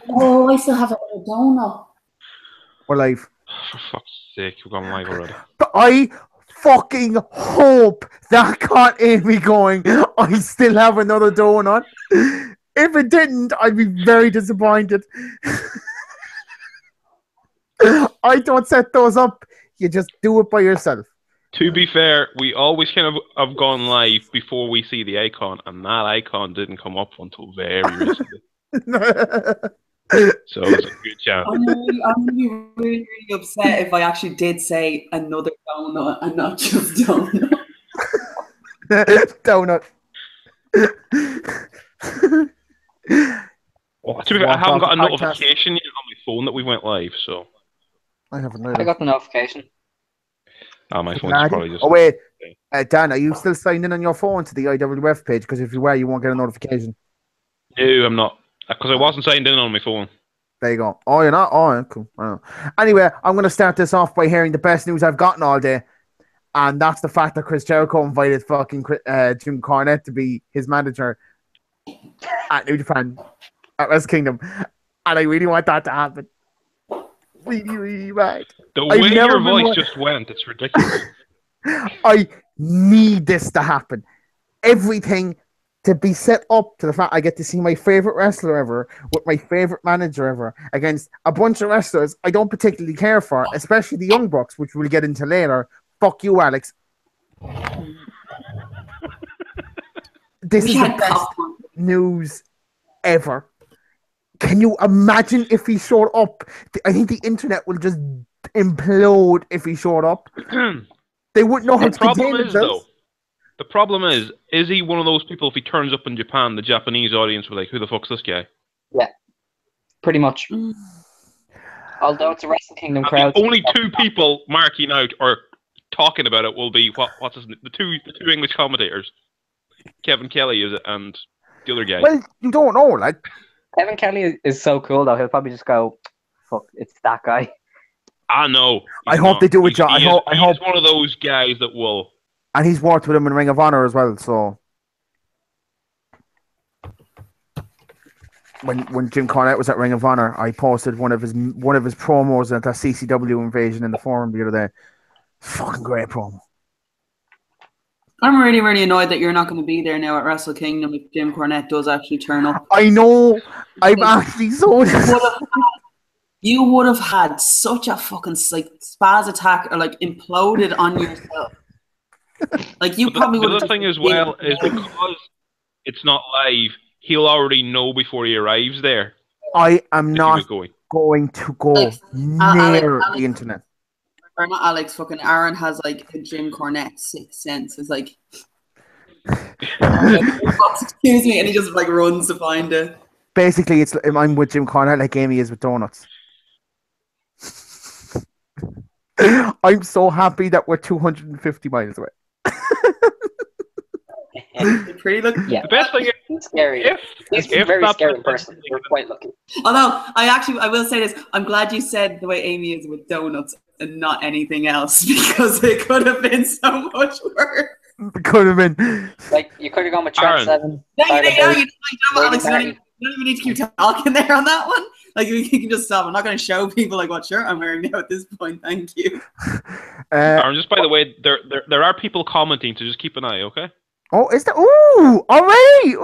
Oh, I still have a donut. We're live. For fuck's sake, we've gone live already. But I fucking hope that got Amy going. I still have another donut. If it didn't, I'd be very disappointed. I don't set those up. You just do it by yourself. To be fair, we always kind of have gone live before we see the icon, and that icon didn't come up until very recently. So it's a good chance. I'm gonna be really upset if I actually did say another donut and not just donut. Donut. Well, to be fair, I haven't got a notification yet on my phone that we went live, so I haven't. I got the notification. Oh, my phone's probably just. Oh wait, Dan, are you still signed in on your phone to the IWF page? Because if you were, you won't get a notification. No, I'm not, because I wasn't signed in on my phone. There you go. Oh, you're not? Oh, cool. Anyway, I'm going to start this off by hearing the best news I've gotten all day. And that's the fact that Chris Jericho invited fucking Jim Cornette to be his manager at New Japan, at Wrestle Kingdom. And I really want that to happen. Really, really bad. The way your voice just went, it's ridiculous. I need this to happen. Everything to be set up to the fact I get to see my favorite wrestler ever with my favorite manager ever against a bunch of wrestlers I don't particularly care for, especially the Young Bucks, which we'll get into later. Fuck you, Alex. This is the best news ever. Can you imagine if he showed up? I think the internet will just implode if he showed up. They wouldn't know how to contain themselves. The problem is he one of those people, if he turns up in Japan, the Japanese audience will be like, who the fuck's this guy? Yeah, pretty much. Although it's a Wrestle Kingdom crowd. Only two people marking out or talking about it will be, what's his name? The two English commentators. Kevin Kelly is it, and the other guy. Well, you don't know, like. Kevin Kelly is so cool, though. He'll probably just go, fuck, it's that guy. I know. I hope they do a job. I hope he's one of those guys that will. And he's worked with him in Ring of Honor as well, so when Jim Cornette was at Ring of Honor, I posted one of his promos at that CCW invasion in the forum the other day. Fucking great promo. I'm really, really annoyed that you're not going to be there now at Wrestle Kingdom if Jim Cornette does actually turn up. I know. I'm actually so. You would have had such a fucking like spaz attack or like imploded on yourself. Like you probably would. The other thing as well is because it's not live, he'll already know before he arrives there. I am not going to go near the internet. Or not Alex, fucking Aaron has like a Jim Cornette sixth sense. It's like, excuse me, and he just like runs to find it. Basically, I'm with Jim Cornette like Amy is with donuts. I'm so happy that we're 250 miles away. Pretty lucky. Yeah. The best thing is it's scary. He's a very scary person. We're quite lucky. Although I will say this, I'm glad you said the way Amy is with donuts and not anything else, because it could have been so much worse. It could have been. Like you could have gone with Trent Seven. No, you don't even need to keep talking there on that one. Like you can just stop. I'm not going to show people like what shirt I'm wearing now at this point. Thank you. Aaron, just by the way, there are people commenting, so just keep an eye, okay? Oh, is there? Ooh, already!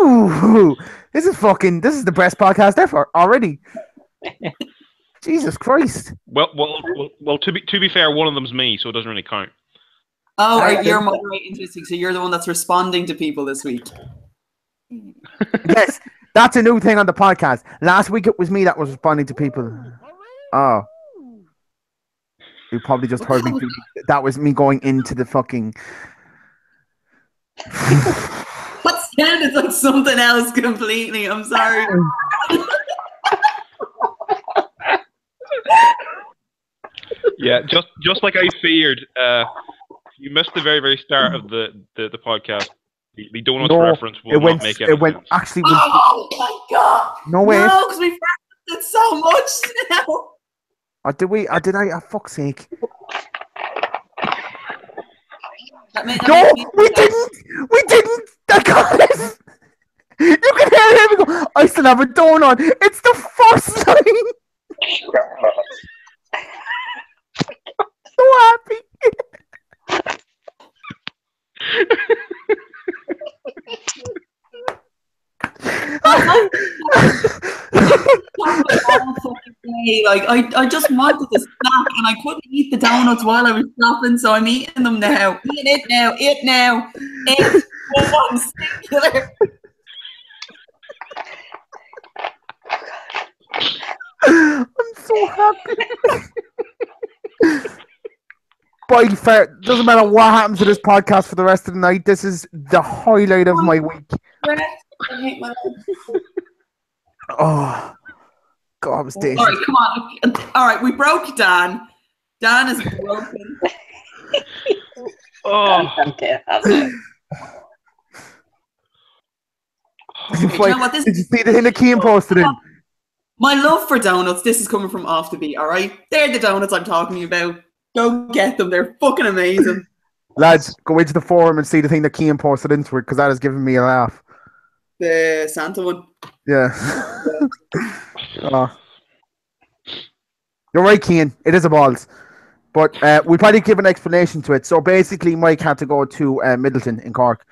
Ooh, this is the best podcast ever already. Jesus Christ! Well. To be fair, one of them's me, so it doesn't really count. Oh, you're moderating this week, so you're the one that's responding to people this week. Yes, that's a new thing on the podcast. Last week it was me that was responding to people. Oh, you probably just heard me. That was me going into the fucking. What sounded like something else completely. I'm sorry. Yeah, just like I feared, you missed the very, very start of the podcast. The donuts reference will not make any sense. Actually. Oh my god! No way. No, because we've referenced it so much now. Or did we? Or did I? Oh, fuck's sake! No, we didn't. We didn't. I got it. You can hear him go, I still have a donut. It's the first line. So happy. Like I just wanted to snack and I couldn't eat the donuts while I was shopping, so I'm eating them now. Eat it now, eat now. It's one singular. I'm so happy. By far, doesn't matter what happens to this podcast for the rest of the night. This is the highlight of my week. I hate my life. Oh, God, it was tasty. All right, come on. All right, we broke Dan. Dan is broken. Oh. Okay. You know what, Did you see the thing that Keane posted in? My love for donuts, this is coming from Off the Beat, all right? They're the donuts I'm talking about. Go get them. They're fucking amazing. Lads, go into the forum and see the thing that Keane posted into it, because that has given me a laugh. The Santa one. Yeah. Oh. You're right, Keane. It is a balls. But we'll probably give an explanation to it. So basically, Mike had to go to Middleton in Cork.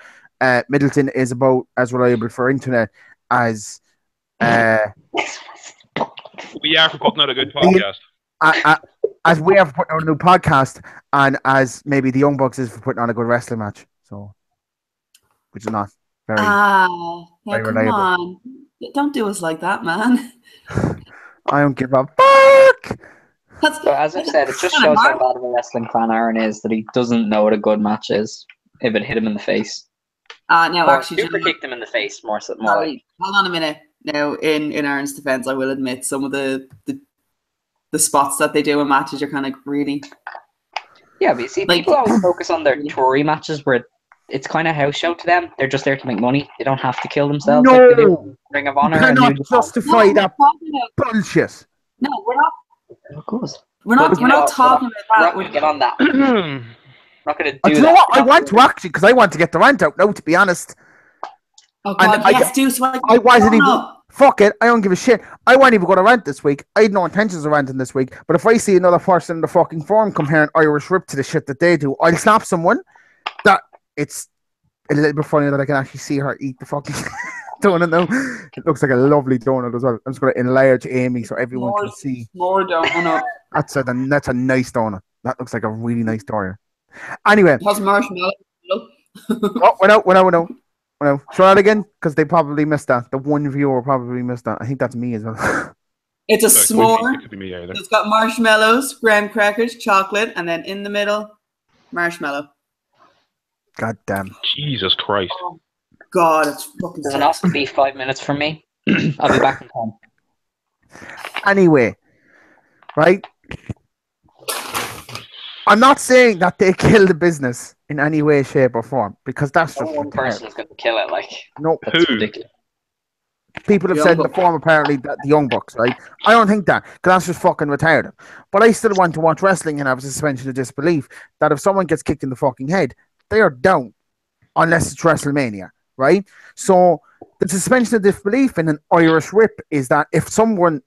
Middleton is about as reliable for internet as... We are for putting out a good podcast. As we are for putting out a new podcast, and as maybe the Young Bucks is for putting on a good wrestling match. So, which is not very, very come reliable. on. Don't do us like that, man. I don't give a fuck. So as I've said, it just shows how bad of a wrestling fan Aaron is that he doesn't know what a good match is if it hit him in the face. No, or actually, super kicked him in the face more. Sorry, hold on a minute. Now, in Aaron's defense, I will admit some of the spots that they do in matches are kind of really. Yeah, but you see, people always focus on their Tory matches where it's kind of house show to them. They're just there to make money. They don't have to kill themselves. No, like they do Ring of Honor. You cannot justify that bullshit. No, we're not. Of course. We're not talking about that. We're not going to get on that. We're not going to do that. You know what? I want to actually, because I want to get the rant out now, to be honest. Oh, God, yes, do so. I wasn't even... Fuck it, I don't give a shit. I wasn't even going to rant this week. I had no intentions of ranting this week. But if I see another person in the fucking forum comparing Irish Rip to the shit that they do, I'll slap someone. That it's a little bit funny that I can actually see her eat the fucking donut now. It looks like a lovely donut as well. I'm just going to enlarge Amy so everyone can see. More donut. That's a nice donut. That looks like a really nice donut. Anyway. It has marshmallow. Went out. Well, try that again, because they probably missed that. The one viewer probably missed that. I think that's me as well. It's a s'more. It could be me either. It's got marshmallows, graham crackers, chocolate, and then in the middle, marshmallow. God damn. Jesus Christ. Oh, God, it's fucking There's an off to be 5 minutes from me. I'll be back in time. Anyway, right? I'm not saying that they kill the business in any way, shape, or form, because that's just one person's going to kill it. Like, no, that's ridiculous. People have said in the forum apparently that the Young Bucks, right? I don't think that, because that's just fucking retarded. But I still want to watch wrestling and have a suspension of disbelief that if someone gets kicked in the fucking head, they are down, unless it's WrestleMania, right? So the suspension of disbelief in an Irish Rip is that if someone,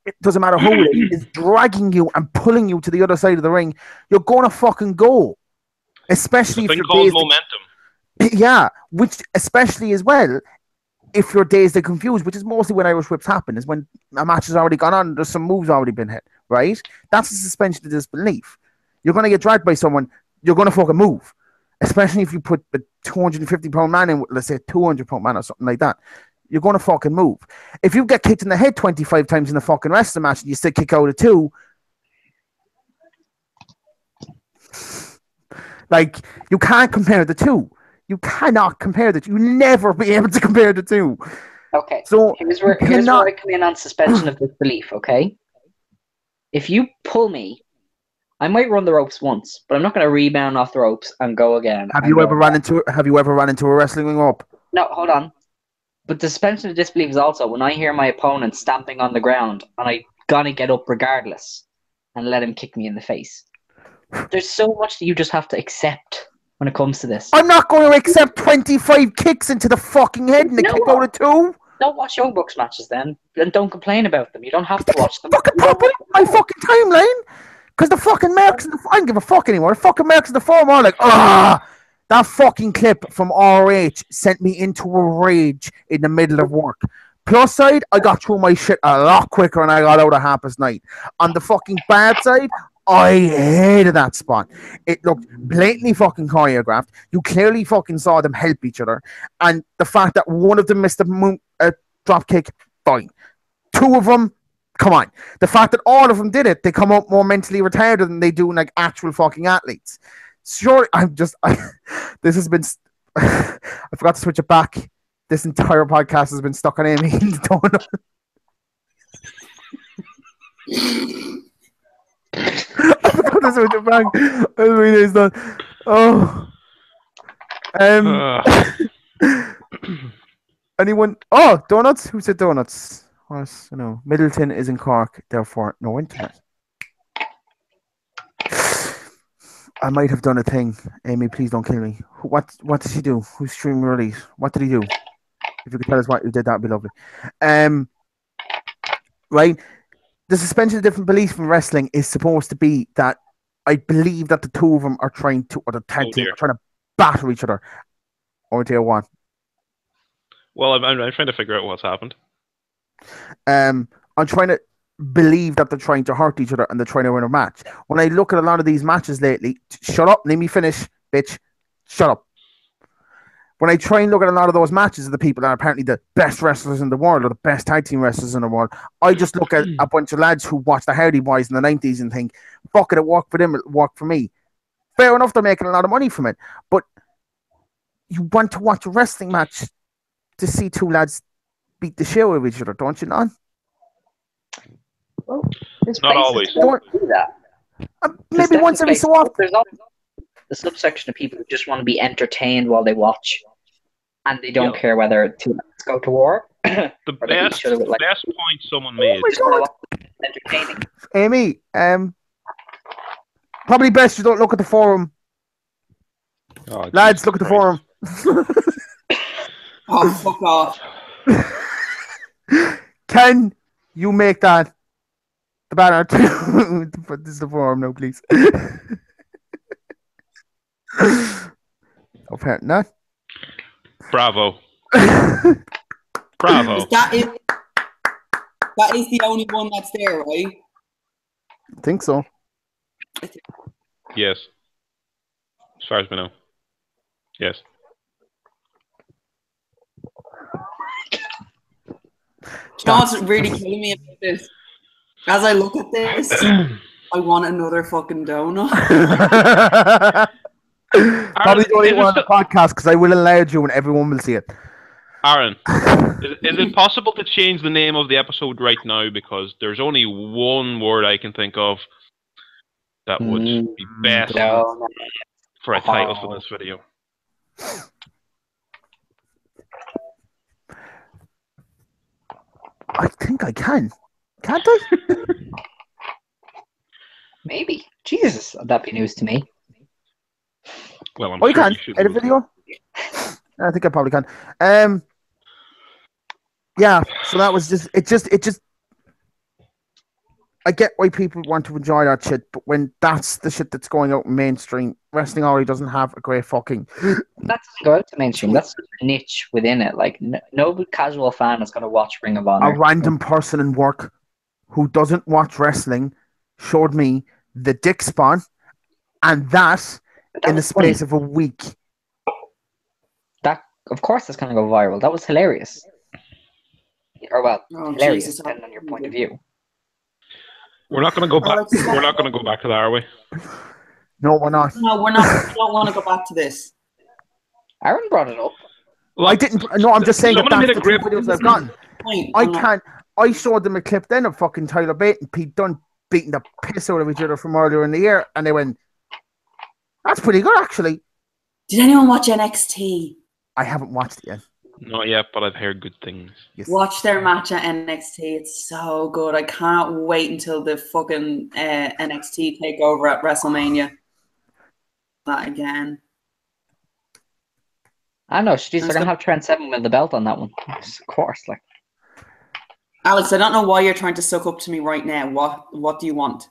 it doesn't matter who it is dragging you and pulling you to the other side of the ring, you're going to fucking go. Especially if you're called momentum. Yeah, which especially as well, if you're dazed and confused, which is mostly when Irish Whips happen, is when a match has already gone on, there's some moves already been hit, right? That's a suspension of disbelief. You're going to get dragged by someone, you're going to fucking move. Especially if you put a 250-pound man in, let's say a 200-pound man or something like that. You're going to fucking move. If you get kicked in the head 25 times in a fucking wrestling match and you still kick out of 2, like, you can't compare the two. You cannot compare the two. You'll never be able to compare the two. Okay. So here's where I come in on suspension of disbelief, okay? If you pull me, I might run the ropes once, but I'm not going to rebound off the ropes and go again. Have you ever run into a wrestling rope? No, hold on. But the suspension of disbelief is also when I hear my opponent stamping on the ground and I'm going to get up regardless and let him kick me in the face. There's so much that you just have to accept when it comes to this. I'm not going to accept 25 kicks into the fucking head and a kick out of 2. Don't watch Young Bucks matches then. And don't complain about them. You don't have to watch them. Fucking pop it in my fucking timeline. Because the fucking mercs in the... I don't give a fuck anymore. The fucking mercs in the forum are like, that fucking clip from RH sent me into a rage in the middle of work. Plus side, I got through my shit a lot quicker and I got out of half past night. On the fucking bad side, I hated that spot. It looked blatantly fucking choreographed. You clearly fucking saw them help each other. And the fact that one of them missed a drop kick, fine. 2 of them, come on. The fact that all of them did it, they come up more mentally retarded than they do like actual fucking athletes. Sure, this has been... I forgot to switch it back. This entire podcast has been stuck on Amy in the donut. I forgot to switch it back. I really is done. Oh. Anyone? Oh, donuts? Who said donuts? Middleton is in Cork, therefore no internet. I might have done a thing. Amy, please don't kill me. What did she do? Who's streaming release? What did he do? If you could tell us what you did, that'd be lovely. Right? The suspension of different beliefs from wrestling is supposed to be that I believe that the 2 of them are trying to, or the tag team are trying to batter each other. Or tier 1. Well, I'm trying to figure out what's happened. I'm trying to believe that they're trying to hurt each other and they're trying to win a match. When I look at a lot of these matches lately, shut up, let me finish, bitch. Shut up. When I try and look at a lot of those matches of the people that are apparently the best wrestlers in the world or the best tag team wrestlers in the world, I just look at a bunch of lads who watched the Hardy Boys in the 90s and think, fuck it, it worked for them, it worked for me. Fair enough, they're making a lot of money from it, but you want to watch a wrestling match to see 2 lads beat the shit out of each other, don't you, non? Well, not always. Do that. Maybe once every so often. There's also the subsection of people who just want to be entertained while they watch, and they don't care whether 2 lads go to war. The best point someone made. Entertaining. Amy, probably best you don't look at the forum. Oh, lads, look at the forum. Oh, fuck off. Can you make that the banner? This is the forum now, please. Apparently not. Bravo. Bravo. That is the only one that's there, right? I think so. Yes. As far as we know. Yes. John's really killing me about this. As I look at this, I want another fucking donut. Probably the only one on the podcast because I will allow you and everyone will see it. Aaron, is it possible to change the name of the episode right now? Because there's only one word I can think of that would be best for a title for this video. I think I can. Can't I? Maybe. Jesus, that'd be news to me. Well, I'm you sure can. you Edit video? I think I probably can. Yeah, so that was just I get why people want to enjoy that shit, but when that's the shit that's going out in mainstream, wrestling already doesn't have a great fucking... That's go out to mainstream. That's a niche within it. Like, no casual fan is going to watch Ring of Honor. A random person in work who doesn't watch wrestling showed me the dick spawn, and that in the space of a week. That, of course, that's going to go viral. That was hilarious. Or, well, hilarious, Jesus, depending on your point of view. We're not going to go back. We're not going to go back to that, are we? No, we're not. No, we're not. We don't want to go back to this. Aaron brought it up. Well, I didn't. No, I'm just saying that that's the great videos I've gotten. I showed them a clip then of fucking Tyler Bate and Pete Dunne beating the piss out of each other from earlier in the year, and they went, "That's pretty good, actually." Did anyone watch NXT? I haven't watched it yet. Not yet, but I've heard good things. Yes. Watch their match at NXT. It's so good. I can't wait until the fucking NXT takeover at WrestleMania. That again. I know. She's going to have Trent Seven with the belt on that one. Of course. Like, Alex, I don't know why you're trying to suck up to me right now. What do you want?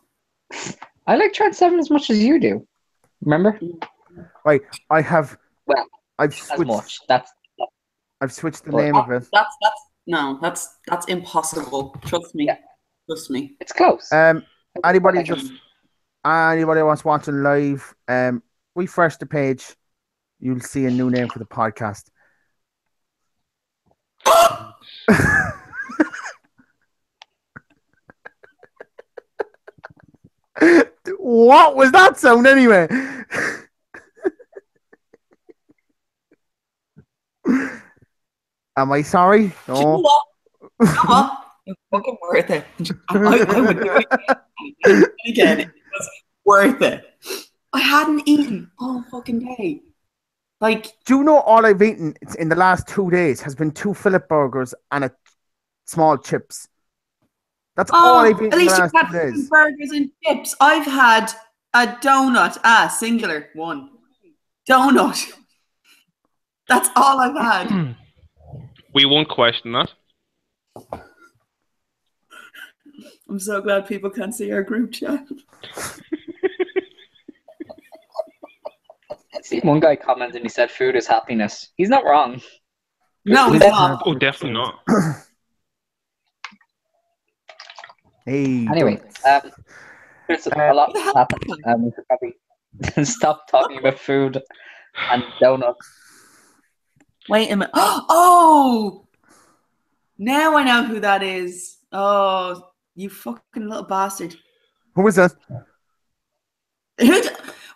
I like Trent Seven as much as you do. Remember? Right. I've as switched. Much. I've switched the name of it. That's impossible. Trust me. Yeah. Trust me. It's close. Anybody wants watching live, refresh the page. You'll see a new name for the podcast. What was that sound anyway? Am I sorry? No. You know what? It's fucking worth it. I would do it again. It was worth it. I hadn't eaten all fucking day. Like, do you know all I've eaten in the last 2 days has been 2 Philip burgers and a small chips. That's all I've eaten at least in the last 2 you've had days. burgers and chips. I've had a donut. Singular one. Donut. That's all I've had. We won't question that. I'm so glad people can't see our group chat. See, one guy commented and he said food is happiness. He's not wrong. No, he's not. Oh, definitely not. Hey. Anyway, there's a lot happened. We should probably stop talking about food and donuts. Wait a minute. Oh! Now I know who that is. Oh, you fucking little bastard. Who was that?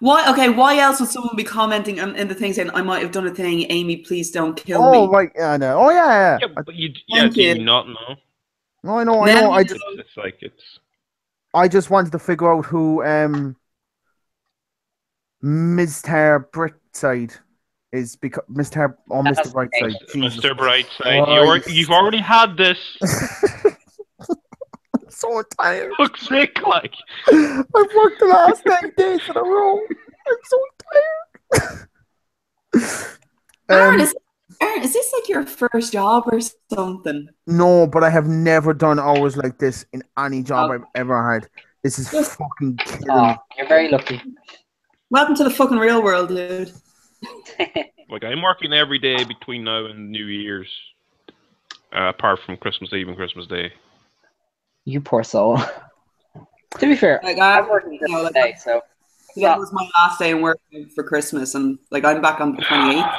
Why? Okay, why else would someone be commenting in the thing saying, I might have done a thing, Amy, please don't kill me? Oh, right. Yeah, I know. Oh, yeah. Yeah, but do you not know? No, I know. I just wanted to figure out who Mr. Brightside is, because Mr. or Mr. Brightside. Mr. Brightside. You've already had this. I'm so tired. Look sick, like. I've worked the last 9 days in a row. I'm so tired. Aaron, is this like your first job or something? No, but I have never done hours like this in any job I've ever had. This is fucking killing me. You're very lucky. Welcome to the fucking real world, dude. Like, I'm working every day between now and New Year's, apart from Christmas Eve and Christmas Day. You poor soul. To be fair, like, I'm working today, so that was my last day in work for Christmas, and like I'm back on the 28th.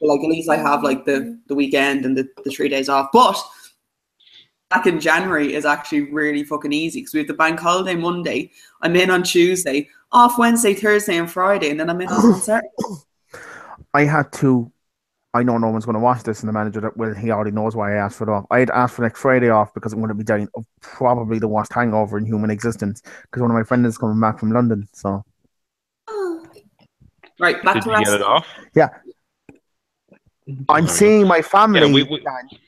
But, like, at least I have like the weekend and the 3 days off. But back in January is actually really fucking easy because we have the bank holiday Monday. I'm in on Tuesday, off Wednesday, Thursday, and Friday, and then I'm in on Saturday. I know no one's going to watch this, and the manager he already knows why I asked for it off. I had asked for next Friday off because I'm going to be dying of probably the worst hangover in human existence because one of my friends is coming back from London. So, right, back to Did you get it off? Yeah. I'm seeing my family we...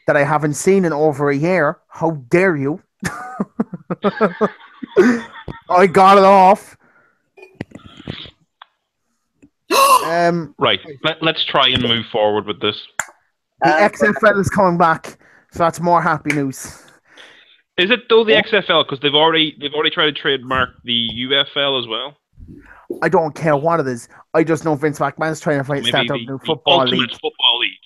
that I haven't seen in over a year. How dare you? I got it off. Right, let's try and move forward with this. The XFL is coming back, so that's more happy news. Is it though the XFL? Because they've already tried to trademark the UFL as well. I don't care what it is. I just know Vince McMahon's trying to start up a new football league. Football league.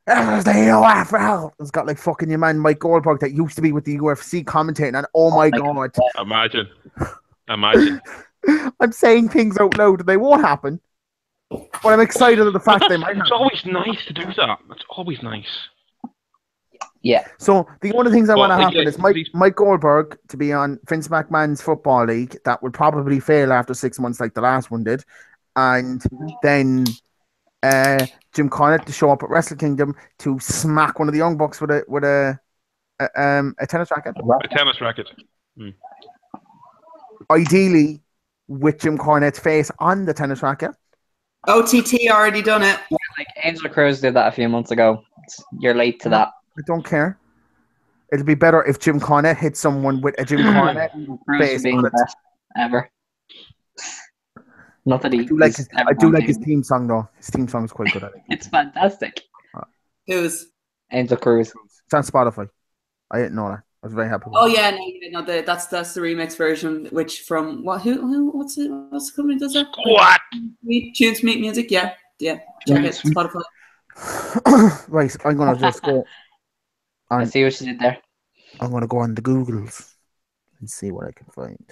There's the UFL. It's got like fucking your man Mike Goldberg that used to be with the UFC commentating, and oh my god. Imagine. I'm saying things out loud and they won't happen. But I'm excited at the fact they might happen. It's always nice to do that. It's always nice. Yeah. So the only things I want to happen is Mike Goldberg to be on Vince McMahon's football league that would probably fail after 6 months like the last one did. And then Jim Cornette to show up at Wrestle Kingdom to smack one of the Young Bucks with a tennis racket. A tennis racket. Ideally, with Jim Cornette's face on the tennis racket. OTT already done it. Yeah, like Angel Cruz did that a few months ago. You're late to that. I don't care. It'll be better if Jim Cornette hits someone with a Jim Cornette face being on the it. best ever. Not that I do like he's his, ever I do gone like his to. theme song though. His theme song is quite good. I think. It's fantastic. Who's? Angel Cruz. It's on Spotify. I didn't know that. I was very happy. With Oh it. yeah, no, that's the remix version, which from what? What's the company does that? What? Tunes Meet Music. Yeah. Check it. Spotify. Right, I'm gonna just go. I see what you did there. I'm gonna go on the Googles and see what I can find.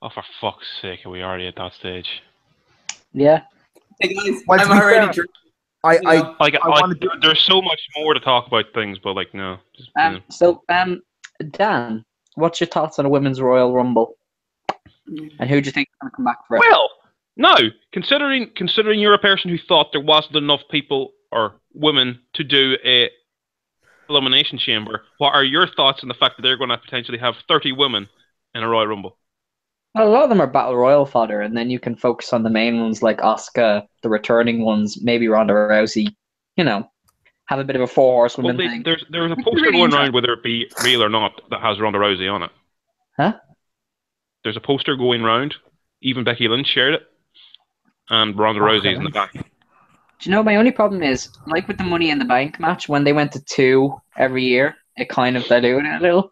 Oh, for fuck's sake, are we already at that stage? Yeah. Hey guys, Well, to I'm be already fair, drinking. Like, I wanna do- there's so much more to talk about things, but like, no. Just, So, Dan, what's your thoughts on a women's Royal Rumble? And who do you think is going to come back for it? Well, no. Considering you're a person who thought there wasn't enough people or women to do a elimination chamber, what are your thoughts on the fact that they're going to potentially have 30 women in a Royal Rumble? Well, a lot of them are Battle Royal fodder, and then you can focus on the main ones like Asuka, the returning ones, maybe Ronda Rousey. You know, have a bit of a four horsewoman thing. There's a It's poster really going interesting. around, whether it be real or not, that has Ronda Rousey on it. Huh? There's a poster going round. Even Becky Lynch shared it, and Ronda Rousey's in the back. Do you know, my only problem is, like with the Money in the Bank match, when they went to 2 every year, it kind of diluted it a little.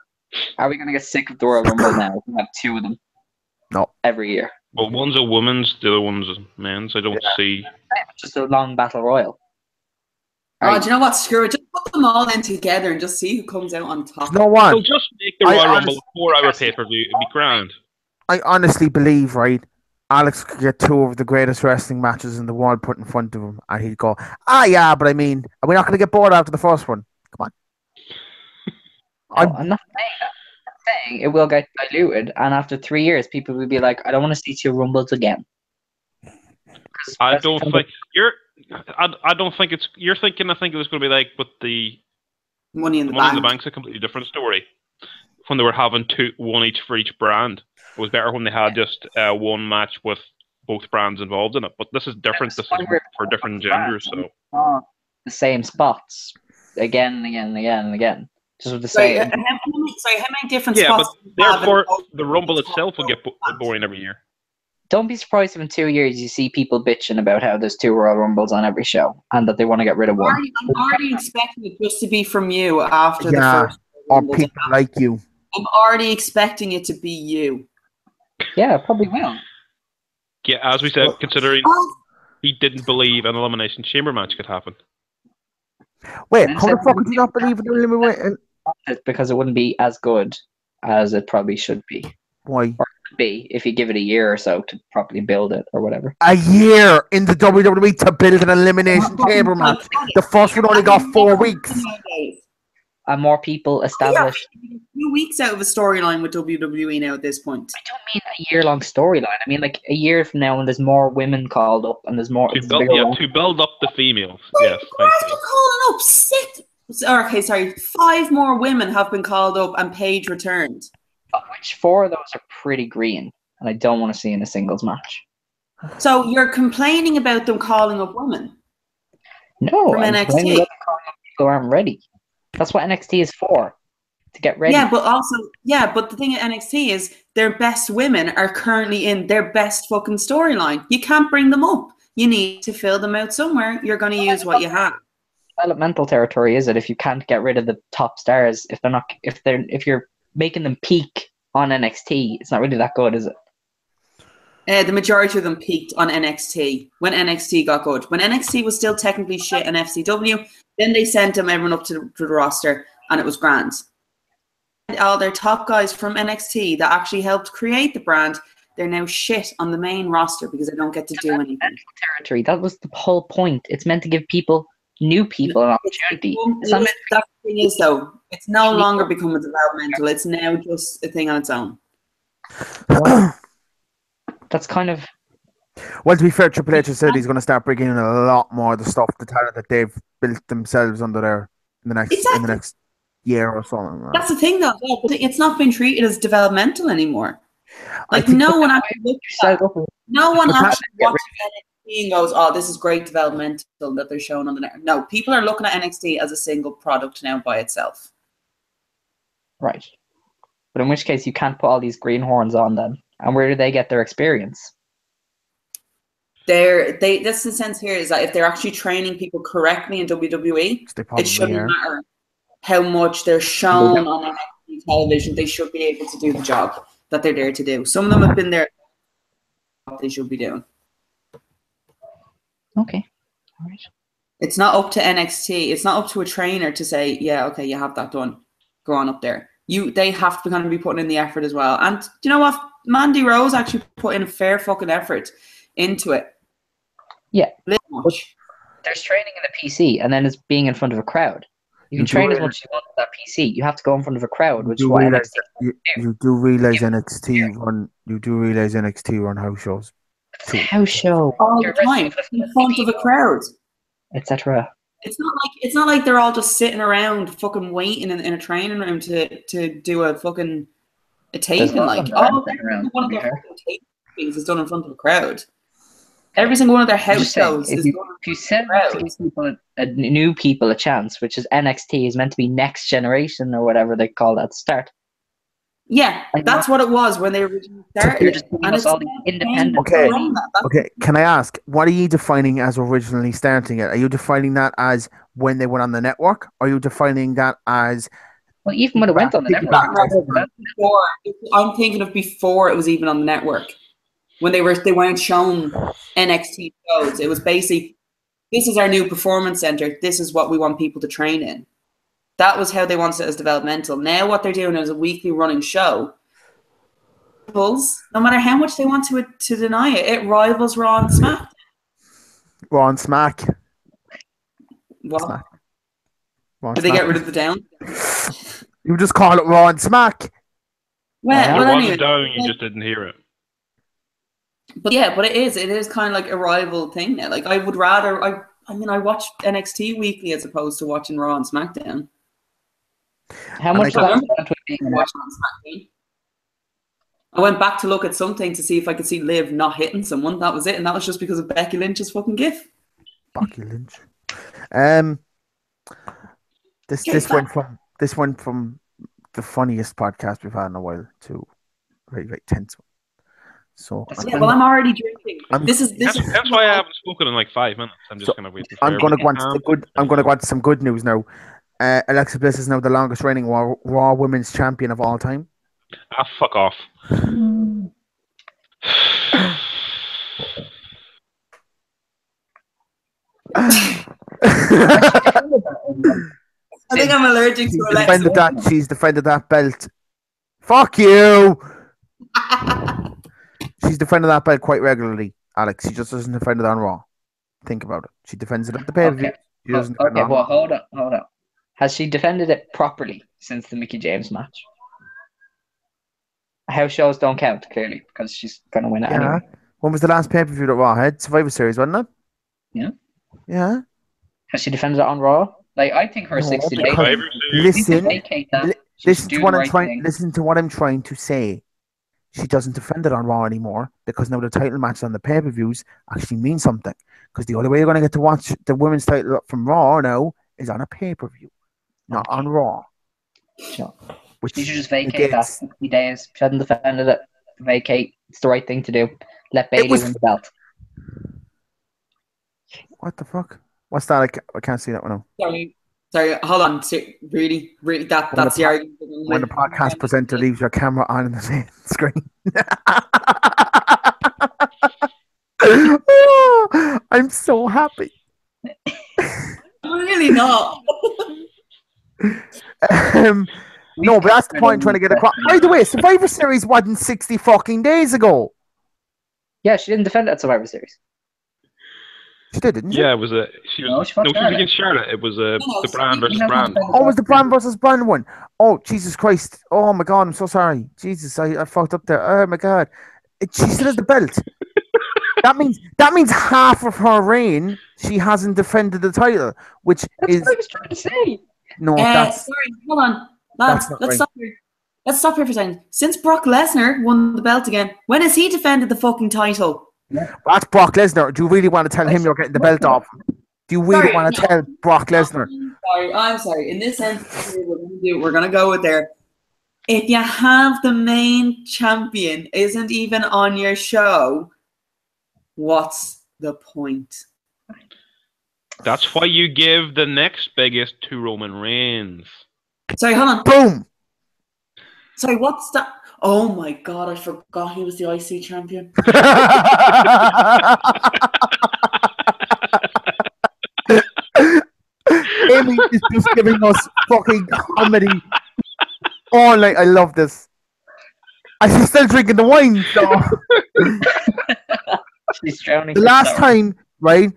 Are we going to get sick of the Royal Rumble now if we have 2 of them? No. Every year. Well, one's a woman's, the other one's a men's. I don't see. Just a long Battle Royal. Oh, do you know what? Screw it. Just put them all in together and just see who comes out on top. You know what? So just make the Royal Rumble a 4-hour pay-per-view. It'd be grand. I honestly believe, right, Alex could get 2 of the greatest wrestling matches in the world put in front of him, and he'd go, yeah, but I mean, are we not going to get bored after the first one? Come on. I'm not saying that. I'm saying it will get diluted, and after 3 years, people will be like, I don't want to see 2 Rumbles again. I don't think you're. I don't think it's. You're thinking. I think it was going to be like with the Money in the Money in Bank. the Bank's a completely different story. When they were having one each for each brand, it was better when they had just one match with both brands involved in it. But this is different. This is for different genders. So the same spots again and again and again and again. Just with the Sorry, same. how many different yeah, but spots? do you have therefore in- the Rumble itself will get boring every year. Don't be surprised if in 2 years you see people bitching about how there's 2 Royal Rumbles on every show and that they want to get rid of one. I'm already expecting it just to be from you after the Yeah, first. or Rumble. people like you. I'm already expecting it to be you. Yeah, it probably will. Yeah, as we said, considering Oh, he didn't believe an Elimination Chamber match could happen. Wait, how the fuck do you not believe in the limit? It's because it wouldn't be as good as it probably should be. Why? Or it could be if you give it a year or so to properly build it or whatever. A year in the WWE to build an elimination chamber match. The first one only got 4 weeks. And more people established. 2 weeks out of a storyline with WWE now at this point. I don't mean a year-long storyline. I mean like a year from now when there's more women called up and there's more. To build up the females. Yes. After calling up 6. Okay, sorry. 5 more women have been called up and Paige returned. Which 4 of those are pretty green, and I don't want to see in a singles match. So you're complaining about them calling up women? No, From I'm NXT. complaining about calling up people who aren't ready. That's what NXT is for, to get ready. Yeah, but the thing at NXT is their best women are currently in their best fucking storyline. You can't bring them up. You need to fill them out somewhere. You're going to use what you have. Developmental territory is it if you can't get rid of the top stars if you're making them peak on NXT, it's not really that good, is it? The majority of them peaked on NXT when NXT got good. When NXT was still technically shit in FCW, then they sent everyone up to the roster and it was grand. All their top guys from NXT that actually helped create the brand, they're now shit on the main roster because they don't get to do anything. Territory. That was the whole point. It's meant to give new people an opportunity. That's the thing is though, it's no longer becoming developmental. It's now just a thing on its own. That's kind of. Well, to be fair, Triple H has said he's going to start bringing in a lot more of the stuff, the talent that they've built themselves under there in the next year or so. That's the thing, though. It's not been treated as developmental anymore. Like no one actually looks at it. No one actually watches NXT and goes, "Oh, this is great developmental that they're showing on the net." No, people are looking at NXT as a single product now by itself. Right, but in which case you can't put all these greenhorns on them. And where do they get their experience? That's the sense here is that if they're actually training people correctly in WWE, it shouldn't matter how much they're shown on NXT television. They should be able to do the job that they're there to do. Some of them have been there. What they should be doing. Okay. All right. It's not up to NXT. It's not up to a trainer to say, yeah, okay, you have that done. Go on up there. They have to kind of be putting in the effort as well. And do you know what? Mandy Rose actually put in a fair fucking effort into it. Yeah. Much. There's training in the PC, and then it's being in front of a crowd. You can train as much as you want with that PC. You have to go in front of a crowd, which is what NXT you do realize NXT run house shows. House show all the time in front of a crowd, etc. It's not like they're all just sitting around fucking waiting in a training room to do a fucking taping. Like one of their tapings is done in front of a crowd. Every single one of their house shows is done in front of a crowd. If you said to give people new people a chance, which is NXT is meant to be next generation or whatever they call that start. Yeah, that's what it was when they originally started. And it's all the independent. Okay. Can I ask, what are you defining as originally starting it? Are you defining that as when they went on the network? Or are you defining that as... Well, even when it went on the network. I'm thinking of before it was even on the network. When they weren't shown NXT shows. It was basically, this is our new performance center. This is what we want people to train in. That was how they wanted it as developmental. Now what they're doing is a weekly running show. No matter how much they want to deny it, it rivals Raw and Smack. Raw and Smack. What? Smack. Did they get rid of the down? You just call it Raw and Smack. Well, it anyway, wasn't down, you just didn't hear it. But yeah, but it is kind of like a rival thing now. Like I would rather, I watch NXT weekly as opposed to watching Raw and SmackDown. How much I went back to look at something to see if I could see Liv not hitting someone. That was it, and that was just because of Becky Lynch's fucking gif. Becky Lynch. This went from the funniest podcast we've had in a while to a very, very tense one. So I'm already drinking. That's why I haven't spoken in like 5 minutes. I'm just gonna wait. I'm gonna go on to some good news now. Alexa Bliss is now the longest reigning Raw Women's Champion of all time. Ah, fuck off. I think I'm allergic to Alexa. She's defended that belt. Fuck you. She's defended that belt quite regularly, Alex. She just doesn't defend it on Raw. Think about it. She defends it at the pay-per-view. Okay, well, hold on. Has she defended it properly since the Mickie James match? House shows don't count, clearly, because she's going to win it anyway. When was the last pay-per-view that Raw had? Survivor Series, wasn't it? Yeah. Yeah. Has she defended it on Raw? Like, I think her 60 days... Listen to what I'm trying to say. She doesn't defend it on Raw anymore because now the title matches on the pay-per-views actually mean something. Because the only way you're going to get to watch the women's title from Raw now is on a pay-per-view, not on Raw. Sure. Which you should just vacate that 60 days. She hadn't defended it. Vacate. It's the right thing to do. Let Bayley win the belt. What the fuck? What's that? I can't see that one now. Sorry, hold on. Really, that's the argument. When the podcast presenter leaves your camera on in the same screen. Oh, I'm so happy. I'm really not. No, but that's the point I'm trying to get across. By the way, Survivor Series wasn't 60 fucking days ago. Yeah, she didn't defend that Survivor Series. She did, didn't she? Yeah, it was she was against Charlotte. It was the brand versus brand. Oh, it was the brand versus brand one. Oh, Jesus Christ. Oh, my God. I'm so sorry. Jesus, I fucked up there. Oh, my God. She still has the belt. That means half of her reign, she hasn't defended the title, which is... That's what I was trying to say. No, sorry, hold on. Lads, let's stop here. Let's stop here for a second. Since Brock Lesnar won the belt again, when has he defended the fucking title? That's Brock Lesnar. Do you really want to tell him you're getting the belt off? Do you really want to tell Brock Lesnar? I'm sorry. In this sense, we're going to go with there. If you have the main champion isn't even on your show, what's the point? That's why you give the next biggest to Roman Reigns. Sorry, hold on. Boom. Sorry, what's that? Oh my god, I forgot he was the IC champion. Amy is just giving us fucking comedy all night. I love this. She's still drinking the wine, so. She's drowning. The last time, right?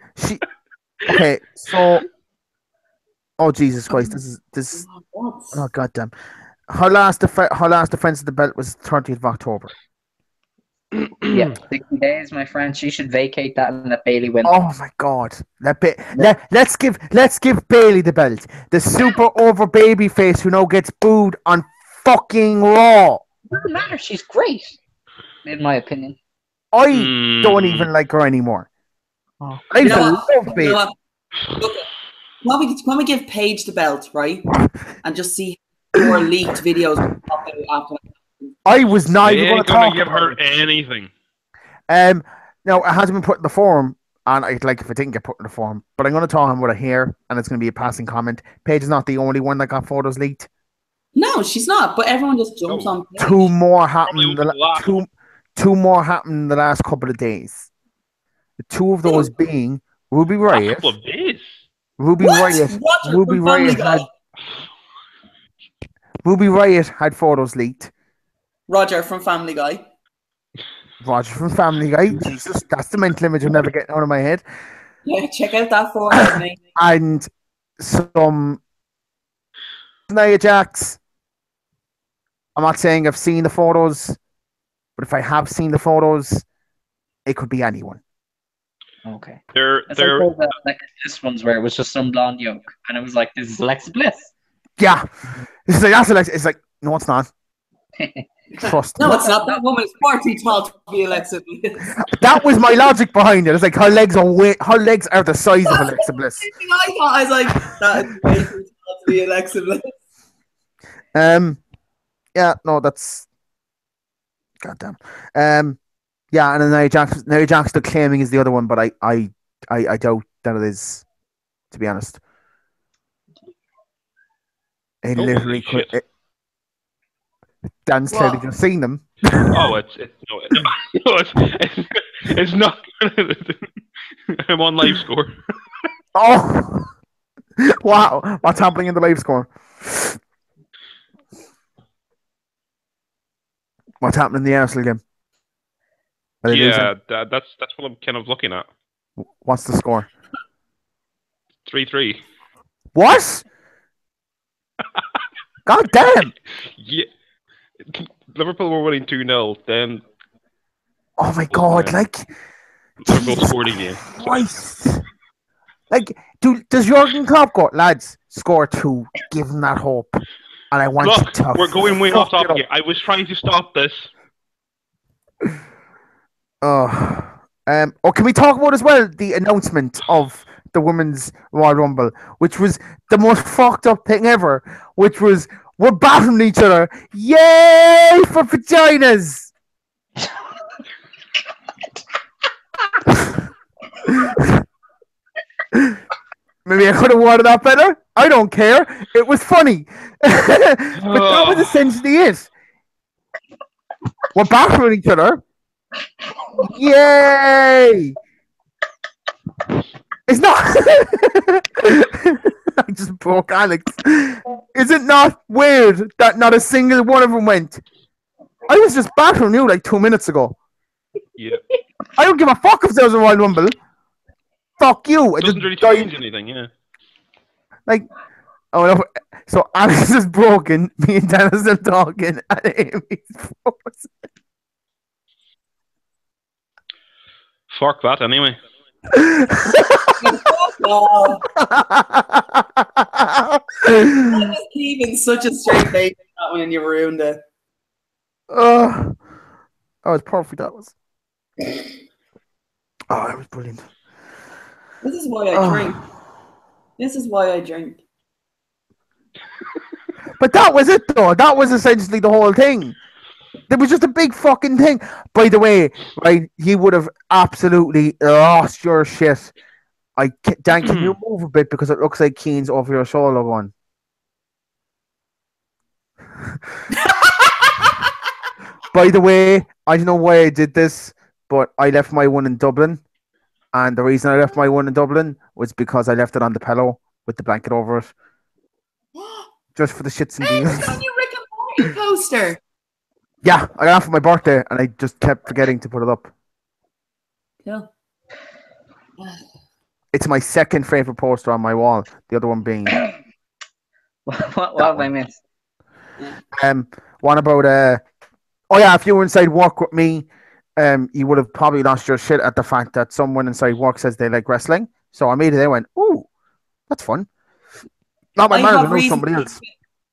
Okay, so. Oh Jesus Christ! This. Oh goddamn! Her last defense of the belt was 30th of October. Yeah, 60 days, my friend. She should vacate that and let Bailey win. Oh my god! Let's give Bailey the belt. The super over baby face who now gets booed on fucking Raw. Doesn't matter. She's great, in my opinion. I don't even like her anymore. Oh. I used to love Bailey. Look, when we give Paige the belt, right, and just see more leaked videos after. I was not even going to give her anything. No, it hasn't been put in the forum, and I'd like if it didn't get put in the forum. But I'm going to talk about it here, and it's going to be a passing comment. Paige is not the only one that got photos leaked. No, she's not. But everyone just jumps on Paige. Two more happened. Two more happened in the last couple of days. The two of those being Ruby Riott. A couple of days. Ruby Riott had photos leaked. Roger from Family Guy. Roger from Family Guy. Jesus, that's the mental image I'm never getting out of my head. Yeah, check out that photo. And some Nia Jax. I'm not saying I've seen the photos, but if I have seen the photos, it could be anyone. Okay. They're like this one's where it was just some blonde yoke, and it was like, this is Alexa Bliss. Yeah. It's like, that's Alexa. It's like, no, it's not. Trust me. No, it's not. That woman's far too tall to be Alexa Bliss. That was my logic behind it. It's like her legs are the size of Alexa Bliss. I was like, that is way too tall to be Alexa Bliss. Yeah, no, that's goddamn. Yeah, and then Nia Jax still claiming is the other one, but I doubt that it is, to be honest. It literally could. Dan's clearly just seen them. Oh, it's not. I'm on live score. Oh, wow! What's happening in the live score? What's happening in the Arsenal game? Yeah, that's what I'm kind of looking at. What's the score? 3-3. What? God damn! Yeah, Liverpool were winning 2-0. Then, oh my god! Like, Liverpool scored again. Christ! Like, does Jurgen Klopp go, lads? Score 2, give him that hope, and I want Look, you to. We're going way off topic here. I was trying to stop this. Can we talk about as well the announcement of the Women's Royal Rumble, which was the most fucked up thing ever, which was we're battling each other. Yay for vaginas! Maybe I could have worded that better. I don't care. It was funny. But that was essentially it. We're battling each other. Yay! It's not. I just broke Alex. Is it not weird that not a single one of them went? I was just battling you like 2 minutes ago. Yeah. I don't give a fuck if there's a Royal Rumble. Fuck you. It doesn't really change anything, yeah. Like, oh no. So Alex is broken. Me and Dan are still talking. And Amy's frozen. Fuck that, anyway. I was keeping such a straight face that when you ruined it. That was perfect. That was. Oh, that was brilliant. This is why I drink. This is why I drink. But that was it, though. That was essentially the whole thing. There was just a big fucking thing. By the way, right, you would have absolutely lost your shit. Dan, can you move a bit because it looks like Keen's over your shoulder one. By the way, I don't know why I did this, but I left my one in Dublin. And the reason I left my one in Dublin was because I left it on the pillow with the blanket over it. Just for the shits and Hey, giggles. it's on your Rick and Morty poster. Yeah, I got it for my birthday and I just kept forgetting to put it up. Cool. It's my second favourite poster on my wall. The other one being... What have I missed? One about... oh yeah, if you were inside work with me, you would have probably lost your shit at the fact that someone inside work says they like wrestling. So immediately I went, ooh, that's fun. Not my manager, no, somebody else.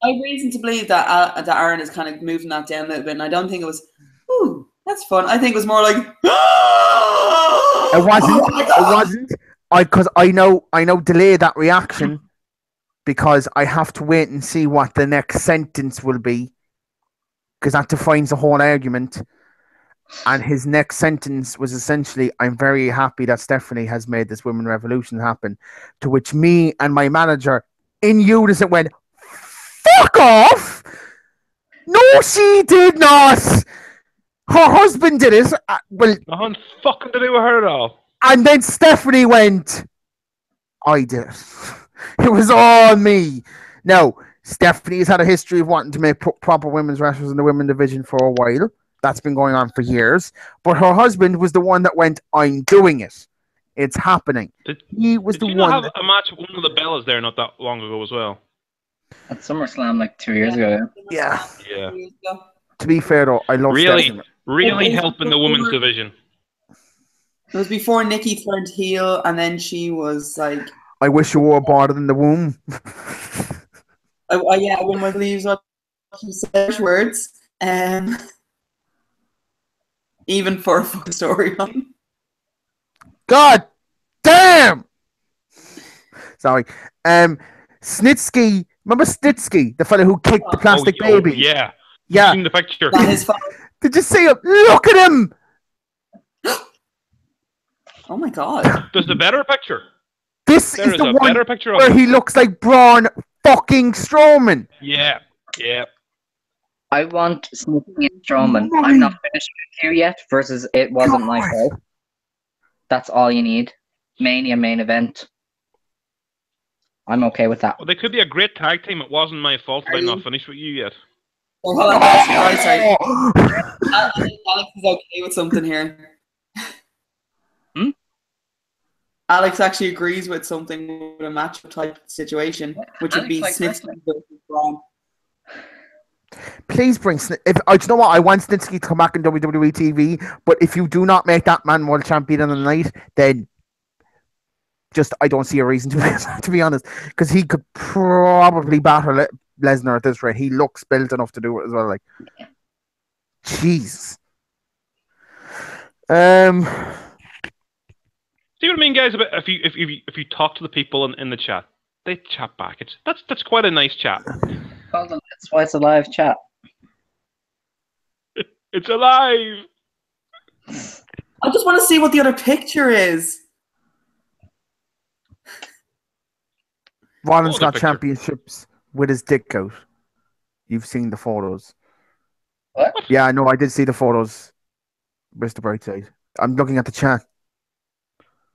I have reason to believe that Aaron is kind of moving that down a little bit, and I don't think it was, ooh, that's fun. I think it was more like, it wasn't. Because I know, delay that reaction because I have to wait and see what the next sentence will be because that defines the whole argument. And his next sentence was essentially, I'm very happy that Stephanie has made this women revolution happen. To which me and my manager in unison went, fuck off! No, she did not! Her husband did it. Nothing fucking to do with her at all. And then Stephanie went, I did it. It was all me. Now, Stephanie's had a history of wanting to make proper women's wrestlers in the women's division for a while. That's been going on for years. But her husband was the one that went, I'm doing it. It's happening. He was the one. Did you have a match with one of the Bellas there not that long ago as well? At SummerSlam like 2 years ago. Yeah. Yeah. To be fair though, I love Stephanie. Really helping the women's division. It was before Nikki turned heel, and then she was like, I wish you wore border in the womb. Yeah, I wouldn't believe what she said words. Even for a fucking storyline. God damn! Sorry. Snitsky, remember Snitsky, the fellow who kicked the plastic baby? Yeah. Yeah. In the picture. That is fine. Did you see him? Look at him! Oh my god. There's the better picture. This is the one better picture where he looks like Braun fucking Strowman. Yeah. Yeah. I want Snitsky and Strowman. I'm not finished with you yet versus It Wasn't My Fault. That's all you need. Mania main event. I'm okay with that. Well, they could be a great tag team. It wasn't my fault. I'm not finished with you yet. Oh, hold on, guys. Sorry. Alex is okay with something here. Alex actually agrees with something with a matchup type situation, which would be Snitsky versus Braun. Please bring do you know what? I want Snitsky to come back in WWE TV, but if you do not make that man world champion in the night, then just I don't see a reason to be honest, because he could probably batter Lesnar at this rate. He looks built enough to do it as well. Like, jeez. See what I mean, guys? If you talk to the people in the chat, they chat back. That's quite a nice chat. That's why it's a live chat. It's alive. I just want to see what the other picture is. Rollins got championships with his dick out. You've seen the photos. What? Yeah, no, I did see the photos. Mr. Brightside. I'm looking at the chat.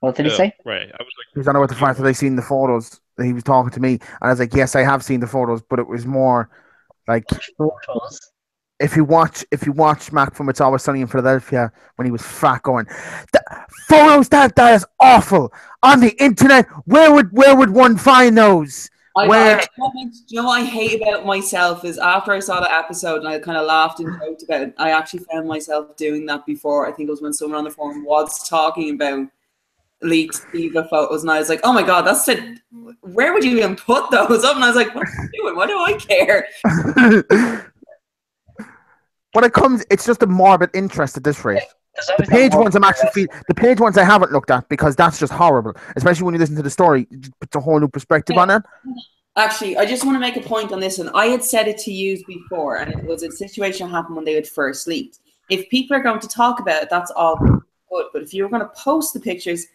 What did he say? Right. I was like, he was on about the fact that I seen the photos. That he was talking to me, and I was like, "Yes, I have seen the photos, but it was more like photos." If you watch Mac from It's Always Sunny in Philadelphia when he was fat, going, the photos that is awful on the internet. Where would one find those? Do you know what I hate about myself is after I saw that episode and I kind of laughed and joked about it, I actually found myself doing that before. I think it was when someone on the forum was talking about leaked diva photos, and I was like, oh my god, that's it. Where would you even put those up? And I was like, what are you doing? Why do I care? When it comes, it's just a morbid interest at this rate. The page ones the page ones I haven't looked at because that's just horrible. Especially when you listen to the story, it puts a whole new perspective on it. Actually, I just want to make a point on this one. I had said it to you before, and it was a situation that happened when they had first leaked. If people are going to talk about it, that's all good. But if you're going to post the pictures,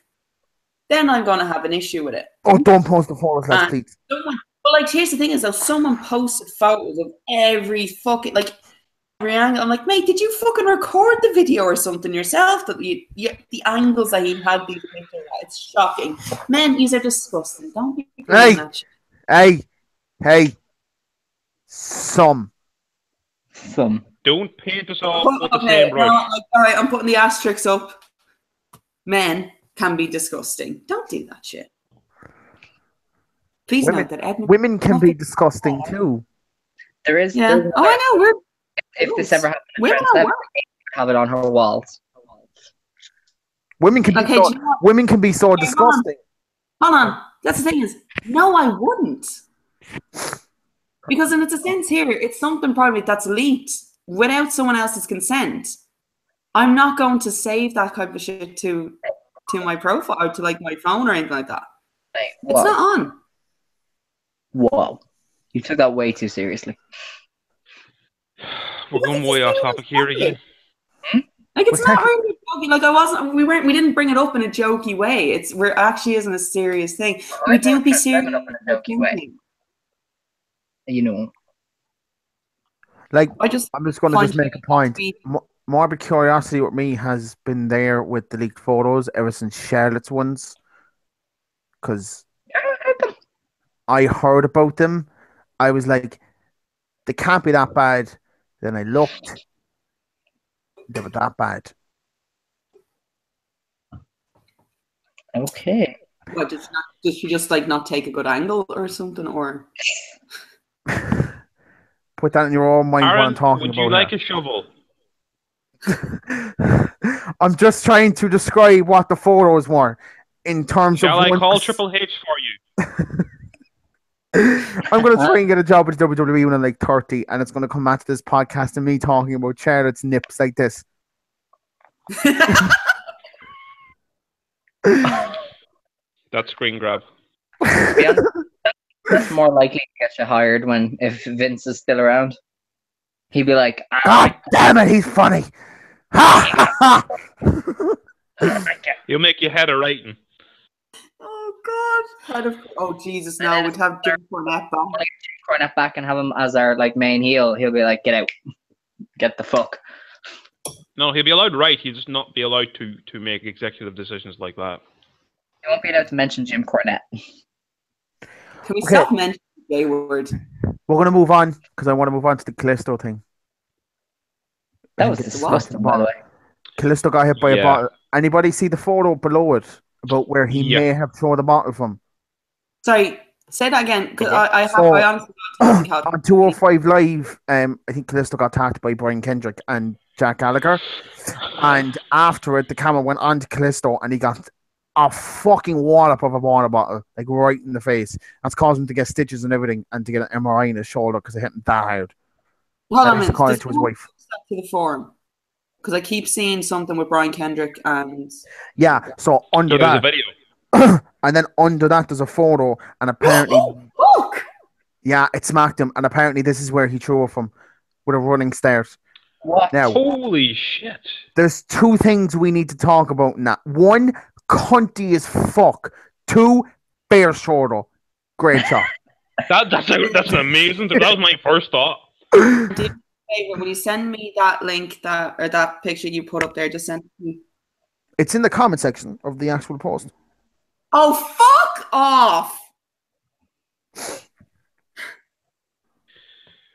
then I'm going to have an issue with it. Oh, don't post the photos, lads, please. But like, here's the thing: is though someone posted photos of every fucking like every angle. I'm like, mate, did you fucking record the video or something yourself? That the angles that he had these pictures at, it's shocking. Men, these are disgusting. Don't be doing that shit. Hey, some. Don't paint us all with the same brush. No, all right, I'm putting the asterisks up. Men can be disgusting. Don't do that shit. Please note that Edmund. Women can be disgusting too. There is. Yeah. Oh, I know. If this ever happened, women have it on her walls. Women can be so. Women can be so disgusting. Hold on. That's the thing is, no, I wouldn't. Because in its a sense here, it's something probably that's leaked without someone else's consent. I'm not going to save that type of shit to my profile, to like my phone or anything like that. Hey, it's not on. Whoa. You took that way too seriously. We're going way off topic here again. Like it's not really jokey. Like we didn't bring it up in a jokey way. We're actually isn't a serious thing. We do be serious up in a jokey way. You know. Like I'm just going to make a point. Morbid curiosity with me has been there with the leaked photos ever since Charlotte's ones, because I heard about them. I was like, they can't be that bad. Then I looked. They were that bad. Okay. What, did she just like not take a good angle or something, or put that in your own mind? Aaron, what I'm talking would about. You like here. a shovel? I'm just trying to describe what the photos were in terms Shall of. I call Triple H for you? I'm going to try and get a job with WWE when I'm like 30, and it's going to come back to this podcast and me talking about Charlotte's nips like this. That screen grab. That's more likely to get you hired if Vince is still around. He'd be like, God damn it, he's funny. He'll make you head of writing. Oh God! Oh Jesus! No, we'd have Jim Cornette back. Like Jim Cornette back and have him as our like main heel. He'll be like, get out, get the fuck. No, he'll be allowed to write. He'll just not be allowed to make executive decisions like that. He won't be allowed to mention Jim Cornette. Can we stop mentioning the gay word? We're going to move on because I want to move on to the Callisto thing. That was disgusting, by the way. Callisto got hit by a bottle. Anybody see the photo below it about where he may have thrown the bottle from? Sorry, say that again. Because I honestly don't think on 205 Live, I think Callisto got attacked by Brian Kendrick and Jack Gallagher. And after it, the camera went on to Callisto and he got a fucking wallop of a water bottle, like right in the face. That's caused him to get stitches and everything and to get an MRI in his shoulder because it hit him that hard. Hold on a minute. According to his wife. To the forum. Because I keep seeing something with Brian Kendrick and... Yeah, so under that... There's a video. And then under that, there's a photo, and apparently... Look! Yeah, it smacked him, and apparently this is where he threw it from, with a running start. What? Now, holy shit. There's two things we need to talk about now. One, cunty as fuck. Two, bear shoulder. Great shot. That's an amazing... That was my first thought. Will you send me that link or that picture you put up there? Just send it to me. It's in the comment section of the actual post. Oh, fuck off!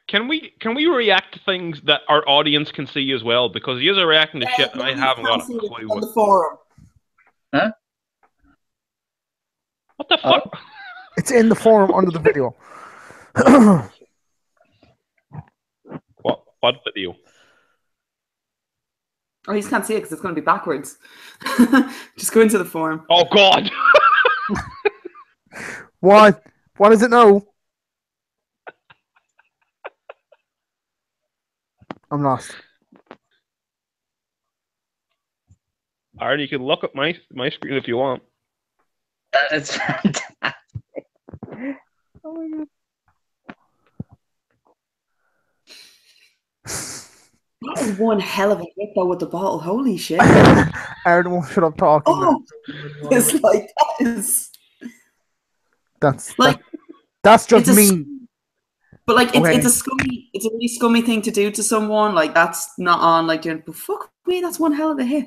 Can we react to things that our audience can see as well? Because you are reacting to shit and I haven't got a clue on the forum. Huh? What the fuck? It's in the forum under the video. What video? Oh, you just can't see it because it's going to be backwards. Just go into the forum. Oh, God! What? What is it now? I'm lost. Aaron, you can look at my screen if you want. That is fantastic. Oh my God. was one hell of a hit though with the bottle. Holy shit! Aaron won't shut up talking. Oh, it's like that is That's like that's just it's a me. But like Okay. it's a really scummy thing to do to someone. Like that's not on like doing. But fuck me, that's one hell of a hit.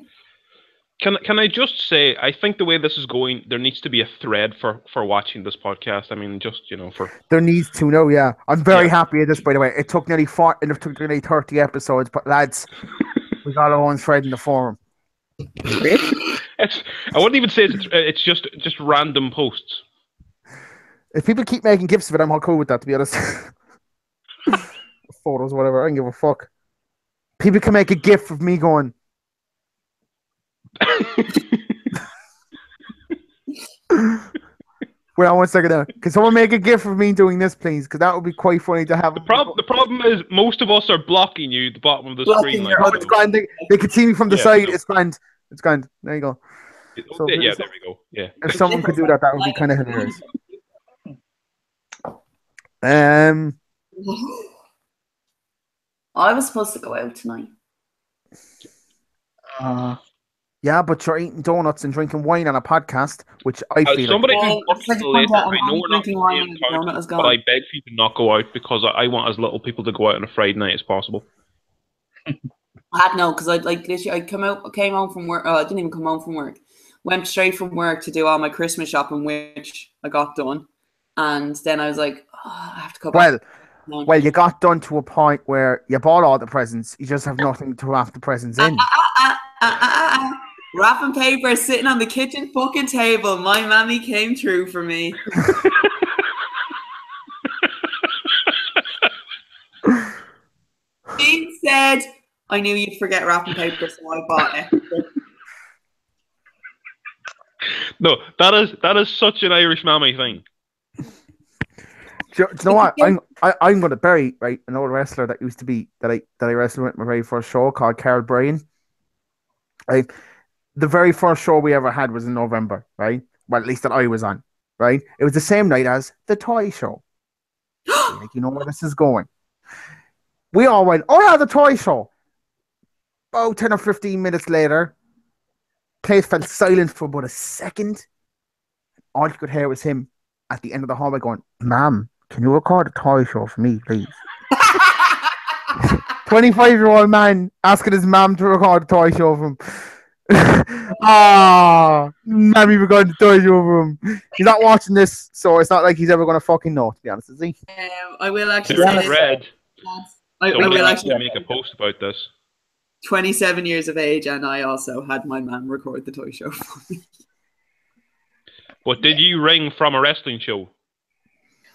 Can I just say, I think the way this is going, there needs to be a thread for watching this podcast. I mean, just for There needs to know, yeah. I'm very Yeah. happy with this, by the way. It took nearly 30 episodes, but lads, we got our own thread in the forum. I wouldn't even say it's just random posts. If people keep making gifs of it, I'm all cool with that, to be honest. Photos, whatever. I don't give a fuck. People can make a gif of me going. Wait on 1 second now. Can someone make a gif of me doing this, please? Because that would be quite funny to have. The problem is most of us are blocking you at the bottom of the Blocking screen. your Like, Oh, it's grand. They can see me from the Yeah, side. no. It's grand. It's grand. There you go. So yeah, there we go. Yeah. If someone could do that, that would be kind of hilarious. I was supposed to go out tonight. Yeah, but you're eating donuts and drinking wine on a podcast, which I feel Somebody like. who works in the late night, I know we're not in drinking the wine same and the donut county, is but gone. I beg for you to not go out because I want as little people to go out on a Friday night as possible. I had no, because I like literally came home from work. I didn't even come home from work. Went straight from work to do all my Christmas shopping, which I got done, and then I was like, oh, I have to go back. Well, you got done to a point where you bought all the presents. You just have nothing to wrap the presents in. Wrapping paper sitting on the kitchen fucking table. My mammy came through for me. She said, I knew you'd forget wrapping paper, so I bought it. No, that is such an Irish mammy thing. Do you know what? I'm going to bury an old wrestler that used to be that I wrestled with in my very first show called Carl Bryan. Right, the very first show we ever had was in November, right? Well, at least that I was on, right? It was the same night as the toy show. Like, you know where this is going. We all went, oh yeah, the toy show. About 10 or 15 minutes later, place fell silent for about a second. All you could hear was him at the end of the hallway going, "Ma'am, can you record a toy show for me, please?" 25-year-old man asking his mom to record a toy show for him. Mammy recorded the toy show for him. He's not watching this, so it's not like he's ever going to fucking know, to be honest, is he? I will actually There's say a this. thread. I Somebody will needs to actually make a post about this. 27 years of age, and I also had my mum record the toy show for me. But did you ring from a wrestling show?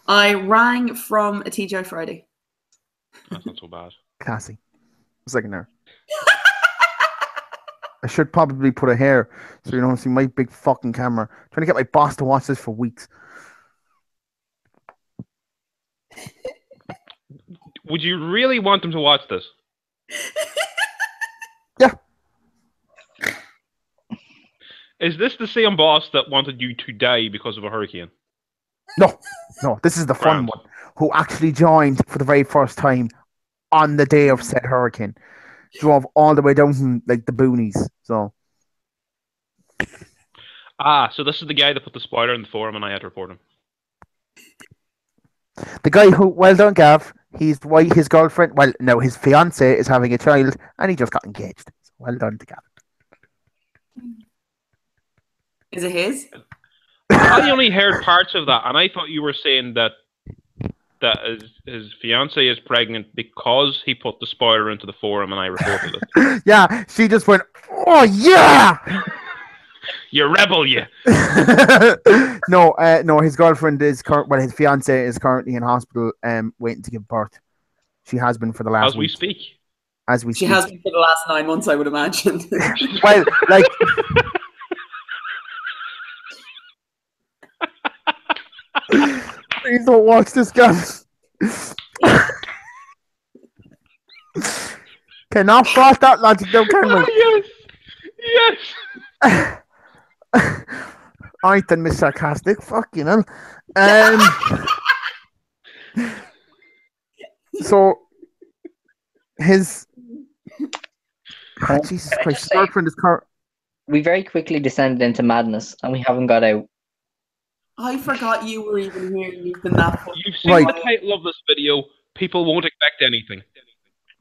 I rang from a TGI Friday. That's not so bad. Classy. A second there. I should probably put a hair so you don't see my big fucking camera. I'm trying to get my boss to watch this for weeks. Would you really want them to watch this? Yeah. Is this the same boss that wanted you to die because of a hurricane? No, this is the fun Grand. one. Who actually joined for the very first time on the day of said hurricane. Drove all the way down from like the boonies. So So this is the guy that put the spoiler in the forum and I had to report him. the guy who, well done, Gav. His girlfriend, well, no, his fiance is having a child, and he just got engaged. So well done to Gav. Is it his? I only heard parts of that, and I thought you were saying that his fiance is pregnant because he put the spoiler into the forum and I reported it. Yeah, she just went, "Oh yeah!" You rebel, you. No, his girlfriend his fiance is currently in hospital, waiting to give birth. She has been for the last As we week. speak. As we She speak. has been for the last 9 months, I would imagine. Well, like. Please don't watch this, guys. Cannot cross that logic, though, can we? Oh, yes. I then miss sarcastic. Fuck, you know. So his Jesus Can I Christ, just his say, girlfriend is current. we very quickly descended into madness, and we haven't got out. I forgot you were even here and you've been that fucking You've seen Right. the title of this video. People won't expect anything.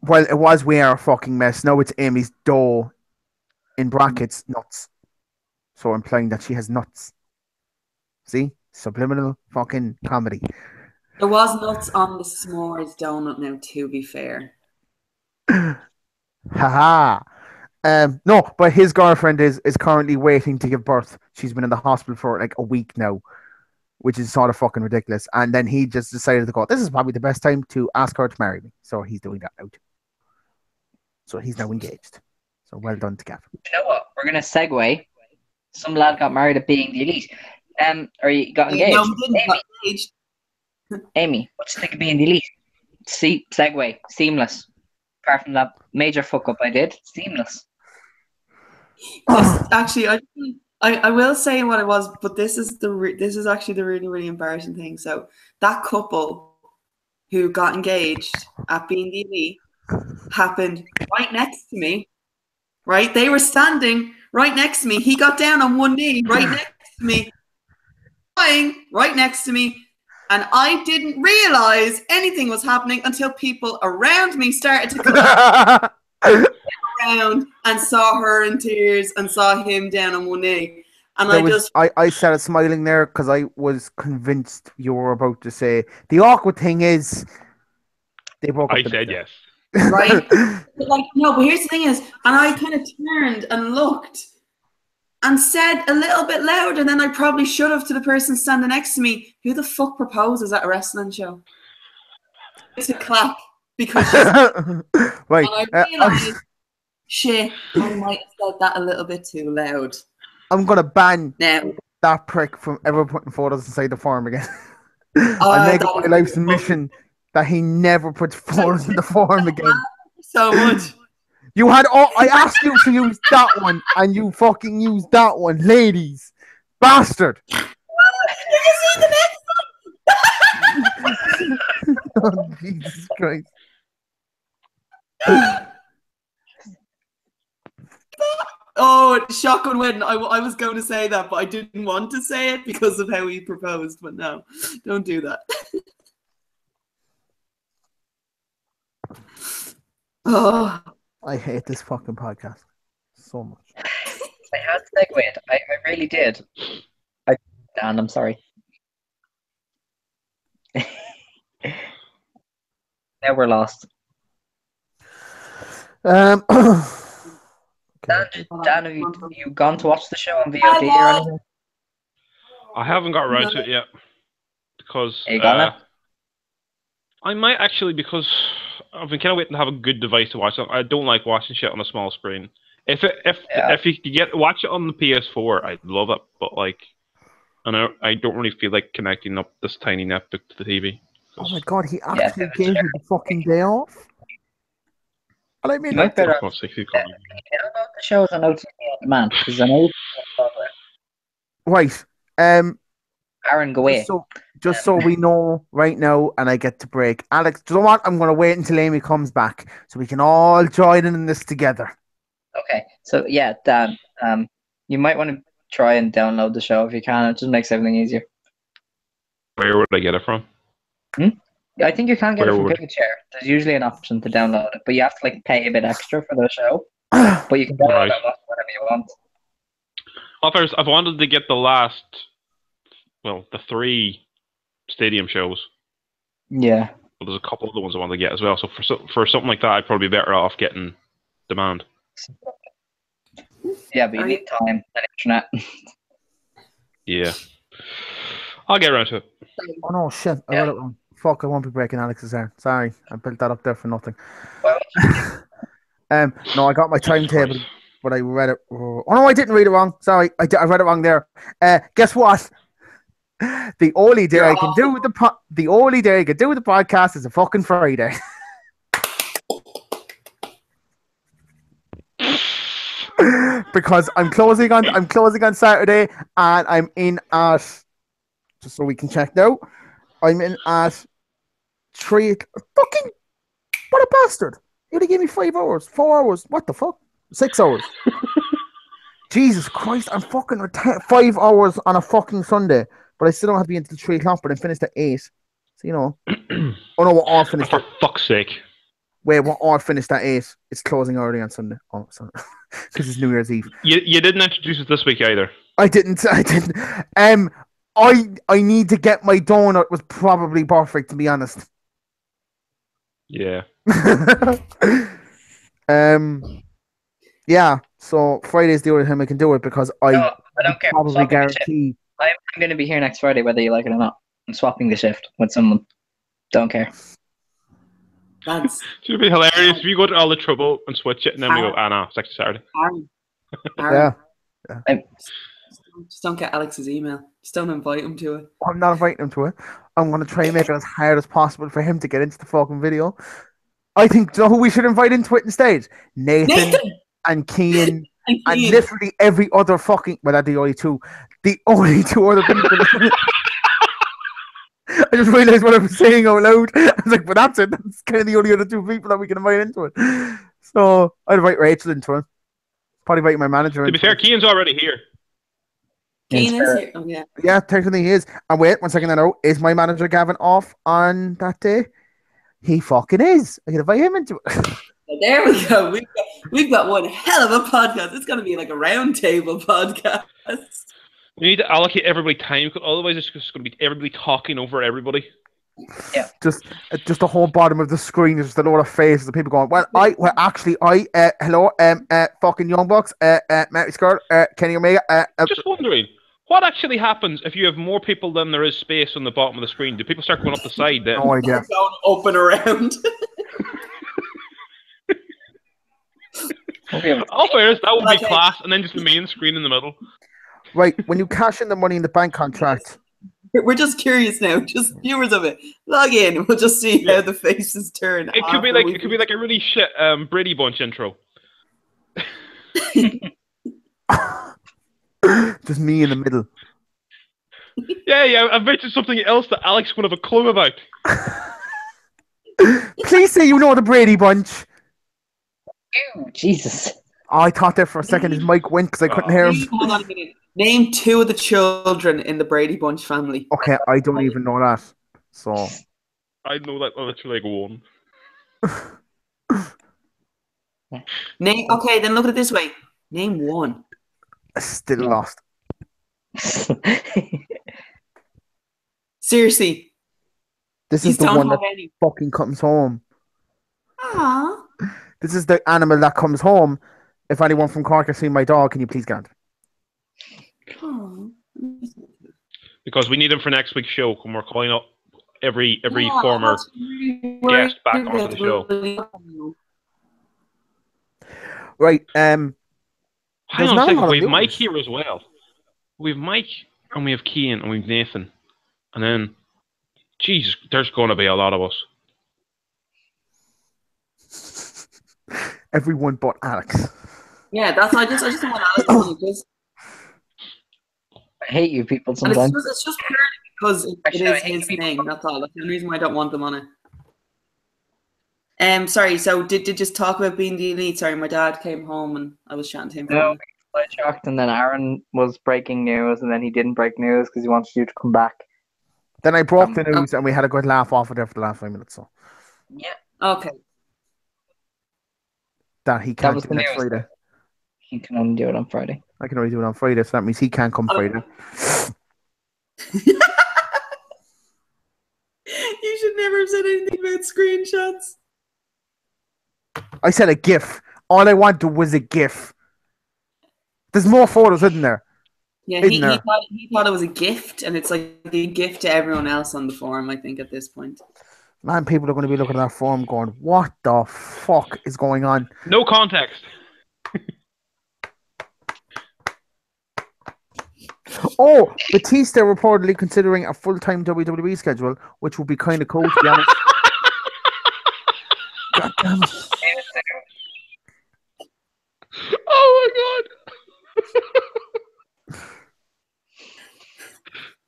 Well, it was We Are a Fucking Mess. No, it's Amy's dough, in brackets, nuts. So implying that she has nuts. See? Subliminal fucking comedy. There was nuts on the s'mores donut now, to be fair. Haha. No, but his girlfriend is currently waiting to give birth. She's been in the hospital for like a week now, which is sort of fucking ridiculous. And then he just decided to go, this is probably the best time to ask her to marry me. So he's doing that now too. So he's now engaged. So well done to Gavin. You know what? We're gonna segue. Some lad got married at Being the Elite. Or he got engaged. No, he didn't got engaged. Amy, what do you think of Being the Elite? See, segue, seamless. Apart from that major fuck up I did, seamless. Actually, I will say what it was, but this is actually the really, really embarrassing thing. So that couple who got engaged at Being the Elite happened right next to me. Right, they were standing right next to me. He got down on one knee right next to me, crying right next to me, and I didn't realize anything was happening until people around me started to come around and saw her in tears and saw him down on one knee. And I started smiling there because I was convinced you were about to say the awkward thing is they broke up. I said yes. Right? Like, no, but here's the thing is, and I kind of turned and looked and said a little bit louder than I probably should have to the person standing next to me, who the fuck proposes at a wrestling show? To clap because she's right. and I realised, shit, I might have said that a little bit too loud. I'm gonna ban Now that prick from ever putting photos inside the forum again. I make it my life's mission that he never puts photos in the forum again. So much. You had I asked you to use that one, and you fucking used that one, ladies, bastard. Did you see the next one? Oh, Jesus Christ. Oh, shotgun wedding. I was going to say that, but I didn't want to say it because of how he proposed. But no, don't do that. Oh, I hate this fucking podcast so much. I had to segue it. I really did. Dan, I'm sorry. Now we're lost. Okay. Dan, have you gone to watch the show on VOD or anything? I haven't got around to it yet because Are you gonna? I might actually, because I've been kind of waiting to have a good device to watch it. I don't like watching shit on a small screen. If you could watch it on the PS4, I'd love it. But like, I don't really feel like connecting up this tiny netbook to the TV. Oh my god, he actually gave me the fucking day off. And I mean, You might better Of course, about the shows on OTT on demand because I know. right. Aaron, go away. Just so we know right now, and I get to break. Alex, do you know what? I'm going to wait until Amy comes back so we can all join in this together. Okay, so yeah, Dan, you might want to try and download the show if you can. It just makes everything easier. Where would I get it from? I think you can get it from Picture. There's usually an option to download it, but you have to like pay a bit extra for the show. But you can download it whenever you want. Others, I've wanted to get the 3 stadium shows. Yeah. Well, there's a couple of the ones I want to get as well. So for something like that, I'd probably be better off getting demand. Yeah, but you need time and internet. Yeah. I'll get around to it. Oh no, shit. I read it wrong. Fuck, I won't be breaking Alex's arm. Sorry, I built that up there for nothing. No, I got my timetable, but I read it. Oh no, I didn't read it wrong. Sorry, I read it wrong there. Guess what? The only day I can do with the podcast is a fucking Friday. Because I'm closing on Saturday, and I'm in at, just so we can check now, I'm in at 3. Fucking what a bastard! You only gave me 5 hours, 4 hours. What the fuck? 6 hours. Jesus Christ, I'm fucking 5 hours on a fucking Sunday, but I still don't have to be until 3 o'clock, but I'm finished at 8. So, you know. Oh no, we're all finished For fuck's sake. Wait, we're all finished at 8. It's closing early on Sunday. Oh, sorry. Because it's New Year's Eve. You didn't introduce us this week either. I didn't. I need to get my donut was probably perfect, to be honest. Yeah. Yeah, so Friday's the only time I can do it because I don't care. probably guarantee. I'm going to be here next Friday, whether you like it or not. I'm swapping the shift with someone. Don't care. That's It would be hilarious if you go to all the trouble and switch it, and then we go, no, it's actually Saturday. Aaron. Yeah. Just don't get Alex's email. Just don't invite him to it. I'm not inviting him to it. I'm going to try and make it as hard as possible for him to get into the fucking video. I think, you know who we should invite into it instead? Nathan. And Keane and literally every other fucking that'd be the only two other people. I just realized what I was saying out loud. I was like, but that's it. That's kind of the only other 2 people that we can invite into it. So I'd invite Rachel into it. Probably invite my manager. To be fair, Keane's already here. Keane is here. Oh, yeah. Yeah, technically he is. And wait, 1 second now. Is my manager Gavin off on that day? He fucking is. I can invite him into it. There we go. We've got one hell of a podcast. It's going to be like a round table podcast. We need to allocate everybody time, because otherwise it's just going to be everybody talking over everybody. Yeah. Just the whole bottom of the screen is just a lot of faces of people going, hello, fucking Young Bucks, Mary Skirt, Kenny Omega. Just wondering, what actually happens if you have more people than there is space on the bottom of the screen? Do people start going up the side then? No idea. Going up and around. All fairness, that would be class, and then just the main screen in the middle. Right, when you cash in the money in the bank contract. We're just curious now, just viewers of it. Log in, we'll just see how the faces turn. It could be like a really shit Brady Bunch intro. Just me in the middle. Yeah, I've mentioned something else that Alex would have a clue about. Please say you know the Brady Bunch. Ew, Jesus. Oh, I thought there for a second his mic went because I couldn't hear him. Hold on a minute. Name 2 of the children in the Brady Bunch family. Okay, I don't even know that. So I know that literally like 1. Okay, then look at it this way. Name 1. Still lost. Seriously. This is the one that fucking comes home. Aww. This is the animal that comes home. If anyone from Cork has seen my dog, can you please get it? Because we need him for next week's show, when we're calling up every former guest back onto the show. Right. Hang on a second. We have Mike here as well. We have Mike, and we have Keane, and we have Nathan, and then, Jesus, there's going to be a lot of us. Everyone but Alex. Yeah, that's I just don't want Alex because I hate you people sometimes. It's just purely because it is his name. That's all. That's the only reason why I don't want them on it. Sorry. So did just talk about being the elite? Sorry, my dad came home and I was chatting to him. No, I shocked, and then Aaron was breaking news, and then he didn't break news because he wanted you to come back. Then I broke the news, and we had a good laugh off it there for the last 5 minutes. So yeah, okay. That he can't do next Friday. He can only do it on Friday. I can only do it on Friday, so that means he can't come Friday. You should never have said anything about screenshots. I said a GIF. All I wanted was a GIF. There's more photos, isn't there? Yeah, he thought it was a gift, and it's like a gift to everyone else on the forum, I think, at this point. Man, people are going to be looking at that forum going, what the fuck is going on? No context. Oh, Batista reportedly considering a full-time WWE schedule, which would be kind of cool, to be honest. God damn it. Oh my god.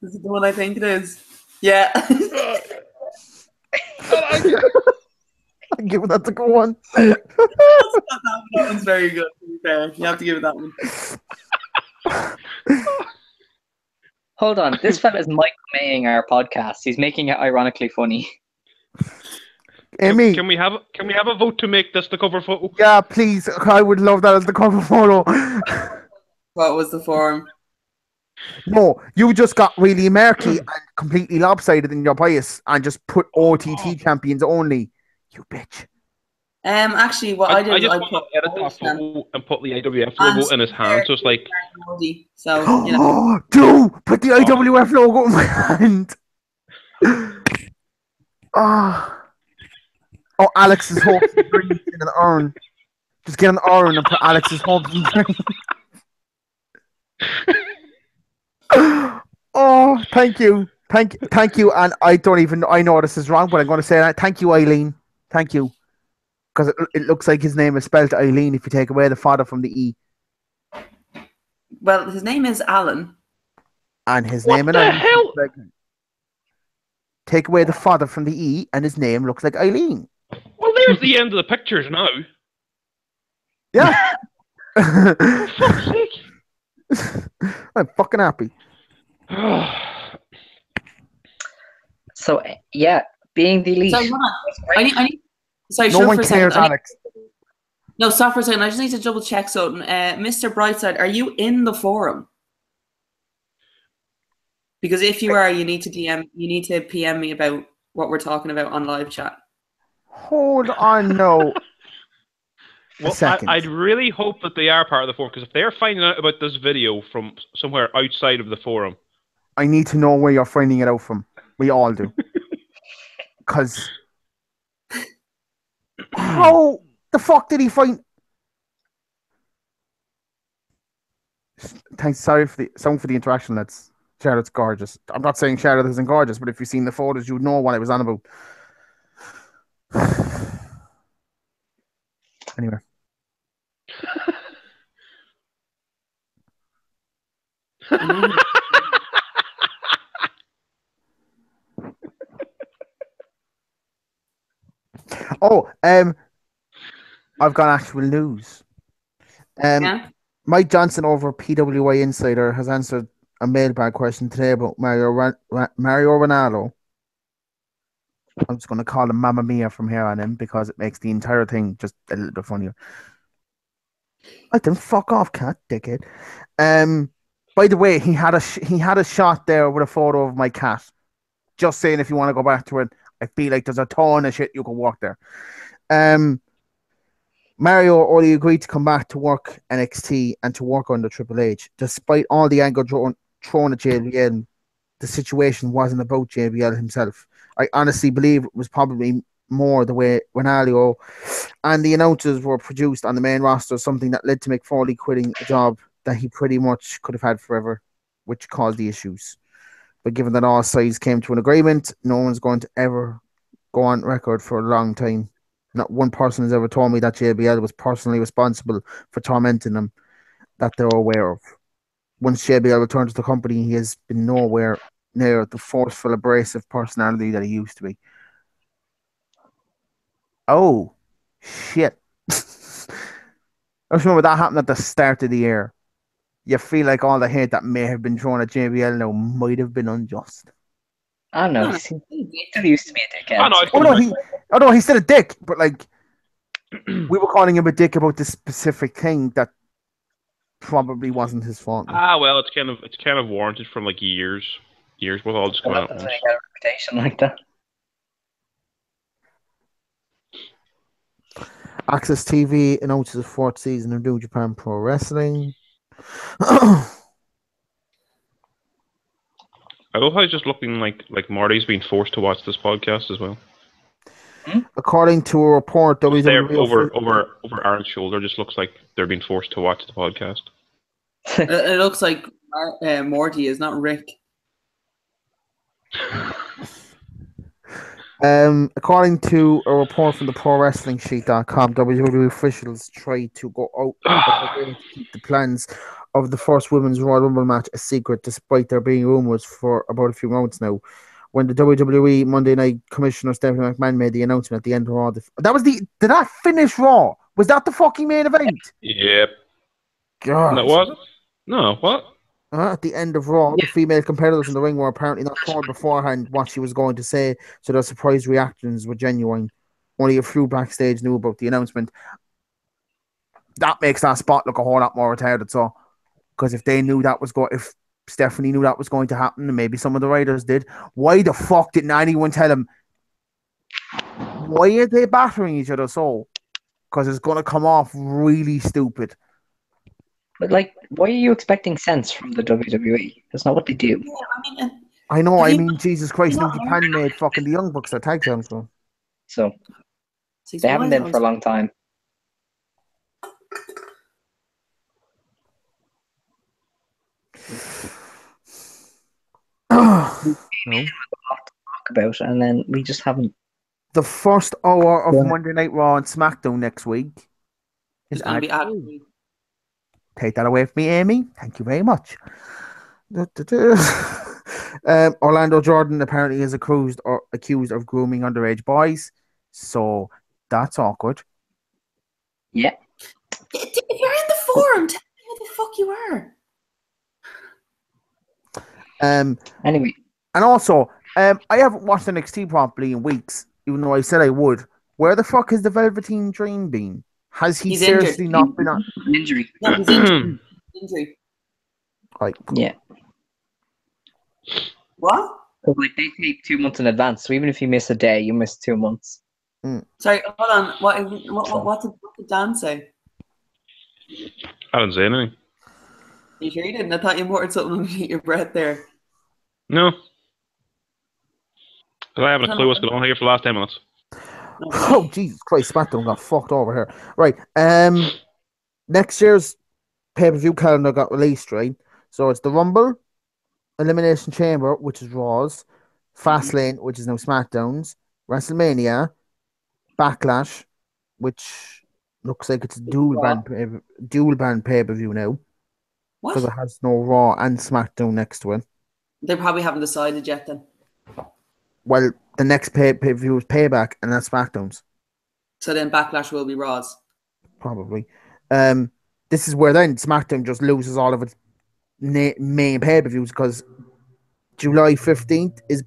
This is the one I think it is. Yeah. I give that a good one. That one's very good. To be fair. You have to give it that one. Hold on, this fella is micromanaging our podcast. He's making it ironically funny. Amy, Can we have a vote to make this the cover photo? yeah, please. I would love that as the cover photo. What was the form? No, you just got really murky and completely lopsided in your bias and just put OTT champions only. You bitch. Actually, what I did I was just I want put to edit that photo and put the IWF logo in his hand, so it's like. So you know. Do put the IWF logo in my hand. Oh, Alex's hopes and dreams in an urn. Just get an urn and put Alex's hopes and dreams. Oh, thank you, and I know this is wrong, but I'm going to say that. Thank you, Eileen. Thank you, because it looks like his name is spelled Eileen if you take away the father from the E. Well, his name is Alan. And his What name the hell? Take away the father from the E, and his name looks like Eileen. Well, there's the end of the pictures now. Yeah. For fuck's sake. I'm fucking happy. So yeah, being the elite. Sorry, hold on. I need, sorry, No shut one for a cares, second. Alex. No, stop for a second. I just need to double check something. Mr. Brightside, are you in the forum? Because if you are, you need to PM me about what we're talking about on live chat. Hold on, no. Well, I'd really hope that they are part of the forum, because if they're finding out about this video from somewhere outside of the forum, I need to know where you're finding it out from. We all do. Because how the fuck did he find? Thanks. Sorry for the interaction, lads. Charlotte's gorgeous. I'm not saying Charlotte isn't gorgeous, but if you've seen the photos, you'd know what I was on about. Anyway. I've got actual news. Yeah? Mike Johnson over PWI Insider has answered a mailbag question today about Mario Ronaldo. I'm just going to call him Mamma Mia from here on in because it makes the entire thing just a little bit funnier. I then fuck off, cat, dickhead. By the way, he had a shot there with a photo of my cat. Just saying, if you want to go back to it, I feel like there's a ton of shit you can walk there. Mario only agreed to come back to work NXT and to work under Triple H. Despite all the anger thrown at JBL, the situation wasn't about JBL himself. I honestly believe it was probably more the way Ronaldo and the announcers were produced on the main roster, something that led to Mick Foley quitting a job that he pretty much could have had forever, which caused the issues. But given that all sides came to an agreement, no one's going to ever go on record for a long time. Not one person has ever told me that JBL was personally responsible for tormenting them that they're aware of. Once JBL returned to the company, he has been nowhere near the forceful, abrasive personality that he used to be. Oh, shit. I just remember that happened at the start of the year. You feel like all the hate that may have been thrown at JBL now might have been unjust. I don't know. He used to be a dickhead. He's still a dick, but like we were calling him a dick about this specific thing that probably wasn't his fault. Well, it's kind of warranted from like years with all this coming out. Got a reputation like that. Access TV announces the 4th season of New Japan Pro Wrestling. I love how it's just looking like Marty's being forced to watch this podcast as well. According to a report, WWE over Aaron's shoulder, just looks like they're being forced to watch the podcast. It looks like Morty is not Rick. According to a report from the ProWrestlingSheet.com, WWE officials tried to go out to keep the plans of the first Women's Royal Rumble match a secret, despite there being rumors for about a few months now. when the WWE Monday Night Commissioner Stephanie McMahon made the announcement at the end of Raw. Did that finish Raw? Was that the fucking main event? Yep. God. No, was it? No, what? At the end of Raw, the female competitors in the ring were apparently not told beforehand what she was going to say, so their surprise reactions were genuine. Only a few backstage knew about the announcement. That makes that spot look a whole lot more retarded. So, because if Stephanie knew that was going to happen, and maybe some of the writers did, why the fuck didn't anyone tell him? Why are they battering each other so? Because it's going to come off really stupid. But like, why are you expecting sense from the WWE? That's not what they do. Yeah, I know. I mean, Jesus Christ, New Japan made fucking the Young Bucks their tag champions. So they haven't been for a long time. No. Talk about, and then we just haven't. The first hour of Monday Night Raw and SmackDown next week is going to be ad-free. Take that away from me, Amy. Thank you very much. Orlando Jordan apparently is accused of grooming underage boys, so that's awkward. Yeah. If you're in the forum, tell me who the fuck you are. Anyway, and also, I haven't watched NXT properly in weeks, even though I said I would. Where the fuck has the Velveteen Dream been? Has he seriously not been on injury? No, he's injured. Injury. Right. Yeah. What? Like they take 2 months in advance, so even if you miss a day, you miss 2 months. Sorry, hold on. What did Dan say? I didn't say anything. You sure you didn't? I thought you muttered something underneath your breath there. No. Because I haven't a clue what's going on here for the last 10 minutes. Oh, Jesus Christ, SmackDown got fucked over here. Right. Next year's pay-per-view calendar got released, right? So it's the Rumble, Elimination Chamber, which is Raw's, Fastlane, which is now SmackDown's, WrestleMania, Backlash, which looks like it's a dual band pay-per-view now. What? Because it has no Raw and SmackDown next to it. They probably haven't decided yet then. Well, the next pay-per-view is Payback, and that's SmackDown's. So then Backlash will be Raw's. Probably. This is where then SmackDown just loses all of its main pay-per-views because July 15th is...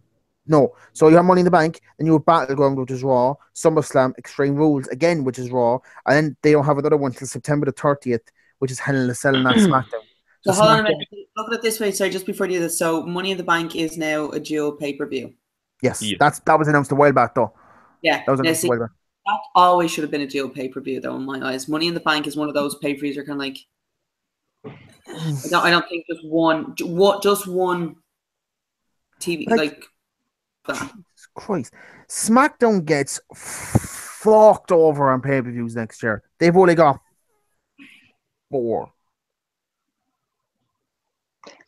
No. So you have Money in the Bank, then you have Battleground, which is Raw, SummerSlam, Extreme Rules, again, which is Raw, and then they don't have another one till September the 30th, which is Hell in a Cell, and that's SmackDown. So hold on a minute. Look at it this way. Sorry, just before you do this. So Money in the Bank is now a dual pay-per-view. Yes, that was announced a while back, though. Yeah. That was announced a while back. That always should have been a dual pay-per-view, though, in my eyes. Money in the Bank is one of those pay-per-views are kind of like... I don't think just one TV, like that. Jesus Christ. SmackDown gets fucked over on pay-per-views next year. They've only got 4.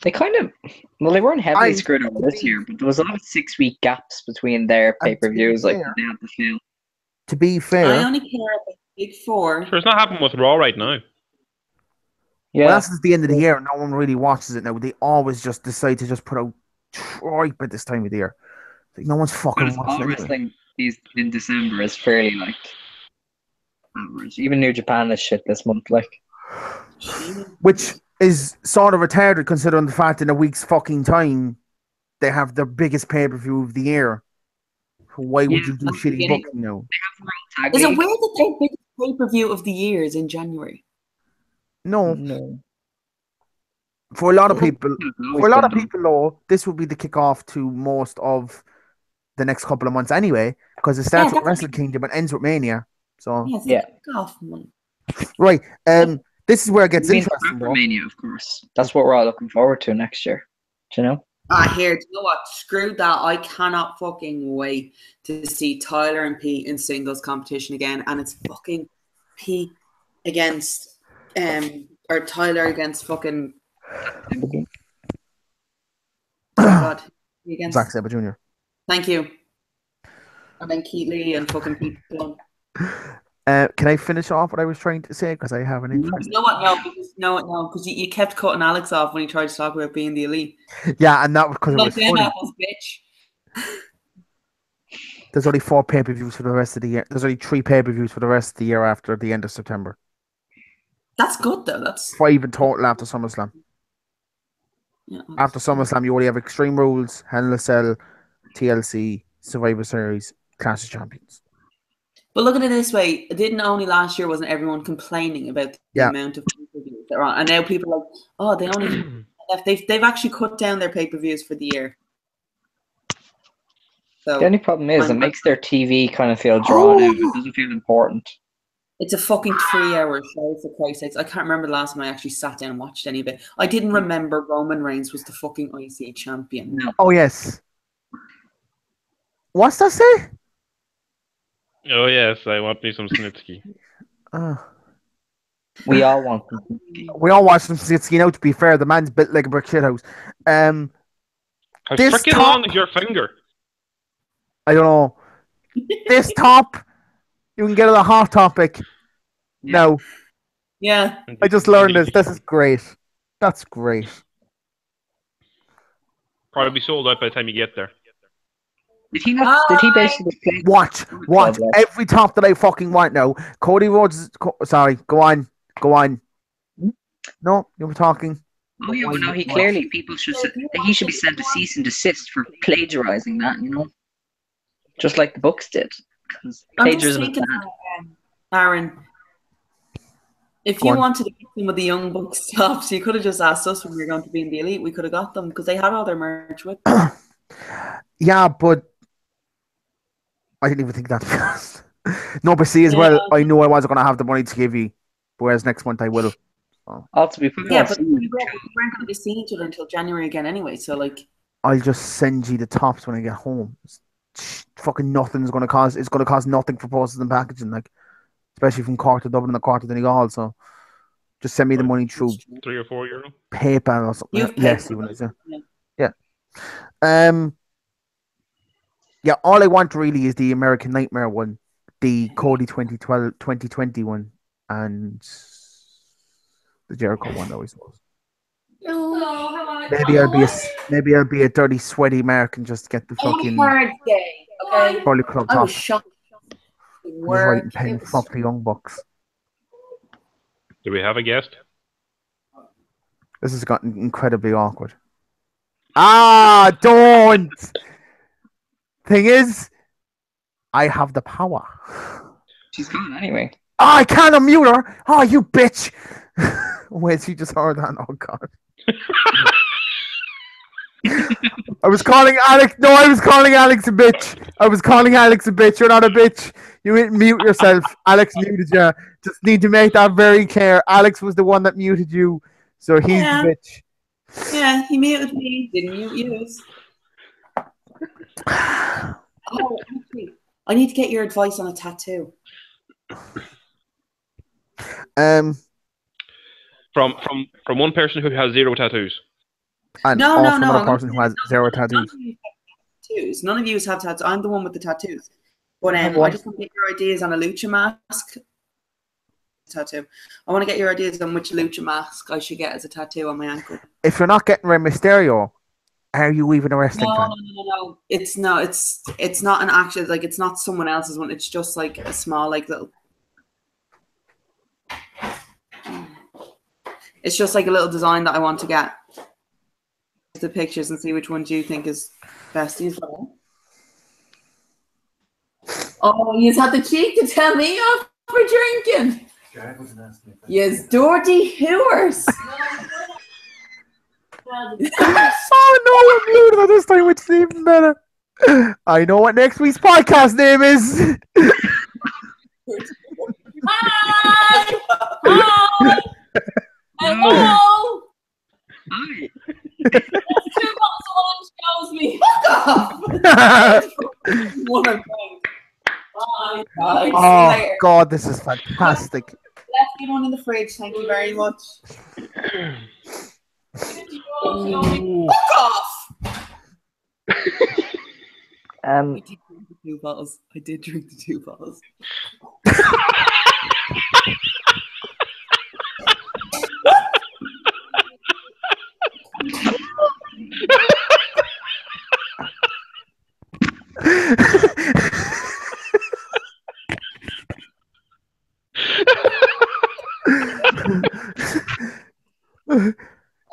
They kind of, they weren't heavily screwed over this year, but there was a lot of 6-week gaps between their pay-per-views. Like they had to feel. To be fair, I only care about Big Four. Sure, it's not happening with Raw right now. Yeah, well, that's at the end of the year. No one really watches it now. They always just decide to just put out tripe at this time of the year. Like, no one's fucking watching it. Wrestling in December is fairly like average. Even New Japan is shit this month, like. Which is sort of retarded considering the fact in a week's fucking time they have their biggest pay-per-view of the year. So why would you do shitty booking now? Is it weird that their biggest pay-per-view of the year is in January? No. For a lot of people, though, this will be the kickoff to most of the next couple of months anyway, because it starts with Wrestle Kingdom and ends with Mania. So kickoff month. Right. This is where it gets interesting, bro. Mania, of course. That's what we're all looking forward to next year. Do you know? Do you know what? Screw that. I cannot fucking wait to see Tyler and Pete in singles competition again. And it's fucking Pete against or Tyler against fucking God. Against Zack Sabre Jr. Thank you. And then Keith Lee and fucking Pete Dunne. Can I finish off what I was trying to say? Because I have an interest. You know what? No, because you kept cutting Alex off when he tried to talk about being the elite. Yeah, and that was because it was funny. Bitch. There's only 4 pay-per-views for the rest of the year. There's only 3 pay-per-views for the rest of the year after the end of September. That's good though. That's 5 in total after SummerSlam. yeah. After SummerSlam, you only have Extreme Rules, Hell in a Cell, TLC, Survivor Series, Clash of Champions. But look at it this way: it didn't only last year wasn't everyone complaining about the Yeah. amount of pay-per-views that are on, and now people are like, oh, they only left. They've actually cut down their pay-per-views for the year. So The only problem is it makes their TV kind of feel drawn out. It doesn't feel important. it's a fucking 3-hour show, for Christ's sakes. I can't remember the last time I actually sat down and watched any of it. I didn't remember Roman Reigns was the fucking IC champion. No. Oh, yes. What's that say? Oh yes, I want me some Snitsky. We all want them. We all watch them Snitsky now, to be fair. The man's built like a brick shithouse. How This freaking top- long is your finger? I don't know. This top, you can get it a hot topic. No, Yeah. I just learned this. This is great. That's great. Probably be sold out by the time you get there. Did he not? Did he basically play? Watch every top that I fucking want now. Cody Rhodes. Sorry, go on. No, you were talking. Oh yeah, but no, he clearly he should be sent a cease and desist for plagiarizing that. You know, just like the books did. Because I'm just plagiarism is thinking, bad. Aaron, if Go you on. wanted to get some of the Young Bucks tops, you could have just asked us when we were going to be in the Elite. We could have got them because they had all their merch with them. Yeah, but I didn't even think that first. No, but see as well, I knew I wasn't going to have the money to give you, whereas next month I will. Also, we probably Yeah, won't but see we you. weren't going to be seeing each other until January again anyway. So, like, I'll just send you the tops when I get home. Fucking nothing's going to cost. It's going to cost nothing for postage and packaging, like, especially from Cork to Dublin and Cork to Donegal. So just send me the money through €3 or €4. PayPal or something. You've Yes, paid even for yeah. Yeah, all I want really is the American Nightmare one, the Cody 2020 one, and the Jericho one, though, I suppose. Maybe I'll be a dirty, sweaty American just to get the fucking hard day. Okay, Bully Club I top. was shocked. Just writing pen, fuck the Young Bucks. Do we have a guest? This has gotten incredibly awkward. Don't! Thing is, I have the power. She's gone anyway. I can't unmute her. Oh, you bitch. Wait, she just heard that. Oh, God. I was calling Alex. No, I was calling Alex a bitch. You're not a bitch. You didn't mute yourself. Alex muted you. Just need to make that very clear. Alex was the one that muted you. So he's the bitch. Yeah, he muted me. Didn't mute you. Oh, actually, I need to get your advice on a tattoo. From one person who has 0 tattoos. And No, also no, another no. person who has 0 tattoos. None of you have tattoos. I'm the one with the tattoos. But have I one. just want to get your ideas on a lucha mask tattoo. I want to get your ideas on which lucha mask I should get as a tattoo on my ankle. If you're not getting Rey Mysterio, are you even a wrestling fan? No. It's not an actual, like, it's not someone else's one. It's just like a small, like, little. It's just like a little design that I want to get. The pictures and see which one do you think is best. Oh, you had the cheek to tell me off for drinking. Yes, dirty hooers. Oh no, I'm muted at this time, which is even better. I know what next week's podcast name is. Hi! Hi! Hello! Hi. That's 2 bottles of orange shows me. Fuck off! One of them. Bye. Bye. Oh See you later. God, this is fantastic. Left me one in the fridge. Thank you very much. Fuck off! I did drink the 2 bottles. I did drink the 2 bottles.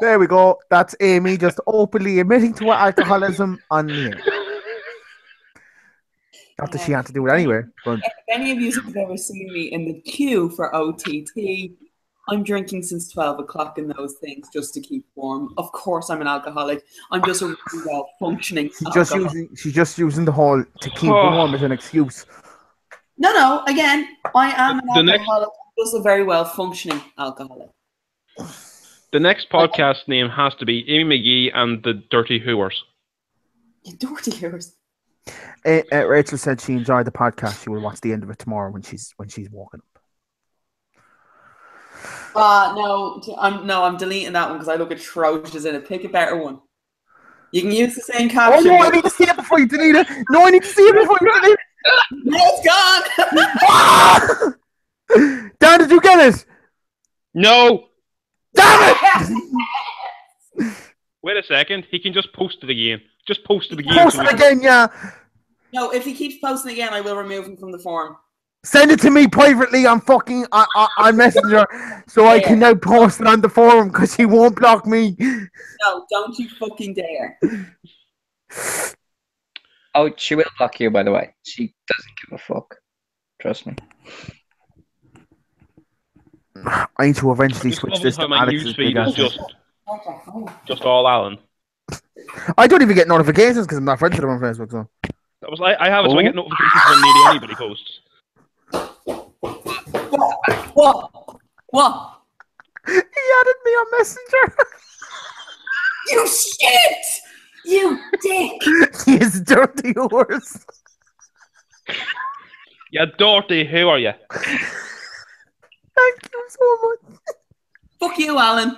There we go. That's Amy just openly admitting to her alcoholism on the air. Not that she had to do it anyway. But If any of you have ever seen me in the queue for OTT, I'm drinking since 12 o'clock in those things just to keep warm. Of course, I'm an alcoholic. I'm just a really well-functioning alcoholic. she's just using the whole to keep warm as an excuse. No. Again, I am an The next- alcoholic. I'm just a very well-functioning alcoholic. The next podcast name has to be Amy McGee and the Dirty Hooers. You dirty hairs. Rachel said she enjoyed the podcast. She will watch the end of it tomorrow when she's walking up. I'm deleting that one because I look atrocious in it. Pick a better one. You can use the same caption. Oh no, I need to see it before you delete it. No, I need to see it before you delete it. No, it's gone. Dan, did you get it? No! Damn it! Wait a second. He can just post it again. Just post it again. Post it again, yeah. No, if he keeps posting again, I will remove him from the forum. Send it to me privately on fucking on Messenger, so I can now post it on the forum because he won't block me. No, don't you fucking dare. Oh, she will block you, by the way. She doesn't give a fuck. Trust me. I need to eventually switch this to my Alex's big newsfeed is ass. just all Alan. I don't even get notifications because I'm not friends with him on Facebook. So I have it, so I get notifications when nearly anybody posts. What? he added me on Messenger. You shit! You dick! He is dirty horse. Yeah, Dorothy, who are you? Thank you so much. Fuck you, Alan.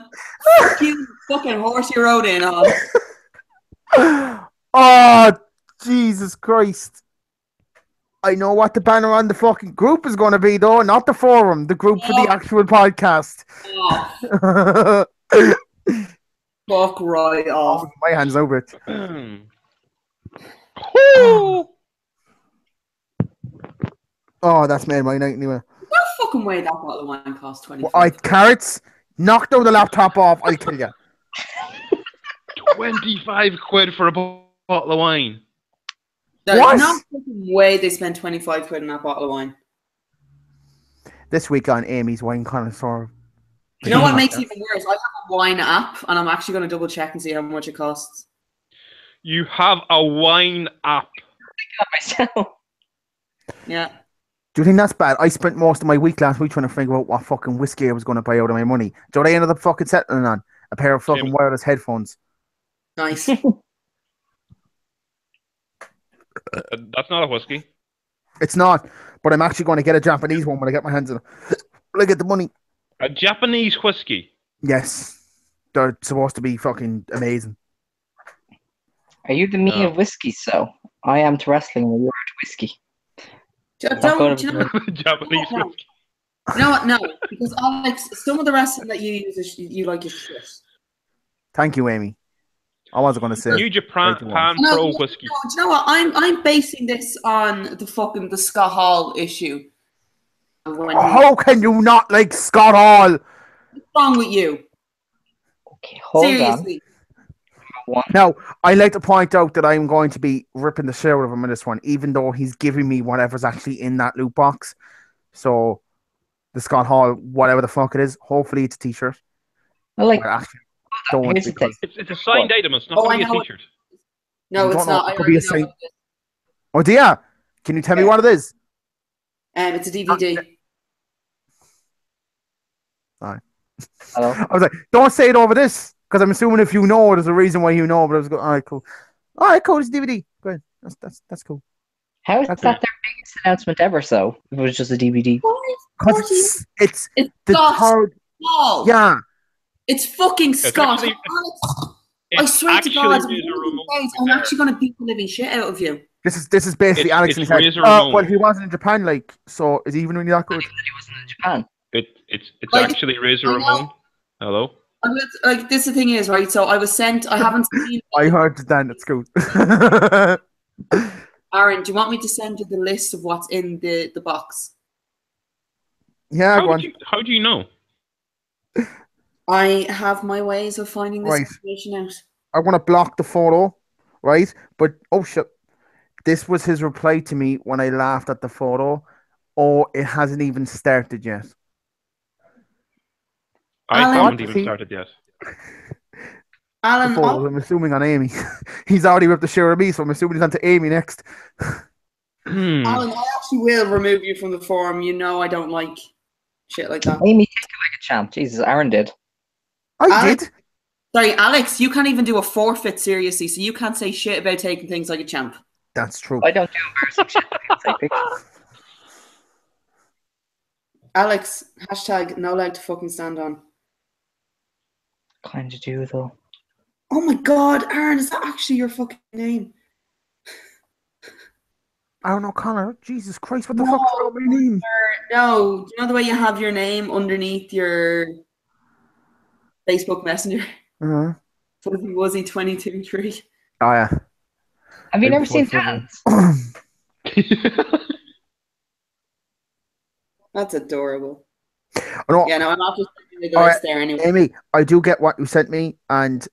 Fuck you, fucking horse you rode in on. Oh, Jesus Christ. I know what the banner on the fucking group is going to be, though. Not the forum. The group for the actual podcast. Oh. Fuck right off. My hand's over it. Oh, that's made my night anyway. No fucking way that bottle of wine costs 25. Well, carrots, knock down the laptop off, I'll kill you. 25 quid for a bottle of wine. There's What? no fucking way they spent 25 quid on that bottle of wine. This week on Amy's Wine Connoisseur. You know what makes it even worse? I have a wine app, and I'm actually going to double check and see how much it costs. You have a wine app. Myself. Yeah. Do you think that's bad? I spent most of my week last week trying to figure out what fucking whiskey I was going to buy out of my money. Do you know what I ended up fucking settling on? A pair of fucking wireless headphones. Nice. That's not a whiskey. It's not, but I'm actually going to get a Japanese one when I get my hands on it. When I get the money. A Japanese whiskey? Yes. They're supposed to be fucking amazing. Are you the me of whiskey, so? I am to wrestling and you're to whiskey. Do you know what? Japanese whiskey. You know what? No, because Alex, some of the wrestling that you use, you like is shit. Thank you, Amy. I wasn't going to say. New Japan No, Pro whiskey. do you know what? I'm basing this on the Scott Hall issue. How can you not like Scott Hall? What's wrong with you? Okay, hold Seriously. on. Now, I like to point out that I'm going to be ripping the shit out of him in this one, even though he's giving me whatever's actually in that loot box. So, the Scott Hall, whatever the fuck it is, hopefully it's a t-shirt. Well, like, Actually, don't here's the thing. It's a signed item. It's not going to be a t-shirt. No, it's not. It could be a sign. Oh dear! Can you tell me what it is? It's a DVD. Alright. Hello? I was like, don't say it over this, because I'm assuming if you know, there's a reason why you know. But I was going, all right, cool. All right, cool. It's DVD. Good. That's cool. How is that their biggest announcement ever? So if it was just a DVD. Because it's the Scott third. Hall. Yeah. It's fucking Scott. actually- I swear to God, Razor I'm actually going to beat the living shit out of you. This is basically Alex it's and he said, Razor Ramon. well, he wasn't in Japan, like, so is he even really that good? He wasn't in Japan. It's Like, actually Razor I know. Ramon. Hello? Like, this the thing is, right? So I was sent, I haven't seen. I heard Dan at school. Aaron, do you want me to send you the list of what's in the box? Yeah, go on. How do you know? I have my ways of finding this Right. information out. I want to block the photo, right? But oh shit, this was his reply to me when I laughed at the photo. Oh, it hasn't even started yet. I Alan, haven't What? even See? started yet. The Alan, photos, I'm assuming on Amy. He's already ripped the share of me, so I'm assuming he's on to Amy next. Alan, I actually will remove you from the forum. You know I don't like shit like that. Amy, take it like a champ. Jesus, Aaron did. I Alex- did. Sorry, Alex, you can't even do a forfeit seriously, so you can't say shit about taking things like a champ. That's true. I don't do embarrassing shit. I can take pictures. Alex, hashtag no leg to fucking stand on. Kind of do though. Oh my god, Aaron, is that actually your fucking name? Aaron O'Connor. Jesus Christ, what the No, fuck's wrong with my name? No, do you know the way you have your name underneath your Facebook Messenger? Uh-huh. Fuzzy Wuzzy 22-3. Oh yeah. Have you Big never seen fuzzy. Tans? That's adorable. No, Yeah, no, I'm not just looking at the All list right, there anyway. Amy, I do get what you sent me, and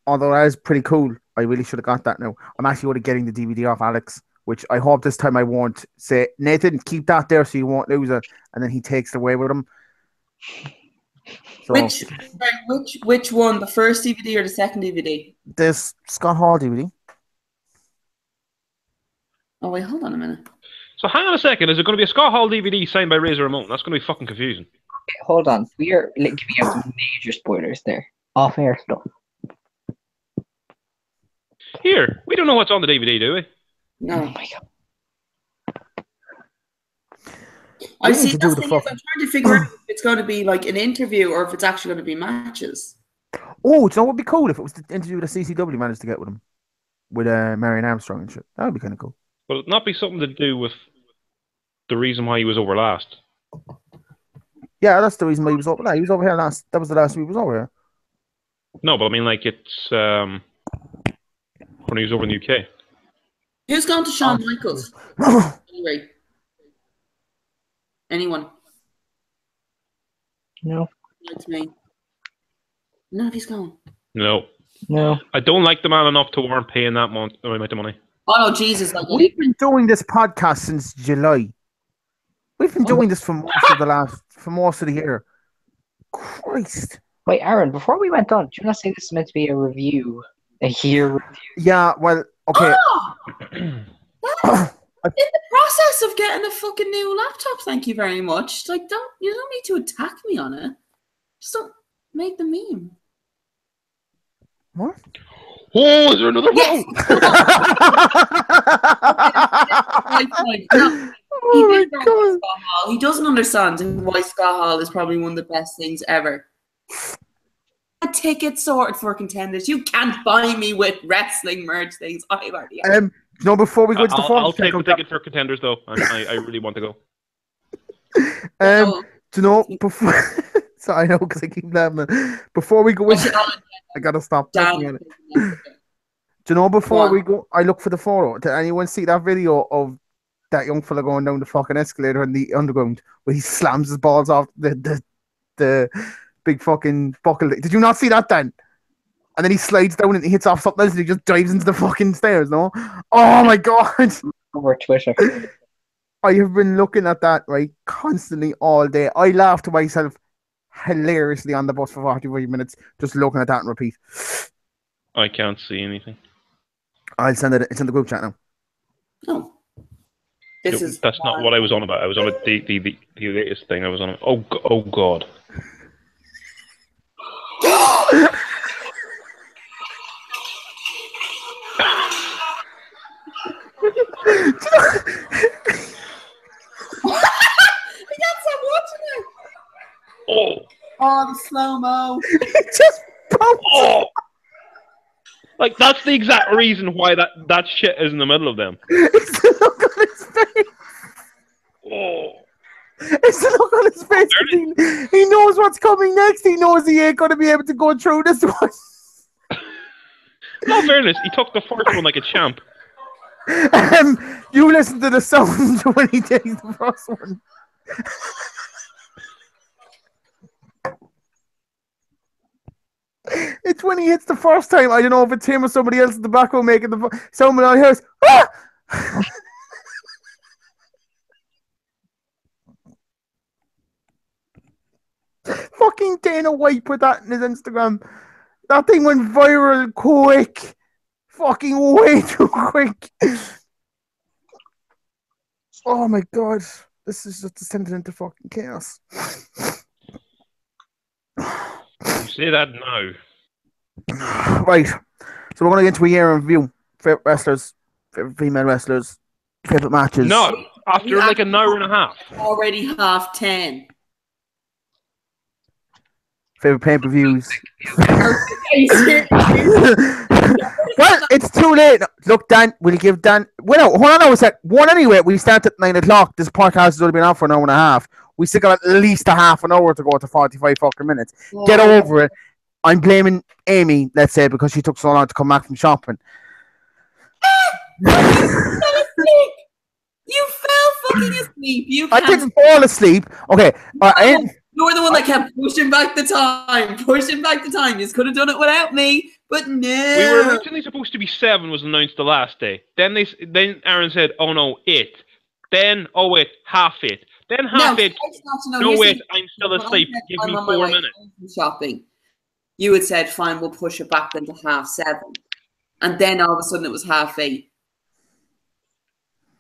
although that is pretty cool, I really should have got that now. I'm actually already getting the DVD off Alex, which I hope this time I won't say, Nathan, keep that there so you won't lose it, and then he takes it away with him. So Which one? The first DVD or the second DVD? this Scott Hall DVD. Oh wait, hold on a minute. So hang on a second. Is it going to be a Scott Hall DVD signed by Razor Ramon? That's going to be fucking confusing. Okay, hold on. We are giving out some major spoilers there. Off air stuff. Here, we don't know what's on the DVD, do we? Oh No. my god. I We need see. to That's do the the thing is, fucking- I'm trying to figure out if it's going to be like an interview or if it's actually going to be matches. Oh, do you know what would be cool if it was the interview that CCW managed to get with him, with Marion Armstrong and shit. That would be kind of cool. Will it not be something to do with the reason why he was over last? Yeah, that's the reason why he was over there. He was over here last. That was the last week he was over here. No, but I mean, like, it's when he was over in the UK. Who's going to Shawn Michaels? Anyway, anyone? No. It's me. None of these going. No. No. I don't like the man enough to warrant paying that amount of money. Oh no, Jesus! Like We've been doing this podcast since July. We've been doing this for most of the year. Christ. Wait, Aaron, before we went on, do you not say this is meant to be a review? A year review? Yeah, well, okay. Oh! In the process of getting a fucking new laptop, thank you very much. Like, you don't need to attack me on it. Just don't make the meme. What? Oh, is there another Yes. one? No, Oh my God. Scott Hall. He doesn't understand why Scott Hall is probably one of the best things ever. A ticket sorted for contenders. You can't buy me with wrestling merch things. I've already had. No, before we go to the phone, I'll take the ticket for contenders, though. I really want to go. do you know, before... so I know, because I keep laughing. Before we go in, I gotta stop looking at it. Do you know, before we go, I look for the photo. Did anyone see that video of that young fella going down the fucking escalator in the underground where he slams his balls off the big fucking buckle? Did you not see that, Dan? And then he slides down and he hits off something else and he just dives into the fucking stairs, no? Oh my God. Over Twitter. I have been looking at that, right, constantly all day. I laughed to myself hilariously on the bus for 45 minutes just looking at that and repeat. I can't see anything. I'll send it. It's in the group chat now. No. That's not what I was on about. I was on about the latest thing. I was on. Oh God. I can't stop watching it. Oh. Oh, the slow-mo. Just bounced. Oh. Like, that's the exact reason why that shit is in the middle of them. It's the look on his face. Oh. It's the look on his face. He knows what's coming next. He knows he ain't going to be able to go through this one. In all fairness, he took the first one like a champ. You listen to the sound when he takes the first one. It's when he hits the first time. I don't know if it's him or somebody else in the back row making the someone on hears. Ah! Fucking Dana White put that in his Instagram. That thing went viral quick. Fucking way too quick. Oh my god. This is just descending into fucking chaos. You say that now. Right. So we're going to get into a year in review. Favorite wrestlers, favorite female wrestlers, favorite matches. No, after like an hour and a half. Already 10:30. Favorite pay-per-views. Well, it's too late. Look, Dan, we'll give Dan. Well, no, hold on a sec. One anyway. We start at 9 o'clock. This podcast has only been out for an hour and a half. We still got at least a half an hour to go to 45 fucking minutes. Get over it. I'm blaming Amy, let's say, because she took so long to come back from shopping. You fell fucking asleep. I didn't fall asleep. Okay. You were the one that kept pushing back the time. You could have done it without me, but no. We were originally supposed to be 7 was announced the last day. Then Aaron said, "Oh no, 8." Then 8, half 8. Then half 8. No wait, I'm still asleep. Give me 4 minutes. Shopping. You had said, "Fine, we'll push it back then to 7:30," and then all of a sudden it was 8:30.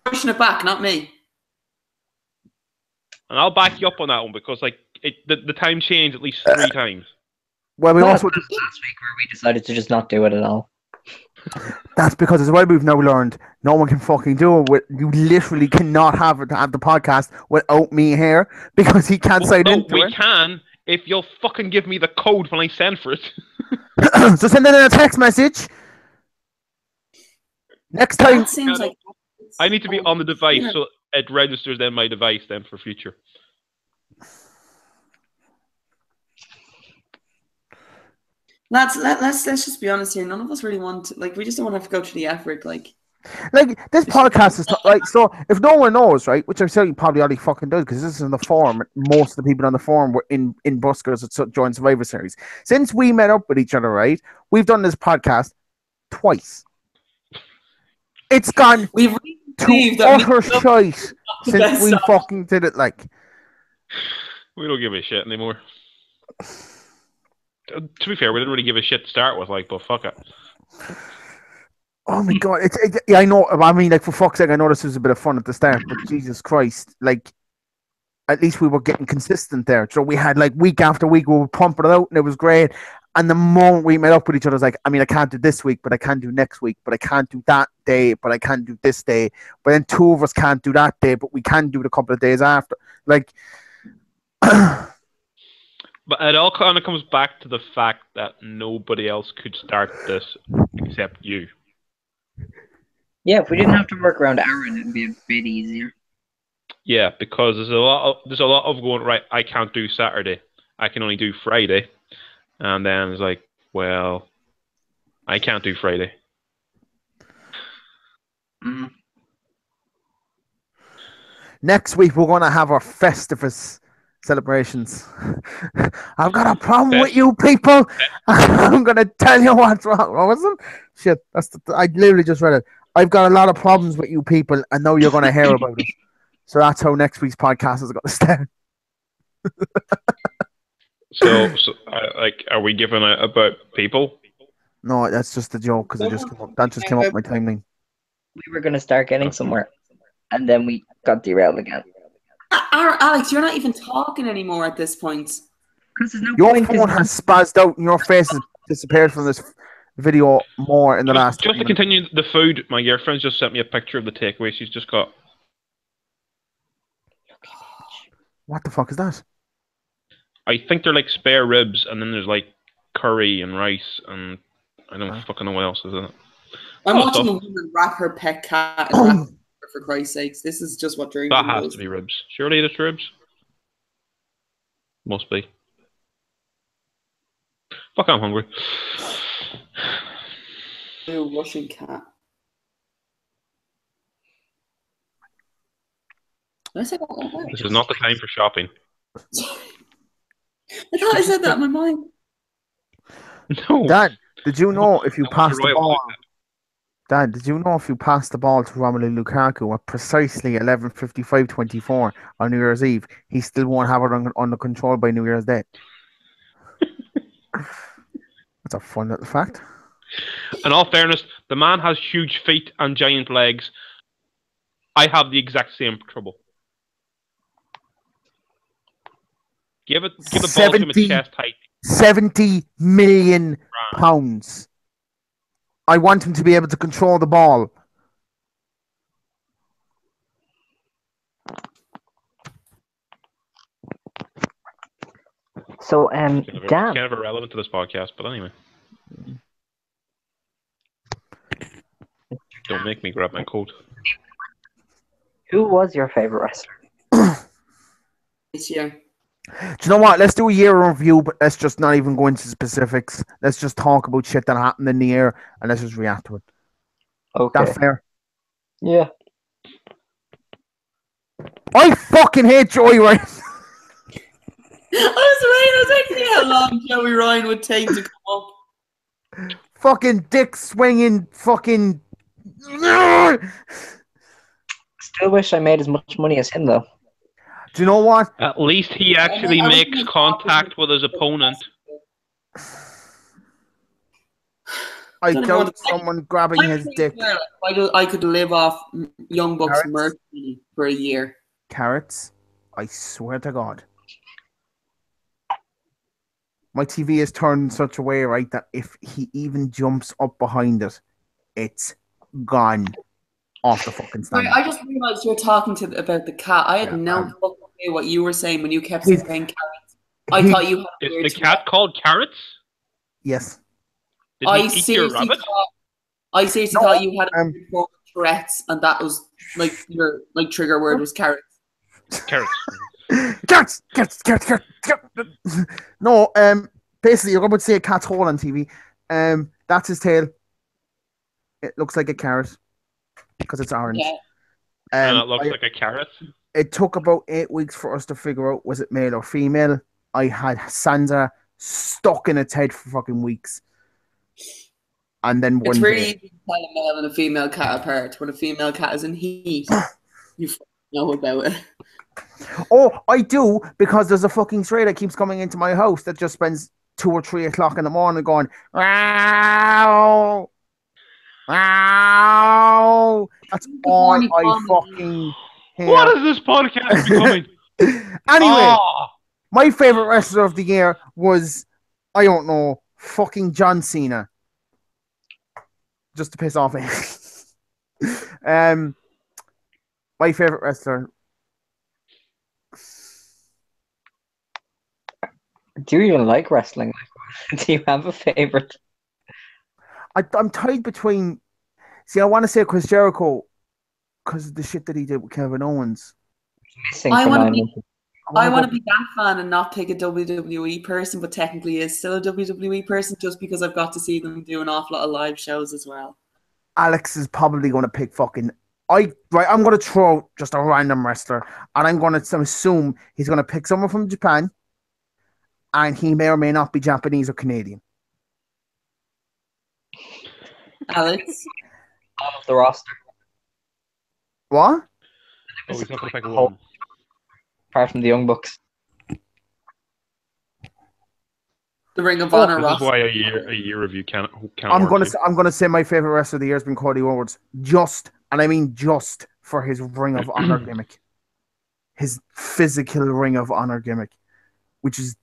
Pushing it back, not me. And I'll back you up on that one because the time changed at least 3 times. Well, we also last week where we decided to just not do it at all. That's because as well we've now learned no one can fucking do it. You literally cannot have the podcast without me here because he can't sign into it. We can if you'll fucking give me the code when I send for it. So send it in a text message. Next time. That seems like I need to be on the device so it registers then my device then for future. Let's just be honest here. None of us really want to, we just don't want to have to go through the effort. Like this podcast is like, so if no one knows, right, which I'm saying probably already fucking does because this is in the forum. Most of the people on the forum were in Buskers that joined Survivor Series. Since we met up with each other, right, we've done this podcast twice. It's gone to utter shite since we fucking did it. Like, we don't give a shit anymore. To be fair, we didn't really give a shit to start with, but fuck it. Oh my god! Yeah, I know. I mean, for fuck's sake, I know this was a bit of fun at the start, but Jesus Christ, at least we were getting consistent there. So we had week after week, we were pumping it out, and it was great. And the moment we met up with each other, I mean, I can't do this week, but I can do next week, but I can't do that day, but I can do this day. But then 2 of us can't do that day, but we can do it a couple of days after. But it all kind of comes back to the fact that nobody else could start this except you. Yeah, if we didn't have to work around Aaron, it'd be a bit easier. Yeah, because there's a lot of going right. I can't do Saturday. I can only do Friday, and then it's well, I can't do Friday. Mm. Next week we're gonna have our Festivus celebrations. I've got a problem with you people. I'm gonna tell you what's wrong. What was it? Shit, I literally just read it. I've got a lot of problems with you people, and now you're gonna hear about it. So that's how next week's podcast is gonna start. So are we giving out about people? No, that's just a joke because that just came up my timeline. We were gonna start getting somewhere, and then we got derailed again. Alex, you're not even talking anymore at this point. Your phone has spazzed out and your face has disappeared from this video more in the last. Just to continue the food, my girlfriend's just sent me a picture of the takeaway she's just got. What the fuck is that? I think they're spare ribs, and then there's curry and rice, and I don't fucking know what else is in it. I'm watching a woman wrap her pet cat in wrap for Christ's sakes. This is just what dreams. That has to be ribs. Surely it's ribs. Must be. Fuck, I'm hungry. New Russian cat. Did I say that? This is not the time for shopping. I thought I said that in my mind. No. Dad, did you know if you I want pass to the write ball? like that. Dad, did you know if you pass the ball to Romelu Lukaku at precisely 11:55:24 on New Year's Eve, he still won't have it under control by New Year's Day? That's a fun little fact. In all fairness, the man has huge feet and giant legs. I have the exact same trouble. Give the ball to him at 70 chest height. 70 million pounds. I want him to be able to control the ball. So, Kind Dan, of irrelevant to this podcast, but anyway. Don't make me grab my coat. who was your favorite wrestler? This year. Do you know what? Let's do a year review, but let's just not even go into specifics. Let's just talk about shit that happened in the year and let's just react to it. Okay. That's fair. Yeah. I fucking hate Joey Ryan. I was waiting how long Joey Ryan would take to come up. Fucking dick swinging fucking. Still wish I made as much money as him, though. Do you know what? At least he actually I was makes gonna contact with his opponent. I Don't doubt know. someone grabbing his dick. I could live off Young Bucks Carrots? merch money for a year. Carrots? I swear to God. My TV is turned in such a way, right, that if he even jumps up behind it, it's gone off the fucking stand. I just realised you're talking about the cat. I had no fucking idea what you were saying when you kept saying carrots. I thought you had a Is weird the cat called Carrots? Yes. Did he eat your rabbit? I seriously No, thought you had a weird form of Tourette's, and that was like your trigger word was carrots. Carrots. Carrots. No, basically, you're going to see a cat's hole on TV. That's his tail. It looks like a carrot because it's orange. Yeah. And it looks like a carrot. It took about 8 weeks for us to figure out was it male or female. I had Sandra stuck in its head for fucking weeks. And then one It's really day, easy to tell a male and a female cat apart. When a female cat is in heat, you know about it. oh, I do, because there's a fucking stray that keeps coming into my house that just spends 2 or 3 o'clock in the morning going, wow, wow. That's all I fucking hear. What is this podcast becoming? Anyway, my favorite wrestler of the year was, I don't know, fucking John Cena. Just to piss off him. My favorite wrestler. Do you even like wrestling? Do you have a favorite? I'm tied between. See, I want to say Chris Jericho because of the shit that he did with Kevin Owens. I want to be that fan and not pick a WWE person, but technically is still a WWE person just because I've got to see them do an awful lot of live shows as well. Alex is probably going to pick fucking. I'm going to throw just a random wrestler, and I'm going to assume he's going to pick someone from Japan, and he may or may not be Japanese or Canadian. Alex, all of the roster. What? Oh, he's not going to pick one. Apart from the Young Bucks. The Ring of Honor roster. This is why a year review can't I'm gonna say my favorite wrestler of the year has been Cody Rhodes, and I mean just for his Ring of Honor gimmick, his physical Ring of Honor gimmick, which is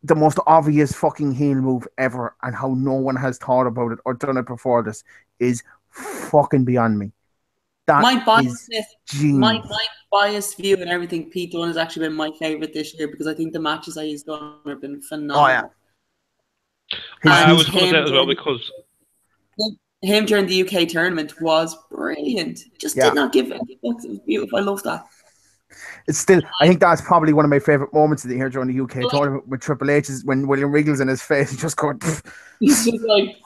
the most obvious fucking heel move ever, and how no one has thought about it or done it before this is fucking beyond me. That my biased view and everything, Pete Dunne has actually been my favorite this year because I think the matches that he's done have been phenomenal. Oh yeah. I was going to say as well because him during the UK tournament was brilliant. Just did not give it. It was beautiful. I love that. It's still, I think that's probably one of my favorite moments of the year during the UK tournament with Triple H is when William Regal's in his face, just going. He's just like.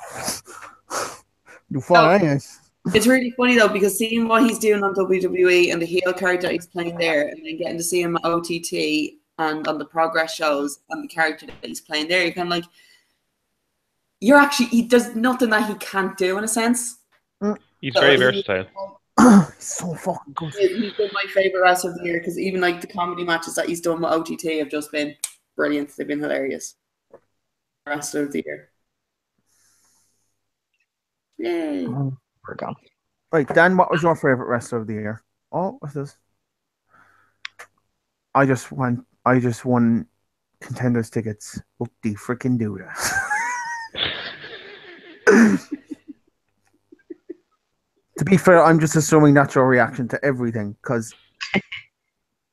You fun, It's really funny though because seeing what he's doing on WWE and the heel character he's playing there, and then getting to see him at OTT and on the Progress shows and the character that he's playing there, you're kind of like, he does nothing that he can't do in a sense. He's very versatile. He's so fucking good. He's been my favorite wrestler of the year because even like the comedy matches that he's done with OTT have just been brilliant. They've been hilarious. Wrestler of the year. Yay. We're gone. Right, Dan, what was your favorite wrestler of the year? Oh, what's this? I just won contenders tickets. What the freaking do that? To be fair, I'm just assuming that's your reaction to everything, because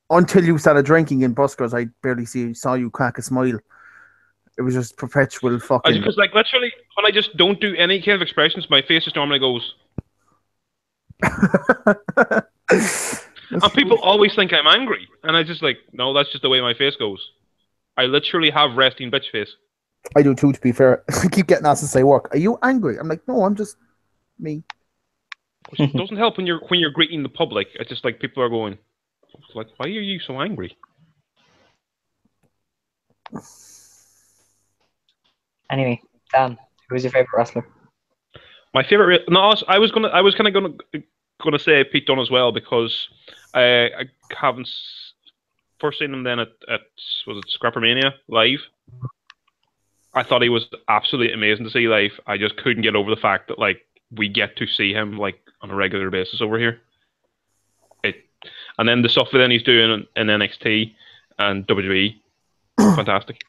until you started drinking in buskers, I barely saw you crack a smile. It was just perpetual fucking. Because like literally, when I just don't do any kind of expressions, my face just normally goes. And people always think I'm angry, and I just like, no, that's just the way my face goes. I literally have resting bitch face. I do too, to be fair. I keep getting asked to say work. Are you angry? I'm like, no, I'm just me. Which doesn't help when you're greeting the public. It's just like people are going, like, why are you so angry? Anyway, Dan, who's your favorite wrestler? My favorite. No, I was kind of gonna say Pete Dunne as well, because I haven't first seen him then at was it Scrappermania live. I thought he was absolutely amazing to see live. I just couldn't get over the fact that like we get to see him like on a regular basis over here. And then the stuff that then he's doing in NXT and WWE, fantastic.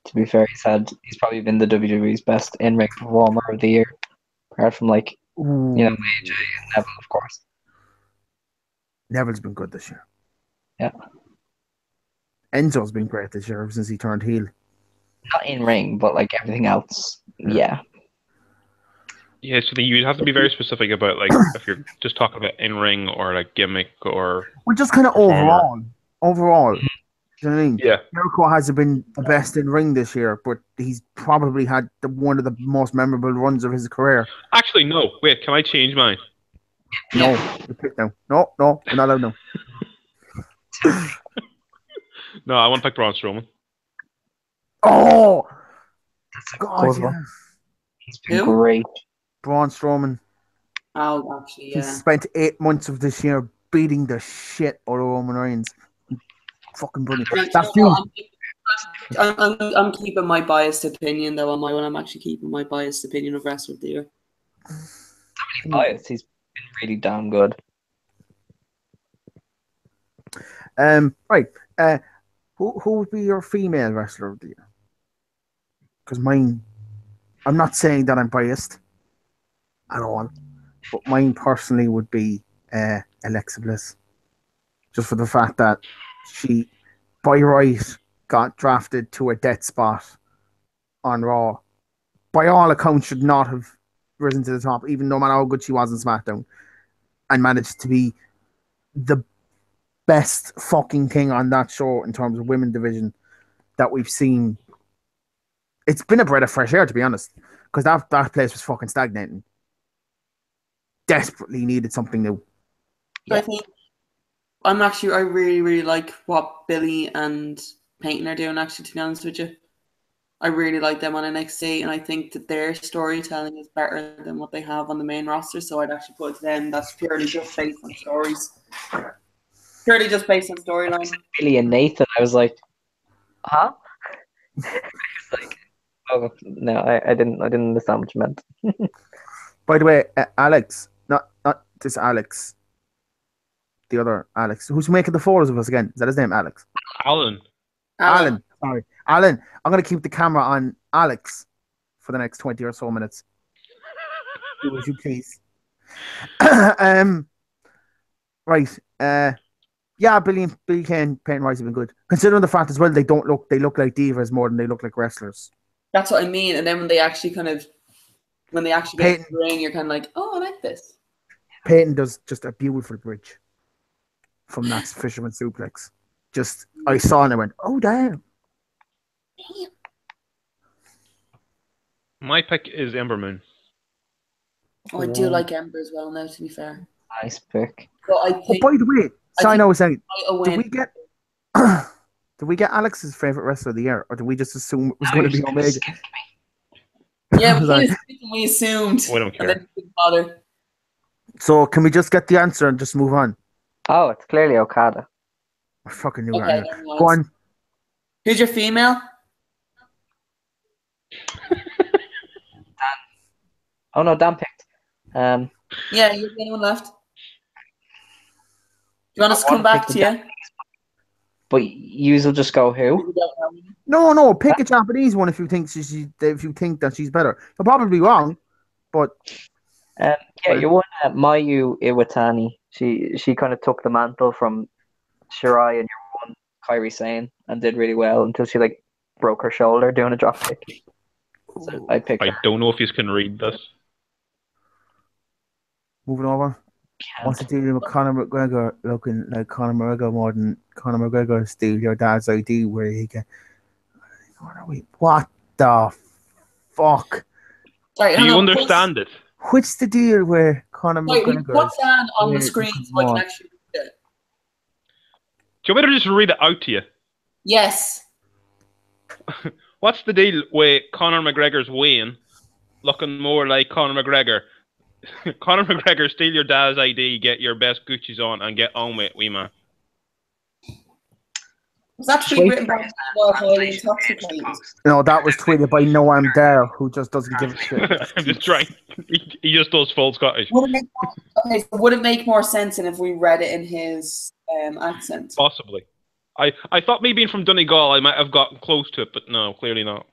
To be fair, he's probably been the WWE's best in-ring performer of the year, apart from like AJ and Neville, of course. Neville's been good this year. Yeah. Enzo's been great this year ever since he turned heel. Not in-ring, but like everything else. Yeah. Yeah, so you'd have to be very specific about like if you're just talking about in-ring or like gimmick or. Well, just kind of overall. Do you know what I mean? Yeah. Jericho hasn't been the best in ring this year, but he's probably had one of the most memorable runs of his career. Actually, no. Wait, can I change mine? No, you pick now. No, you're not allowed now. No, I want to pick Braun Strowman. Oh, That's a God, good yes. one. He's been Who? great. Braun Strowman. Oh, actually, He yeah. spent 8 months of this year beating the shit out of Roman Reigns. Fucking brilliant. That feud. I'm keeping my biased opinion though on my one. I'm actually keeping my biased opinion of wrestler of the year. Biased. He's been really damn good. Right. Who would be your female wrestler of the year? Because mine, I'm not saying that I'm biased at all, but mine personally would be Alexa Bliss. Just for the fact that she, by right, got drafted to a death spot on Raw. By all accounts, should not have risen to the top, even no matter how good she was in SmackDown, and managed to be the best fucking thing on that show in terms of women division that we've seen. It's been a breath of fresh air, to be honest, because that place was fucking stagnating. Desperately needed something new. I think I really, really like what Billy and Peyton are doing, actually, to be honest with you. I really like them on NXT, and I think that their storytelling is better than what they have on the main roster, so I'd actually put it to them. That's purely just based on stories. Purely just based on storyline. Billy and Nathan, I was like, huh? I was like, oh no, I didn't understand what you meant. By the way, Alex, not this Alex, the other Alex, who's making the photos of us again. Is that his name, Alex? Alan. Alan. Sorry, Alan. I'm gonna keep the camera on Alex for the next 20 or so minutes. Do as you please. Right. Yeah, Billy Kane, Peyton Royce have been good. Considering the fact as well, they look like divas more than they look like wrestlers. That's what I mean. And then when they actually get in the ring, you're kind of like, oh, I like this. Peyton does just a beautiful bridge from that fisherman suplex. Just, I saw and I went, oh, damn. My pick is Ember Moon. Oh, I do like Ember as well now, to be fair. Nice pick. But I think, by the way, sorry, I was saying, did we get Did we get Alex's favorite wrestler of the year, or did we just assume it was going to be Omega? Skipped me. Yeah, Sorry. we assumed. We don't care. And then we didn't bother. So can we just get the answer and just move on? Oh, it's clearly Okada. I fucking knew Okay, that. never mind. Go on. Who's your female? Oh no, Dan picked. Yeah, you have anyone left? Do you want us to I come wanna back pick to the you? But you'll just go who? No, pick a Japanese one if you think that she's better. You'll probably be wrong, but Yeah, you won Mayu Iwatani. She kind of took the mantle from Shirai and your one Kairi Sane and did really well until she like broke her shoulder doing a dropkick. So I picked I her. don't know if you can read this. moving over. What's the deal with Conor McGregor looking like Conor McGregor more than Conor McGregor steal your dad's ID where he can... What the fuck? Sorry, Do you hang on, understand it? What's the deal where Conor Wait, we McGregor put is Dan on the weird screen looking so I can more? actually read it. Do you want me to just read it out to you? Yes. What's the deal with Conor McGregor's weighing looking more like Conor McGregor? Conor McGregor, steal your dad's ID, get your best Gucci's on, and get on with it, wee man. Was that tweet written by highly intoxicated? No, that was tweeted by No I'm There, who just doesn't give a shit. I'm just trying. He just does full Scottish. Would it make more sense than if we read it in his accent? Possibly. I thought me being from Donegal, I might have gotten close to it, but no, clearly not.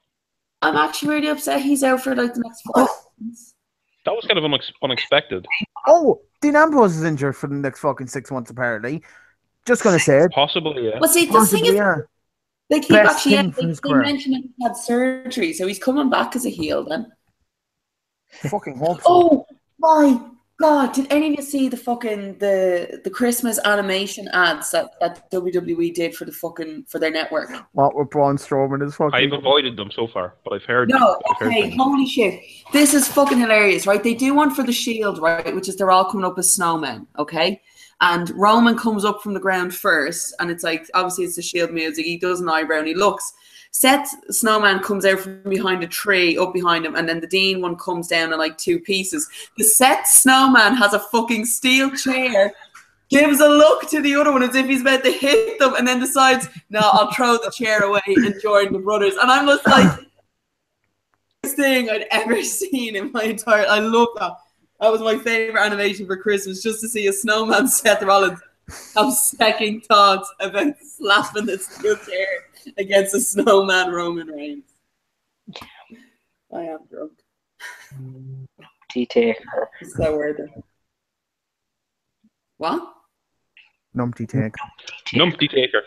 I'm actually really upset he's out for like the next 4 months. That was kind of unexpected. Oh, Dean Ambrose is injured for the next fucking 6 months, apparently. Just gonna say it. Possibly, yeah. Well, see, the thing Possibly, is, yeah. they keep Best actually thing for his they career. mention he had surgery, so he's coming back as a heel then. Fucking hope so. Oh my god! Did any of you see the fucking the Christmas animation ads that WWE did for their network? What with Braun Strowman is fucking... I've avoided them so far, but I've heard. No, I've heard okay, them. holy shit. This is fucking hilarious, right? They do one for the Shield, right? Which is they're all coming up as snowmen, okay? And Roman comes up from the ground first, and it's like, obviously it's the Shield music. He does an eyebrow and he looks. Seth Snowman comes out from behind a tree, up behind him, and then the Dean one comes down in like 2 pieces. The Seth Snowman has a fucking steel chair, gives a look to the other one as if he's about to hit them, and then decides, no, I'll throw the chair away and join the brothers. And I'm just like, best thing I'd ever seen in my entire... I love that. That was my favorite animation for Christmas, just to see a snowman Seth Rollins have second thoughts about slapping the steel chair against a snowman Roman Reigns. I am drunk. Taker. It's so worth it. What? Numpty take. Numpty taker.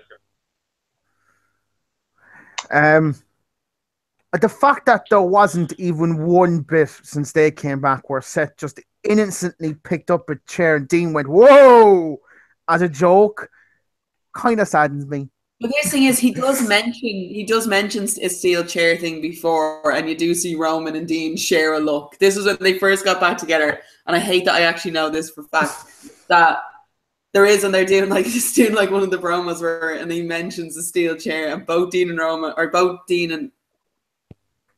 The fact that there wasn't even one bit since they came back where Seth just innocently picked up a chair and Dean went, whoa, as a joke, kind of saddens me. But this thing is, he does mention a steel chair thing before, and you do see Roman and Dean share a look. This was when they first got back together, and I hate that I actually know this for fact, that there is, and they're doing like one of the promos where, and he mentions the steel chair, and both Dean and Roman, or both Dean and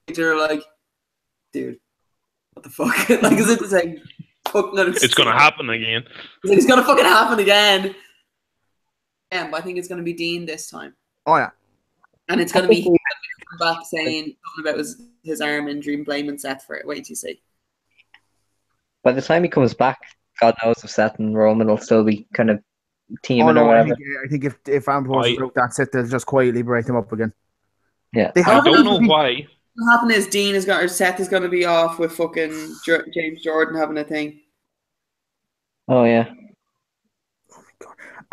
Peter are like, dude, what the fuck? Like, is it the same? Fuck, no, It's gonna happen again. It's gonna fucking happen again. But I think it's gonna be Dean this time. Oh, yeah. And it's gonna be him coming back saying something about his arm injury and blaming Seth for it. Wait till you see. By the time he comes back, God knows if Seth and Roman will still be kind of teaming Oh, no, or whatever. I think if Ambrose is out, that's it. They'll just quietly break them up again. Yeah. They I have don't know why. What happened is Dean is going, or Seth is going to be off with fucking James Jordan having a thing. Oh, yeah.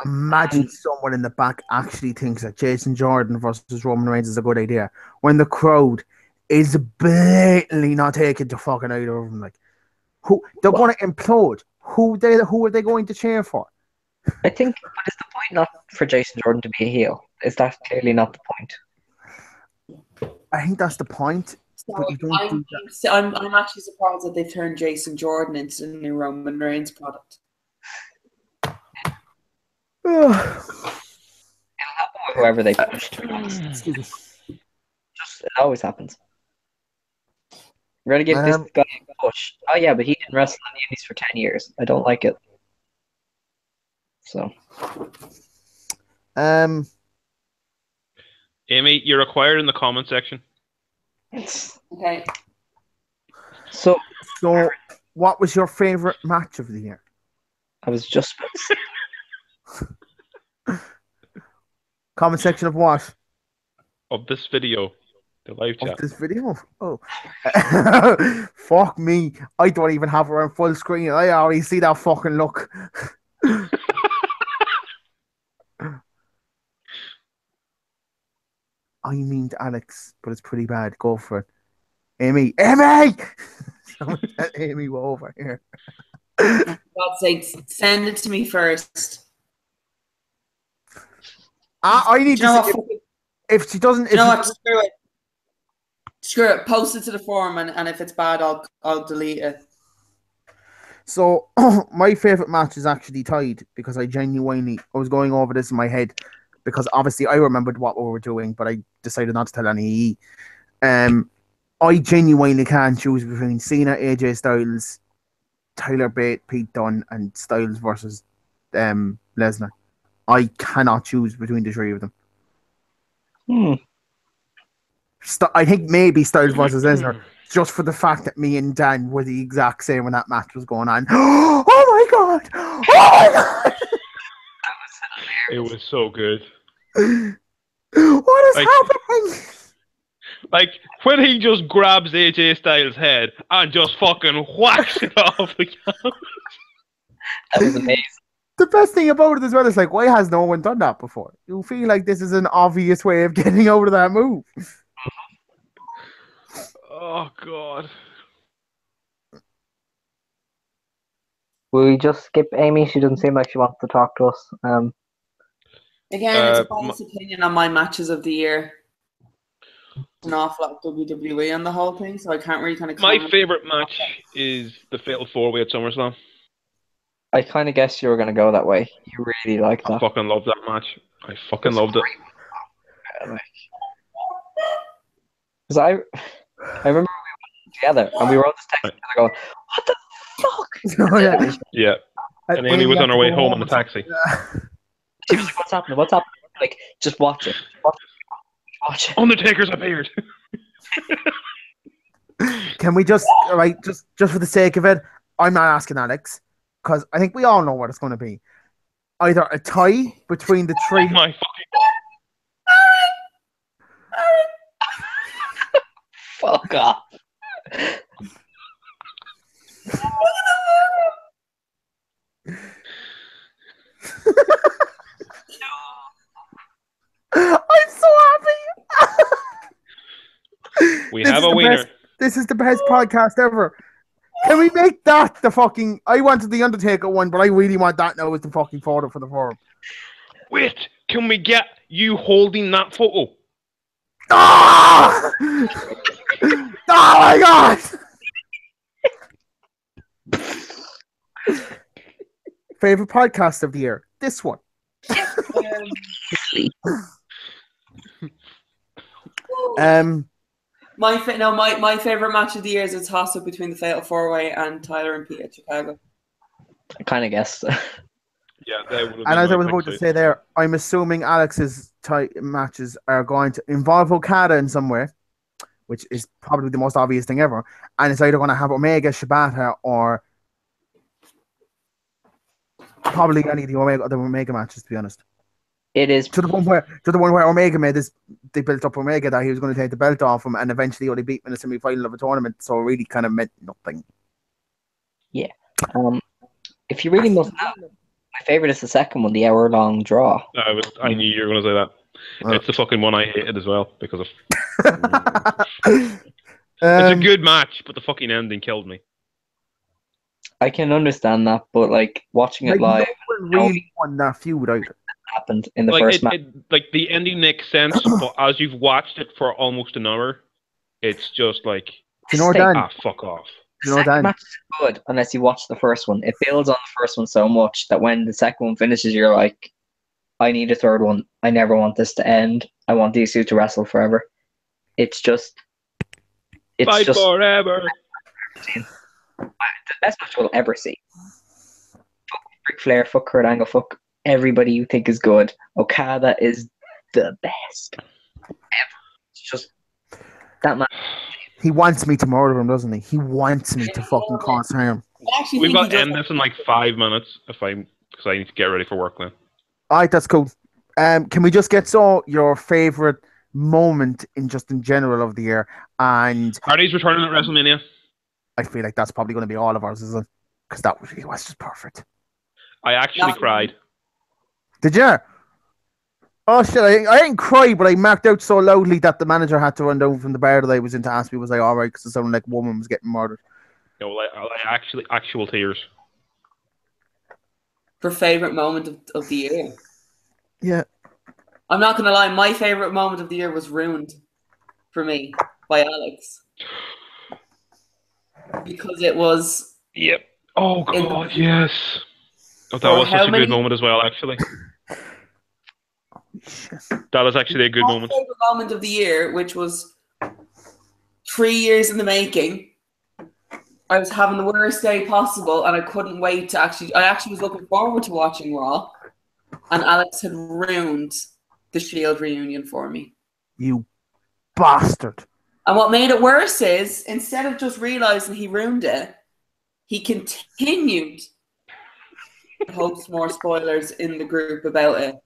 Imagine someone in the back actually thinks that Jason Jordan versus Roman Reigns is a good idea when the crowd is blatantly not taking the fucking either of them. Like, who they're going to implode. Who are they going to cheer for? I think, but is the point not for Jason Jordan to be a heel? Is that clearly not the point? I think that's the point. So But you don't do that. I'm actually surprised that they've turned Jason Jordan into the new Roman Reigns product. It'll happen whoever they pushed. Excuse me. It always happens. We're gonna give this guy a push. Oh yeah, but he didn't wrestle in the Indies for 10 years. I don't like it. So. Amy, you're required in the comment section. Okay. So, what was your favorite match of the year? I was just about to say. Comment section of what? Of this video. The live chat. Of this video? Oh. Fuck me. I don't even have her on full screen. I already see that fucking look. I mean Alex, but it's pretty bad. Go for it. Amy! Someone said Amy were over here. For God's sake, send it to me first. I need to see if she doesn't. You know what? Screw it. Screw it. Post it to the forum, and if it's bad, I'll delete it. So my favorite match is actually tied because I was going over this in my head because obviously I remembered what we were doing, but I decided not to tell any. I genuinely can't choose between Cena, AJ Styles, Tyler Bate, Pete Dunne, and Styles versus Lesnar. I cannot choose between the three of them. I think maybe Styles versus Lesnar, just for the fact that me and Dan were the exact same when that match was going on. Oh my god! Oh my god! It was so good. What is happening? Like, when he just grabs AJ Styles' head and just fucking whacks it off the camera. That was amazing. The best thing about it as well is, like, why has no one done that before? You feel like this is an obvious way of getting out of that move. Oh, God. Will we just skip Amy? She doesn't seem like she wants to talk to us. Again, it's a biased opinion on my matches of the year. An awful lot of WWE on the whole thing, so I can't really kind of comment. My favourite match is the Fatal 4-Way at SummerSlam. I kind of guessed you were going to go that way. You really like that. I fucking loved that match. I fucking loved it. Because I remember we were together and we were all just texting each other going, what the fuck? Oh, yeah. Yeah. And Amy was on her way home in the taxi. She was like, what's happening? What's happening? Like, just watch it. Watch it. Undertaker's appeared. Can we just for the sake of it, I'm not asking Alex, because I think we all know what it's going to be. Either a tie between the three. Oh my fucking... Fuck off. I'm so happy. We have a winner. This is the best podcast ever. Can we make that the fucking... I wanted the Undertaker one, but I really want that now as the fucking photo for the forum. Wait, can we get you holding that photo? Oh! Oh my god! Favorite podcast of the year? This one. My favorite match of the year is a toss up between the Fatal 4-Way and Tyler and Pete at Chicago. I kind of guessed. Yeah, they would have. And as I was about to say there, I'm assuming Alex's matches are going to involve Okada in some way, which is probably the most obvious thing ever. And it's either going to have Omega, Shibata, or probably any of the Omega matches, to be honest. It is to the one where Omega made this. They built up Omega that he was going to take the belt off him, and eventually only beat him in a semi-final of a tournament. So it really kind of meant nothing. Yeah. If you really must know, my favorite is the second one, the hour-long draw. I knew you were going to say that. It's the fucking one I hated as well because of. It's a good match, but the fucking ending killed me. I can understand that, but like watching it live, no one really won that feud either. Happened in the first match. Like the ending makes sense, but as you've watched it for almost an hour, it's just like, fuck off. The second match is good unless you watch the first one. It builds on the first one so much that when the second one finishes, you're like, I need a third one. I never want this to end. I want these two to wrestle forever. It's just Fight forever. the best match we'll ever see. Fuck Ric Flair, fuck Kurt Angle, fuck everybody you think is good. Okada is the best ever. It's just that match. He wants me to murder him, doesn't he? He wants me to fucking cause harm. We've got to end this in like 5 minutes because I need to get ready for work now. Alright, that's cool. Can we just get your favorite moment in general of the year? And Hardy's returning at WrestleMania. I feel like that's probably going to be all of ours, isn't it? Because that really was just perfect. I actually cried. Did you? Oh shit! I didn't cry, but I marked out so loudly that the manager had to run down from the bar that I was in to ask me, was I all right? Because it sounded like a woman was getting murdered. No, like actual tears. For favorite moment of the year. Yeah. I'm not gonna lie, my favorite moment of the year was ruined for me by Alex. Because it was Yep. Oh god, yes. Oh, that was such a good moment as well, actually. That was actually a good moment. My favorite moment of the year, which was 3 years in the making. I was having the worst day possible, and I couldn't wait to I actually was looking forward to watching Raw, and Alex had ruined the Shield reunion for me. You bastard. And what made it worse is, instead of just realizing he ruined it, he continued to post more spoilers in the group about it.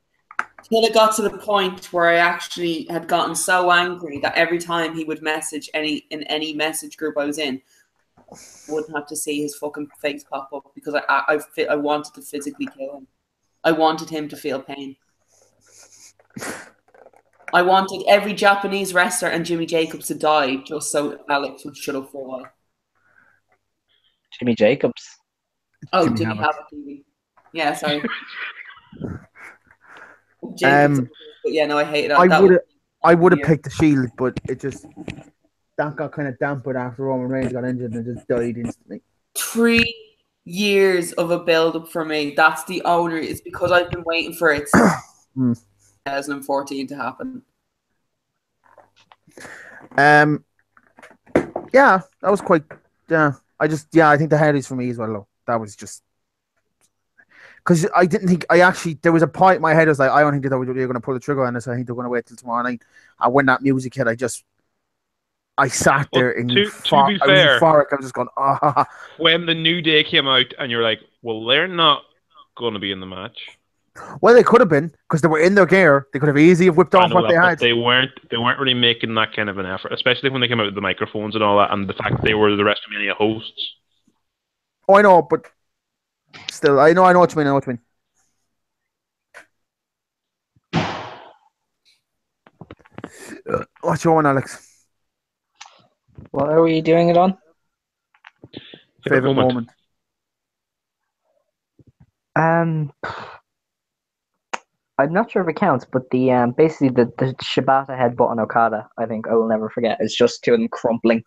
Till it got to the point where I actually had gotten so angry that every time he would message in any message group I was in, I wouldn't have to see his fucking face pop up because I wanted to physically kill him. I wanted him to feel pain. I wanted every Japanese wrestler and Jimmy Jacobs to die just so Alex would shut up for a while. Jimmy Jacobs. Oh, Jimmy Havoc. Yeah, sorry. Jacobs, but yeah, no, I hate it. I would have picked the Shield, but it just that got kind of dampened after Roman Reigns got injured and just died instantly. 3 years of a build-up for me. That's the only. It's because I've been waiting for it since 2014 to happen. Yeah, that was quite. Yeah, I think the Hardys for me as well. Though. That was just because I didn't think there was a point in my head I was like, I don't think that they were going to pull the trigger on this. I think they're going to wait till tomorrow night. And when that music hit, I sat there and to be fair, euphoric. I was just going, ah. When the New Day came out, and you're like, well, they're not going to be in the match. Well, they could have been because they were in their gear. They could have easily whipped off what they had. They weren't really making that kind of an effort, especially when they came out with the microphones and all that, and the fact that they were the WrestleMania hosts. Oh, I know, but still, I know what you mean. What's your one, Alex? What are we doing it on? Favorite moment. I'm not sure if it counts, but the basically the Shibata headbutt on Okada, I think I will never forget. It's just two of them crumpling.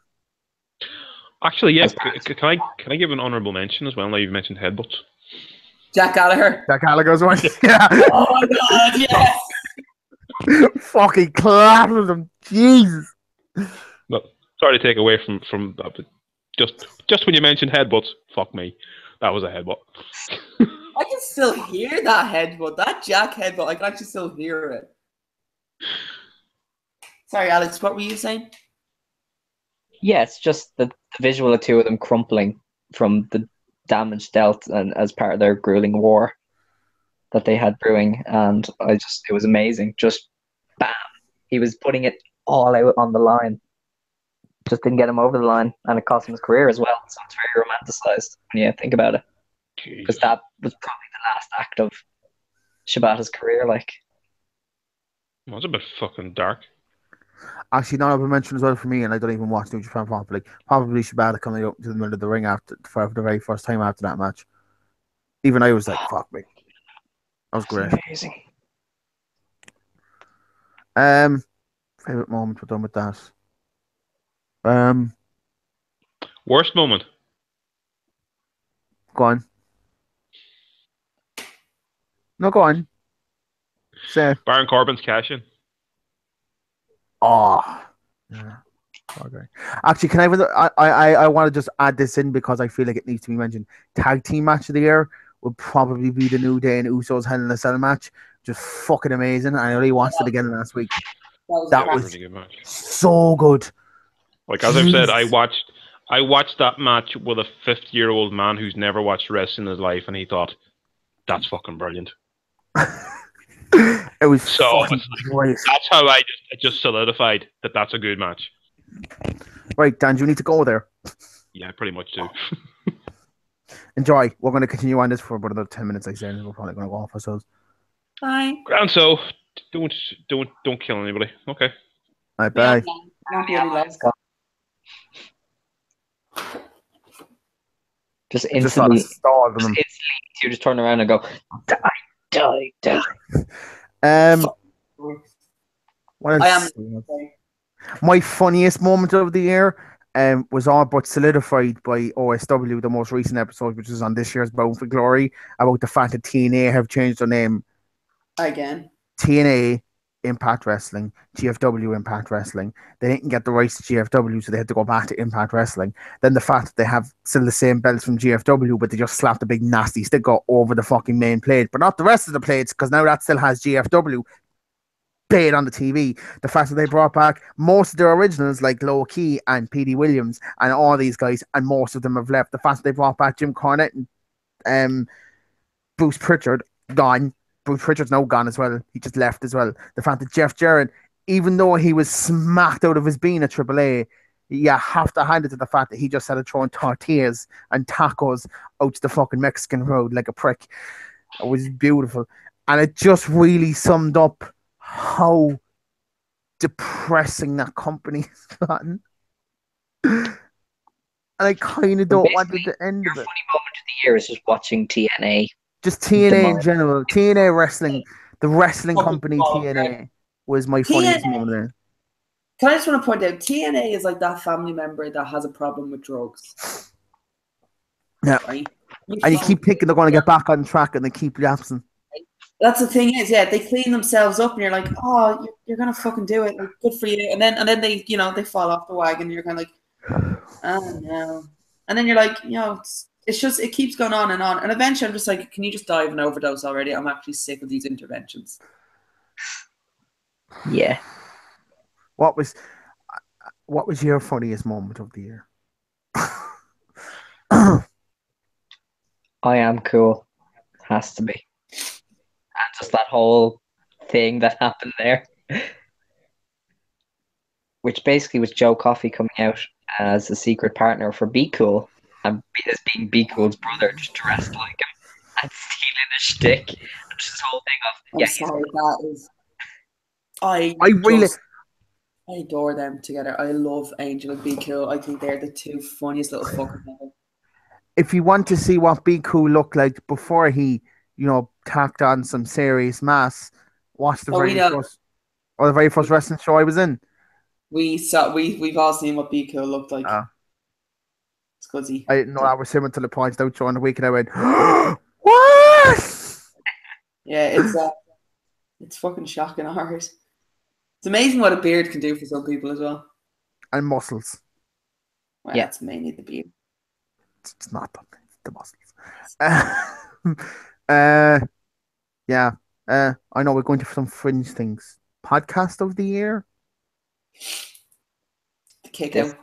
Actually, yeah. Can I give an honourable mention as well? Now you've mentioned headbutts. Jack Gallagher. Jack Gallagher's one. Yeah. Oh my god, yes. Fucking clapping them, Jesus. No, sorry to take away from that, but just when you mentioned headbutts, fuck me, that was a headbutt. I can still hear that headbutt, that Jack headbutt. I can actually still hear it. Sorry, Alex, what were you saying? Yeah, it's just the visual of two of them crumpling from the damage dealt and as part of their grueling war that they had brewing, and it was amazing. Just bam, he was putting it all out on the line. Just didn't get him over the line, and it cost him his career as well. So it's very romanticized when you think about it, because that was probably the last act of Shibata's career. Like, it was a bit fucking dark. Actually, not a mention as well for me, and I don't even watch New Japan properly. Probably Shibata coming up to the middle of the ring for the very first time after that match. Even I was like, "Fuck me." That was great. Amazing. Favorite moment we're done with that. Worst moment. Go on. No, go on. So, Baron Corbin's cash-in. oh, yeah. Okay. Actually, can I want to just add this in because I feel like it needs to be mentioned. Tag team match of the year would probably be the New Day and Usos Hell in a Cell match. Just fucking amazing. I already watched it again last week. That a was really good match. so good. Like as I've said, I Jesus. watched that match with a 50-year-old man who's never watched wrestling in his life, and he thought, "That's fucking brilliant." It was So fucking it's like, great. that's how I just solidified that that's a good match. Right, Dan, you need to go there. Yeah, pretty much too. Enjoy. We're going to continue on this for about another 10 minutes, like I said, and we're probably going to go off ourselves. Bye. Grand, so don't kill anybody. Okay. All right, bye. Not really less. Just I just thought I instantly, stalled on them. you just turn around and go, die. What I else? am. My funniest moment of the year was all but solidified by OSW, the most recent episode, which is on this year's Bound for Glory, about the fact that TNA have changed their name. Again. TNA Impact Wrestling, GFW Impact Wrestling. They didn't get the rights to GFW, so they had to go back to Impact Wrestling. Then the fact that they have still the same belts from GFW, but they just slapped a big nasty sticker over the fucking main plate, but not the rest of the plates, because now that still has GFW played on the TV. The fact that they brought back most of their originals like Low Key and PD Williams and all these guys, and most of them have left. The fact that they brought back Jim Cornette and Bruce Pritchard, gone. Bruce Pritchard's now gone as well. He just left as well. The fact that Jeff Jarrett, even though he was smacked out of his being at AAA, you have to hand it to the fact that he just started throwing tortillas and tacos out to the fucking Mexican road like a prick. It was beautiful. And it just really summed up how depressing that company has gotten. And I kind of don't want it to end Your of it. funny moment of the year is just watching TNA. Just TNA in Demise. general. TNA wrestling. The wrestling Fucking company ball, TNA was my funniest TNA. moment there. Can I just want to point out, TNA is like that family member that has a problem with drugs. Yeah. Right? And you keep thinking they're going to get back on track and they keep lapsing. That's the thing is, yeah, they clean themselves up and you're like, oh, you're gonna fucking do it. Like, good for you. And then they, they fall off the wagon and you're kind of like, oh no. And then you're like, it's just, it keeps going on. And eventually I'm just like, can you just die of an overdose already? I'm actually sick of these interventions. Yeah. What was your funniest moment of the year? I am cool. Has to be. And just that whole thing that happened there. Which basically was Joe Coffey coming out as a secret partner for Be Cool and as being Be Cool's brother, just dressed like him and stealing a shtick. And just this whole thing of I'm sorry, that is I adore them together. I love Angel and Be Cool. I think they're the two funniest little fuckers ever. If you want to see what Be Cool looked like before he, tacked on some serious mass, watch the very first wrestling show I was in. We've all seen what Be Cool looked like. It's cuzzy. I didn't know that was him until it pointed out during the week, and I went, "What?" Yeah, it's fucking shocking ours. It's amazing what a beard can do for some people as well. And muscles. Well, yeah, it's mainly the beard. It's not the muscles. Yeah. I know we're going to some fringe things. Podcast of the year? The Kick Out.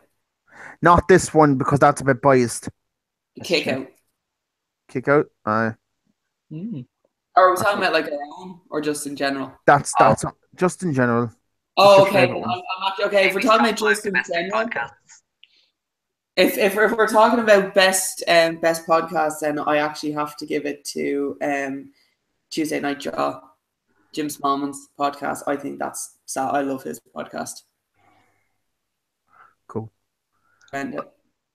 Not this one because that's a bit biased. The Kick Out. Kick Out? Or are we talking about like our own or just in general? That's just in general. Oh, okay. Okay, if we're talking about just in general. If we're talking about best podcast, then I actually have to give it to Tuesday Night Jaw, Jim Smallman's podcast. I think I love his podcast. Cool. And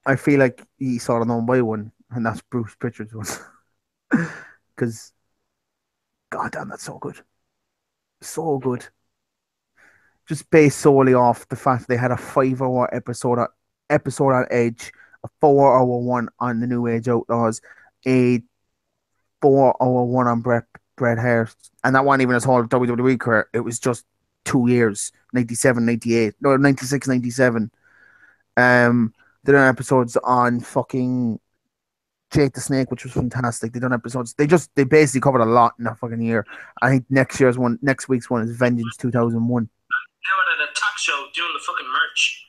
I feel like he sort of known by one, and that's Bruce Pritchard's one. Because, goddamn, that's so good. So good. Just based solely off the fact that they had a 5-hour episode on Edge, a 4-hour one on the New Age Outlaws, a 4-hour one on Bret Bret Hart, and that wasn't even his whole WWE career. It was just 2 years, 97, 98, no, 96, 97. They done episodes on fucking Jake the Snake, which was fantastic. They done episodes. They basically covered a lot in that fucking year. I think next week's one is Vengeance 2001. Now at a talk show doing the fucking merch.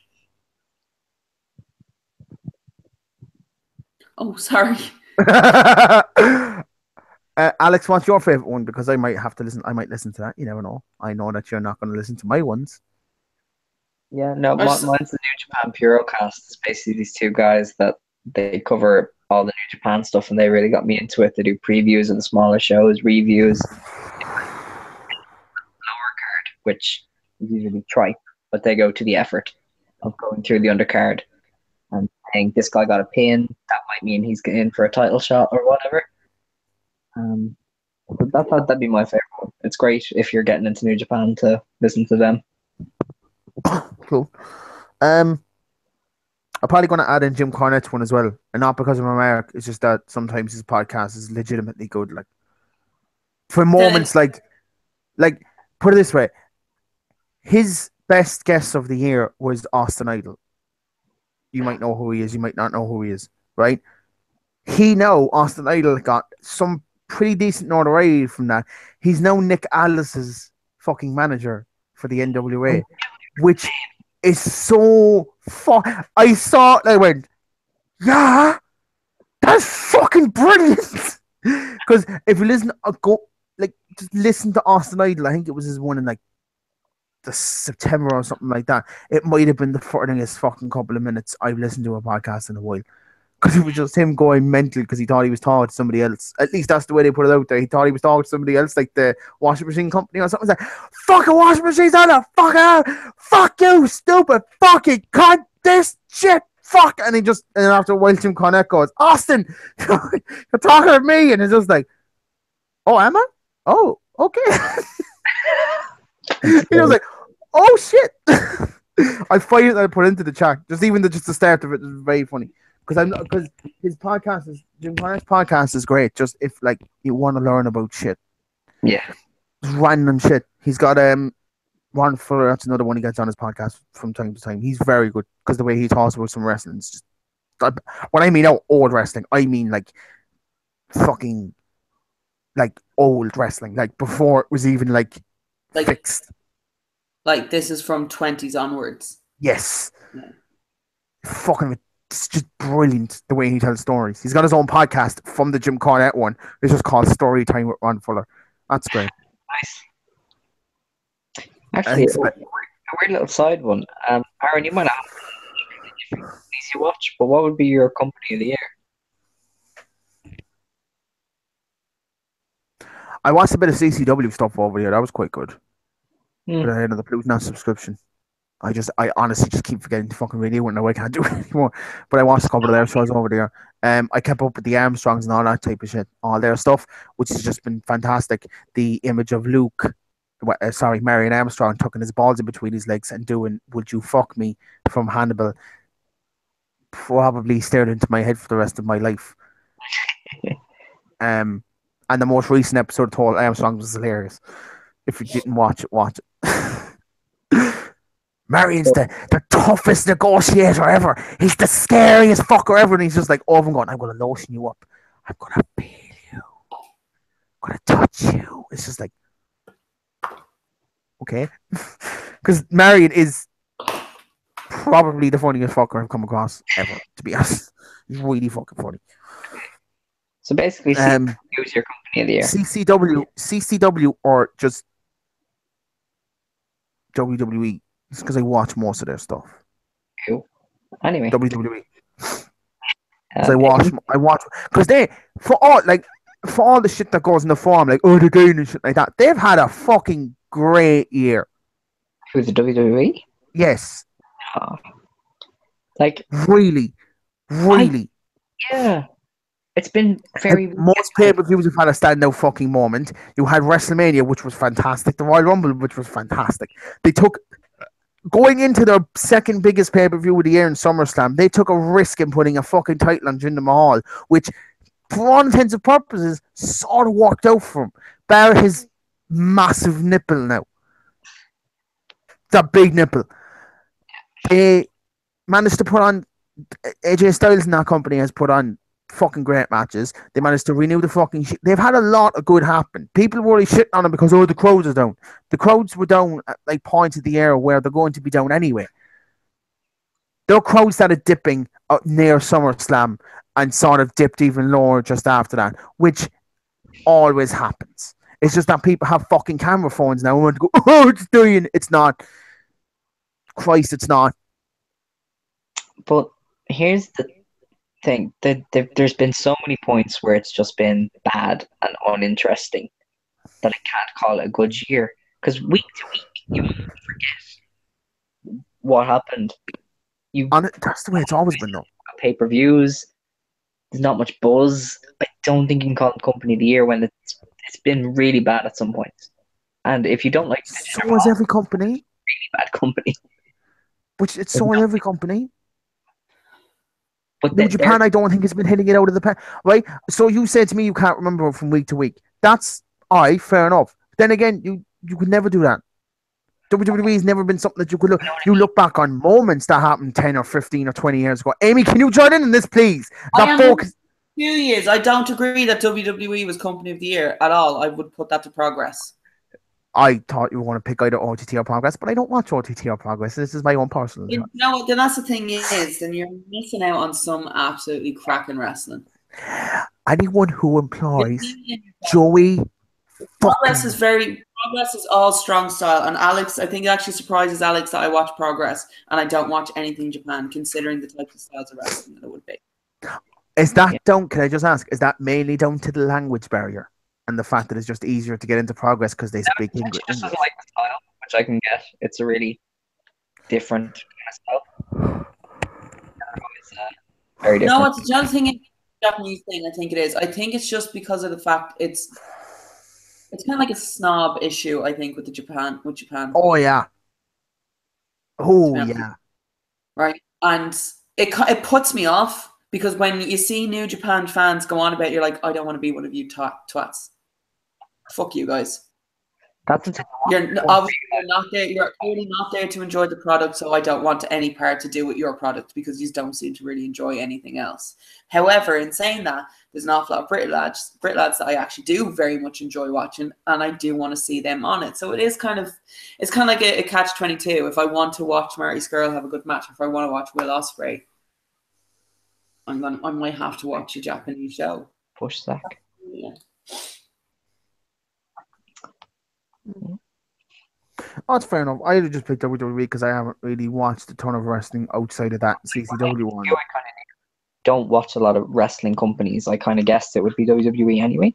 Oh, sorry. Alex, what's your favorite one? Because I might have to listen. I might listen to that. You never know. I know that you're not going to listen to my ones. Yeah, no, mine's the New Japan Purocast. It's basically these two guys that they cover all the New Japan stuff, and they really got me into it. They do previews of the smaller shows, reviews, lower card, which is usually tripe, but they go to the effort of going through the undercard and saying this guy got a pin. That might mean he's getting in for a title shot or whatever. But that'd be my favorite one. It's great if you're getting into New Japan to listen to them. Cool. I'm probably going to add in Jim Cornette's one as well, and not because of my mark. It's just that sometimes his podcast is legitimately good. Like for moments, like put it this way, his best guest of the year was Austin Idol. You might know who he is. You might not know who he is. Right? Austin Idol got some pretty decent notoriety from that. He's now Nick Aldis's fucking manager for the NWA, which is so I saw it and I went, yeah, that's fucking brilliant. Because if you listen, just listen to Austin Idol. I think it was his one in like the September or something like that. It might have been the funniest fucking couple of minutes I've listened to a podcast in a while. Because it was just him going mental because he thought he was talking to somebody else. At least that's the way they put it out there. He thought he was talking to somebody else, like the washing machine company or something. He's like, fucking washing machine's on the fuck out. Fuck you, stupid fucking cunt. This shit, fuck. And after a while, Jim Cornette goes, Austin, you're talking to me. And it's just like, oh, am I? Oh, okay. He was like, oh shit. I find it that I put into the chat. Just the start of it is very funny. Because his podcast Jim Cornette's podcast is great. Just if like you want to learn about shit, yeah, just random shit. He's got Ron Fuller. That's another one he gets on his podcast from time to time. He's very good because the way he talks about some wrestling is just. When I mean old wrestling, I mean like fucking like old wrestling, like before it was even like fixed. Like this is from 20s onwards. Yes. Yeah. Fucking. It's just brilliant the way he tells stories. He's got his own podcast from the Jim Cornette one. It's just called Story Time with Ron Fuller. That's great. Nice. Actually, a weird little side one. Aaron, you might not have different companies you watch, but what would be your company of the year? I watched a bit of CCW stuff over here. That was quite good. But I had another Pluto subscription. I honestly just keep forgetting to fucking renew it. Now I can't do it anymore. But I watched a couple of their shows over there. I kept up with the Armstrongs and all that type of shit, all their stuff, which has just been fantastic. The image of Marion Armstrong tucking his balls in between his legs and doing "Would You Fuck Me" from Hannibal probably stared into my head for the rest of my life. And the most recent episode told Armstrong was hilarious. If you didn't watch it, watch it. Marion's the toughest negotiator ever. He's the scariest fucker ever. And he's just like, oh, I'm going to lotion you up. I'm going to feel you. I'm going to touch you. It's just like, okay. Because Marion is probably the funniest fucker I've come across ever, to be honest. He's really fucking funny. So basically, CCW is your company of the year. CCW or just WWE. It's because I watch most of their stuff. Cool. Anyway, WWE. Because I watch because for all the shit that goes in the forum, like the game and shit like that, they've had a fucking great year. Who's the WWE? Yes. Really. Yeah. It's been very. Most pay-per-views have had a standout fucking moment. You had WrestleMania, which was fantastic. The Royal Rumble, which was fantastic. They took. Going into their second biggest pay-per-view of the year in SummerSlam, they took a risk in putting a fucking title on Jinder Mahal, which for all intents and purposes, sort of worked out for him. Bar his massive nipple now. That big nipple. They managed to put on AJ Styles in that company has put on fucking great matches. They managed to renew the fucking shit. They've had a lot of good happen. People were really shitting on them because the crowds are down. The crowds were down at like points of the year where they're going to be down anyway. Their crowd started dipping up near SummerSlam and sort of dipped even lower just after that, which always happens. It's just that people have fucking camera phones now and want to go, oh, it's dying. It's not. Christ, it's not. But here's the thing: there's been so many points where it's just been bad and uninteresting that I can't call it a good year. Because week to week, you forget what happened. That's the way it's always been, though. Pay-per-views. There's not much buzz. I don't think you can call it Company of the Year when it's been really bad at some points. And if you don't like, so is every company. Really bad company. Which it's so in every company. But New Japan, I don't think has been hitting it out of the pen. Right? So you said to me you can't remember from week to week. That's fair enough. Then again, you could never do that. WWE has never been something that you could look. You look back on moments that happened 10 or 15 or 20 years ago. Amy, can you join in on this, please? That focus. 2 years. I don't agree that WWE was Company of the Year at all. I would put that to Progress. I thought you were going to pick either OTT or Progress, but I don't watch OTT or Progress. This is my own personal. No, then that's the thing is, then you're missing out on some absolutely cracking wrestling. Anyone who employs Joey. Progress is all strong style, and Alex, I think it actually surprises Alex that I watch Progress and I don't watch anything Japan, considering the types of styles of wrestling that it would be. Is that down? Can I just ask? Is that mainly down to the language barrier and the fact that it's just easier to get into Progress because they speak English? Just doesn't like the style, which I can get. It's a really different kind of style. Very different. No, it's the other thing. Japanese thing, I think it is. I think it's just because of the fact it's kind of like a snob issue, I think, with Japan. Oh yeah. Oh yeah. Right, and it puts me off because when you see New Japan fans go on about it, you're like, I don't want to be one of you twats. Fuck you guys. You're obviously not there. You're clearly not there to enjoy the product, so I don't want any part to do with your product because you don't seem to really enjoy anything else. However, in saying that, there's an awful lot of Brit lads that I actually do very much enjoy watching, and I do want to see them on it. So it's kind of like a catch-22. If I want to watch Marty Scurll have a good match, if I want to watch Will Ospreay, I might have to watch a Japanese show. Push that. Yeah. Oh, that's fair enough. I just picked WWE because I haven't really watched a ton of wrestling outside of that CCW one. I kind of don't watch a lot of wrestling companies. I kind of guessed it would be WWE anyway.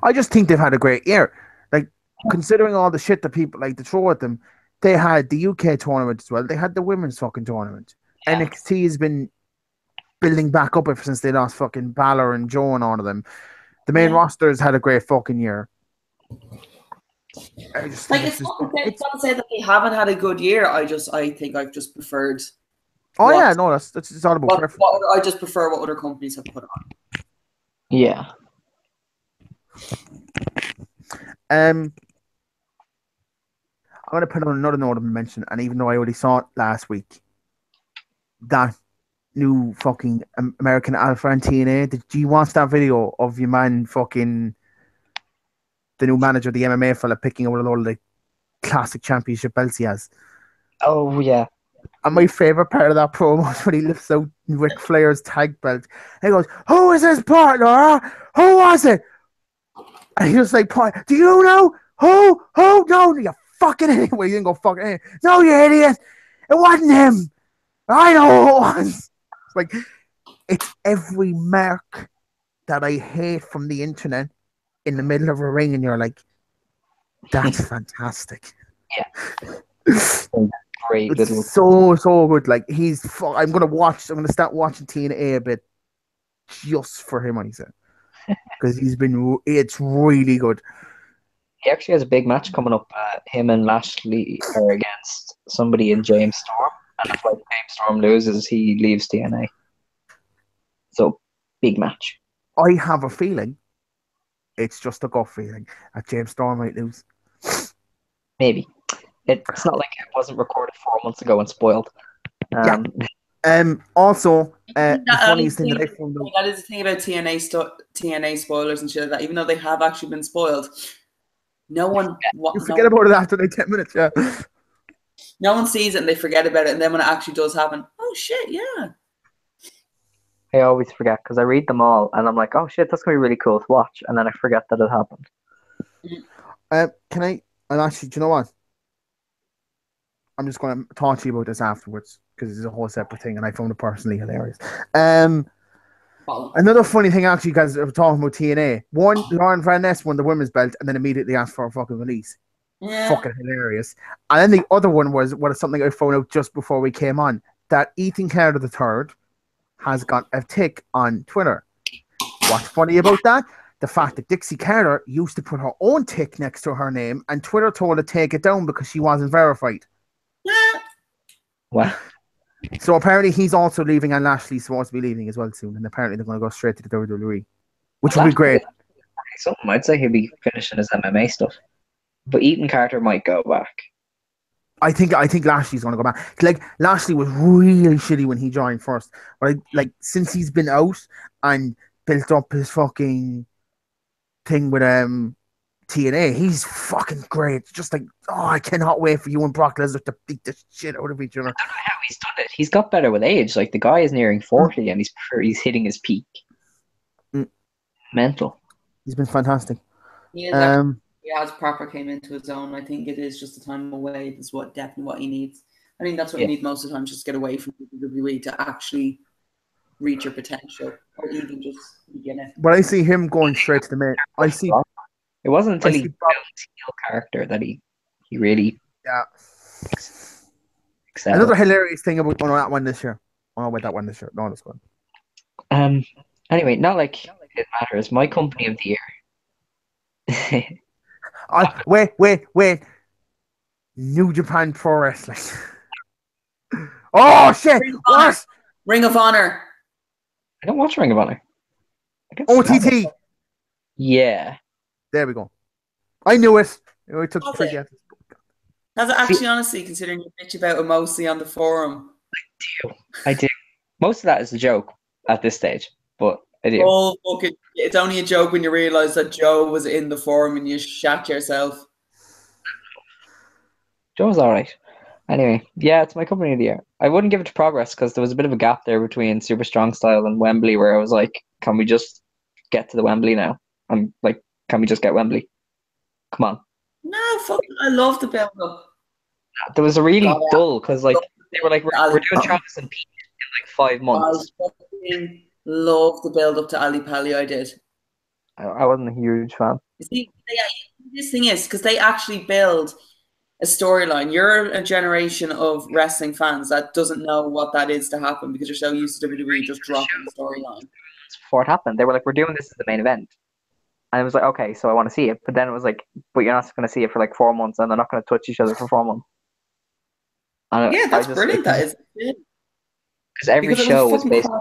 I just think they've had a great year. Like, considering all the shit that people like to throw at them, they had the UK tournament as well. They had the women's fucking tournament. Yeah. NXT has been building back up ever since they lost fucking Balor and Joe and all of them. The main roster has had a great fucking year. It's not to say that they haven't had a good year. I think I've just preferred. That's it's all about preference. I just prefer what other companies have put on. Yeah. I'm gonna put on another note of mention, and even though I already saw it last week, that new fucking American Alpha and TNA. Did you watch that video of your man fucking the new manager, the MMA fella, picking up a lot of the classic championship belts he has? Oh yeah. And my favorite part of that promo is when he lifts out Ric Flair's tag belt. And he goes, "Who is his partner? Who was it?" And he was like, "Do you know who? No, you fucking idiot." Well, you didn't go fucking idiot. No, you idiot. It wasn't him. I know who it was. Like, it's every mark that I hate from the internet in the middle of a ring, and you're like, that's fantastic. Yeah. Great it's little. So good. Like, I'm gonna start watching TNA a bit just for him, I said, because it's really good. He actually has a big match coming up. Him and Lashley are against somebody in James Storm. And if James Storm loses, he leaves TNA. So big match. I have a feeling it's just a gut feeling that James Storm might lose. Maybe. It's not like it wasn't recorded 4 months ago and spoiled. Also, the That funniest is thing that I found out. That is the thing about TNA spoilers and shit like that. Even though they have actually been spoiled, no one You forget about it after like 10 minutes, yeah. No one sees it and they forget about it, and then when it actually does happen, oh shit, yeah. I always forget because I read them all and I'm like, oh shit, that's gonna be really cool to watch, and then I forget that it happened. And actually, do you know what? I'm just going to talk to you about this afterwards because it's a whole separate thing, and I found it personally hilarious. Another funny thing, actually, you guys are talking about TNA. One, Lauren Van Ness won the women's belt and then immediately asked for a fucking release. Yeah. Fucking hilarious. And then the other one was something I found out just before we came on, that Ethan Carter III has got a tick on Twitter. What's funny about that? The fact that Dixie Carter used to put her own tick next to her name, and Twitter told her to take it down because she wasn't verified. What? So apparently he's also leaving, and Lashley's supposed to be leaving as well soon, and apparently they're going to go straight to the WWE, which would be great. Something I'd say he'll be finishing his MMA stuff, but Ethan Carter might go back. I think Lashley's going to go back. Like, Lashley was really shitty when he joined first, but since he's been out and built up his fucking thing with TNA, he's fucking great. Just like, oh, I cannot wait for you and Brock Lesnar to beat the shit out of each other. I don't know how he's done it. He's got better with age. Like, the guy is nearing 40 and he's hitting his peak. Mental. He's been fantastic. He has proper came into his own. I think it is just a time away. That's definitely what he needs. I think that's what you need most of the time. Just get away from WWE to actually reach your potential, or even just begin it. But I see him going straight to the main. It wasn't until he built his heel character that he really excelled. Another hilarious thing about that one this year. Oh, wait, that one this year. No, this one. Anyway, not like it matters. My company of the year. Wait. New Japan Pro Wrestling. Oh shit! What? Ring of Honor. I don't watch Ring of Honor. OTT. Yeah. There we go. I knew it. It took 3 years. Has it actually, honestly, considering you bitch about it mostly on the forum? I do. Most of that is a joke at this stage, but I do. Oh, fucking! It's only a joke when you realise that Joe was in the forum and you shat yourself. Joe's alright. Anyway, yeah, it's my company of the year. I wouldn't give it to Progress because there was a bit of a gap there between Super Strong Style and Wembley where I was like, can we just get to the Wembley now? I'm like, can we just get Wembley? Come on. No, fuck! I love the build-up. There was a really dull because like they were like, we're doing Travis and Pete in like 5 months. I fucking love the build-up to Ali Pali. I did. I wasn't a huge fan. You see, this thing is because they actually build a storyline. You're a generation of wrestling fans that doesn't know what that is to happen because you're so used to WWE just dropping the storyline. Before it happened, they were like, we're doing this as the main event. And I was like, okay, so I want to see it. But then it was like, but you're not going to see it for like 4 months and they're not going to touch each other for 4 months. And yeah, that's brilliant. That is. Because every show was basically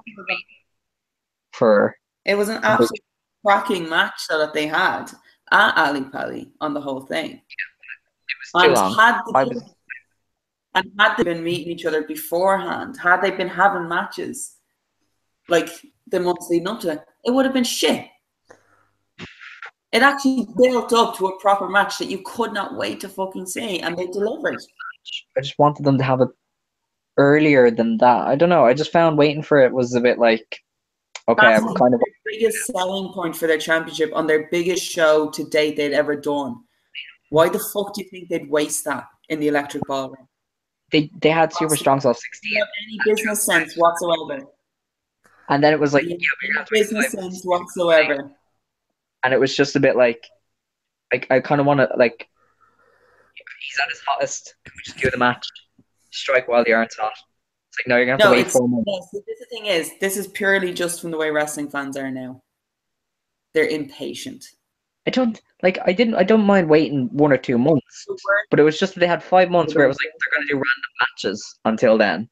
for... It was an absolute cracking match that they had at Ali Pali on the whole thing. It was too long. Had they been meeting each other beforehand, had they been having matches like the months leading up to it, it would have been shit. It actually built up to a proper match that you could not wait to fucking see, and they delivered. I just wanted them to have it earlier than that. I don't know. I just found waiting for it was a bit like, okay, That's I'm kind of... the biggest selling point for their championship on their biggest show to date they'd ever done. Why the fuck do you think they'd waste that in the Electric Ballroom? They had Super Strong Style 16. Have any business sense whatsoever? And then it was like, business sense whatsoever. And it was just a bit like I kind of want to, like, he's at his hottest. Can we just do the match? Strike while the iron's hot. It's like, no, you're going to have to wait 4 months. No, so the thing is, this is purely just from the way wrestling fans are now. They're impatient. I don't mind waiting 1 or 2 months. But it was just that they had 5 months where it was like, they're going to do random matches until then.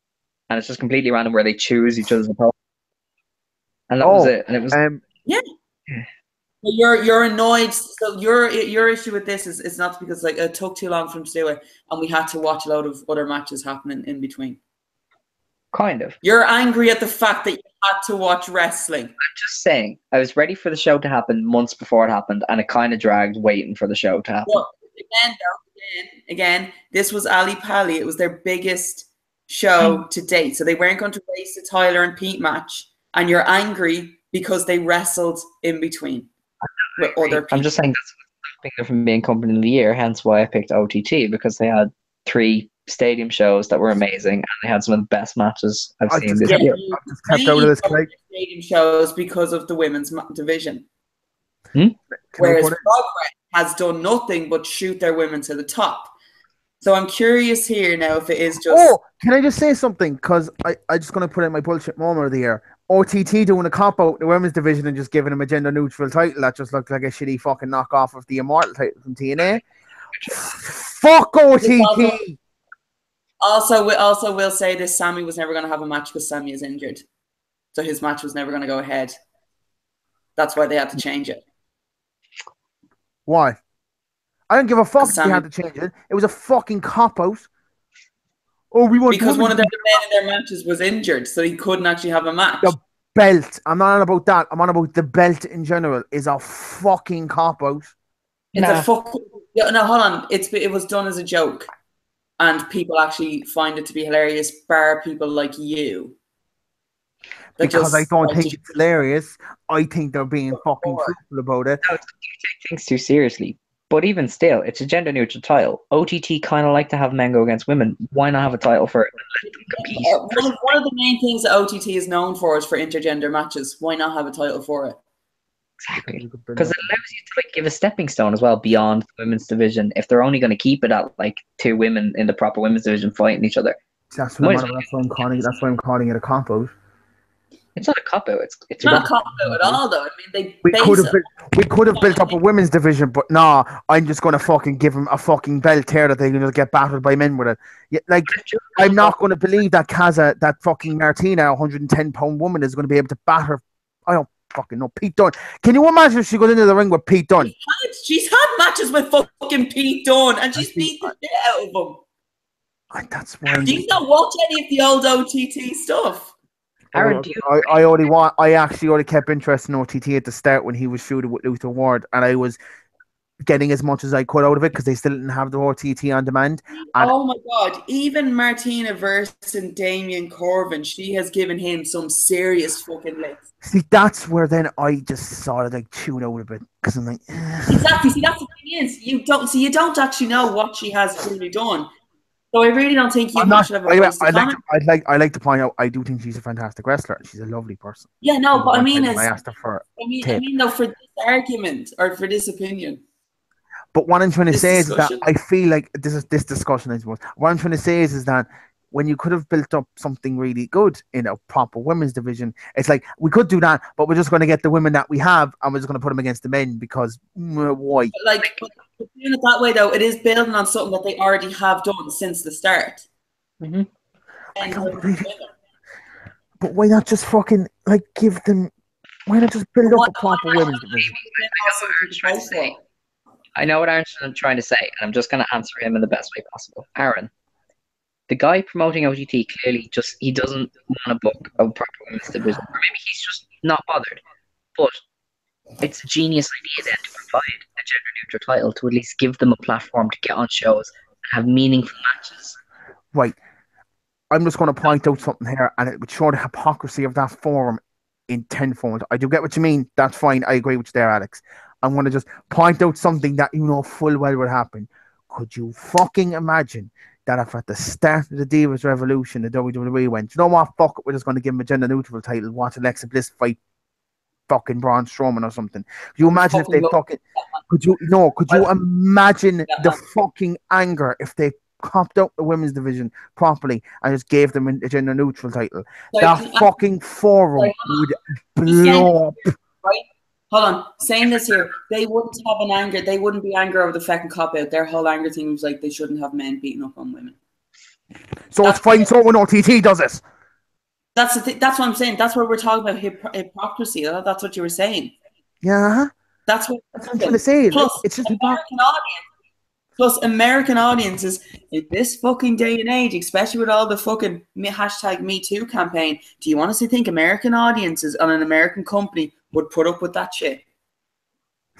And it's just completely random where they choose each other's opponents. and that was it. And it was Yeah. You're annoyed. So your issue with this is not because like it took too long for him to do it, and we had to watch a load of other matches happening in between. kind of. You're angry at the fact that you had to watch wrestling. I'm just saying, I was ready for the show to happen months before it happened, and it kind of dragged waiting for the show to happen. Look, again, this was Ali Pali. It was their biggest show to date, so they weren't going to waste a Tyler and Pete match, and you're angry because they wrestled in between with other people. I'm just saying that's what's stopping them from being Company of the Year, hence why I picked OTT, because they had 3 stadium shows that were amazing, and they had some of the best matches I've seen this year. Kept out of this clip. Stadium shows because of the women's division. Whereas Progress has done nothing but shoot their women to the top. So I'm curious here now if it is just... Oh, can I just say something? Because I'm just going to put in my bullshit moment of the year. OTT doing a cop-out in the women's division and just giving them a gender-neutral title that just looked like a shitty fucking knockoff of the Immortal title from TNA. Fuck OTT! Also, we'll say this, Sammy was never going to have a match because Sammy is injured. So his match was never going to go ahead. That's why they had to change it. Why? I don't give a fuck if they had to change it. It was a fucking cop-out. Oh, we want because one of their men in their matches was injured, so he couldn't actually have a match. The belt. I'm not on about that. I'm on about the belt in general is a fucking cop-out. It's a fucking... No, hold on. It was done as a joke. And people actually find it to be hilarious, bar people like you. Because I don't think it's hilarious. I think they're being fucking truthful about it. No, you take things too seriously. But even still, it's a gender neutral title. OTT kind of like to have men go against women. Why not have a title for it and let them compete? One of the main things that OTT is known for is for intergender matches. Why not have a title for it? Exactly. Because it allows you to like give a stepping stone as well beyond the women's division. If they're only going to keep it at like 2 women in the proper women's division fighting each other. That's why I'm calling it a cop-out. It's not a cop-out. It's not a cop-out at all, though. I mean, we could have built up a women's division, but nah, I'm just going to fucking give them a fucking belt here that they can just get battered by men with it. Yeah, like, I'm not going to believe that Kaza, that fucking Martina, 110-pound woman, is going to be able to batter. I don't fucking know. Pete Dunne. Can you imagine if she goes into the ring with Pete Dunne? She's had matches with fucking Pete Dunne, and she's beat the shit out of him. That's why. Do you not watch any of the old OTT stuff? Aaron, I actually already kept interest in OTT at the start when he was shooting with Luther Ward, and I was getting as much as I could out of it because they still didn't have the OTT on demand. And oh my god, even Martina versus Damien Corvin, she has given him some serious fucking licks. See, that's where then I just sort of like tune out a bit because I'm like, exactly. See, that's the thing is you don't actually know what she has really done. So I really don't think you should have a place to comment. I'd like to point out I do think she's a fantastic wrestler. She's a lovely person. Yeah, no, but I mean, I asked her for I mean, though, for this argument or for this opinion. But what I'm trying to say is that I feel like this discussion, I suppose. What I'm trying to say is that when you could have built up something really good in a proper women's division, it's like we could do that, but we're just going to get the women that we have and we're just going to put them against the men because why? Like, but doing it that way though, it is building on something that they already have done since the start. Mm-hmm. But why not just fucking like give them? Why not just build up a proper women's division? I know what Aaron's trying to say, and I'm just going to answer him in the best way possible. Aaron, the guy promoting OTT clearly he doesn't want to book a proper women's division, or maybe he's just not bothered. But it's a genius idea then to provide a gender-neutral title to at least give them a platform to get on shows and have meaningful matches. Right. I'm just going to point out something here, and it would show the hypocrisy of that forum in tenfold. I do get what you mean. That's fine. I agree with you there, Alex. I'm going to just point out something that you know full well would happen. Could you fucking imagine that if at the start of the Divas Revolution, the WWE went, you know what, fuck it, we're just going to give him a gender neutral title, watch Alexa Bliss fight fucking Braun Strowman or something. Could you imagine if they fucking, could you imagine the fucking anger if they copped out the women's division properly and just gave them a gender neutral title? That fucking forum would blow up. Right? Hold on, saying this here, they wouldn't have an anger. They wouldn't be angry over the fucking cop out. Their whole anger thing was like they shouldn't have men beating up on women. So it's fine. So when OTT does it, That's the thing. That's what I'm saying. That's where we're talking about hypocrisy. That's what you were saying. Yeah, That's what I'm trying to say. Plus, It's just American audiences in this fucking day and age, especially with all the fucking hashtag Me Too campaign. Do you honestly think American audiences on an American company would put up with that shit?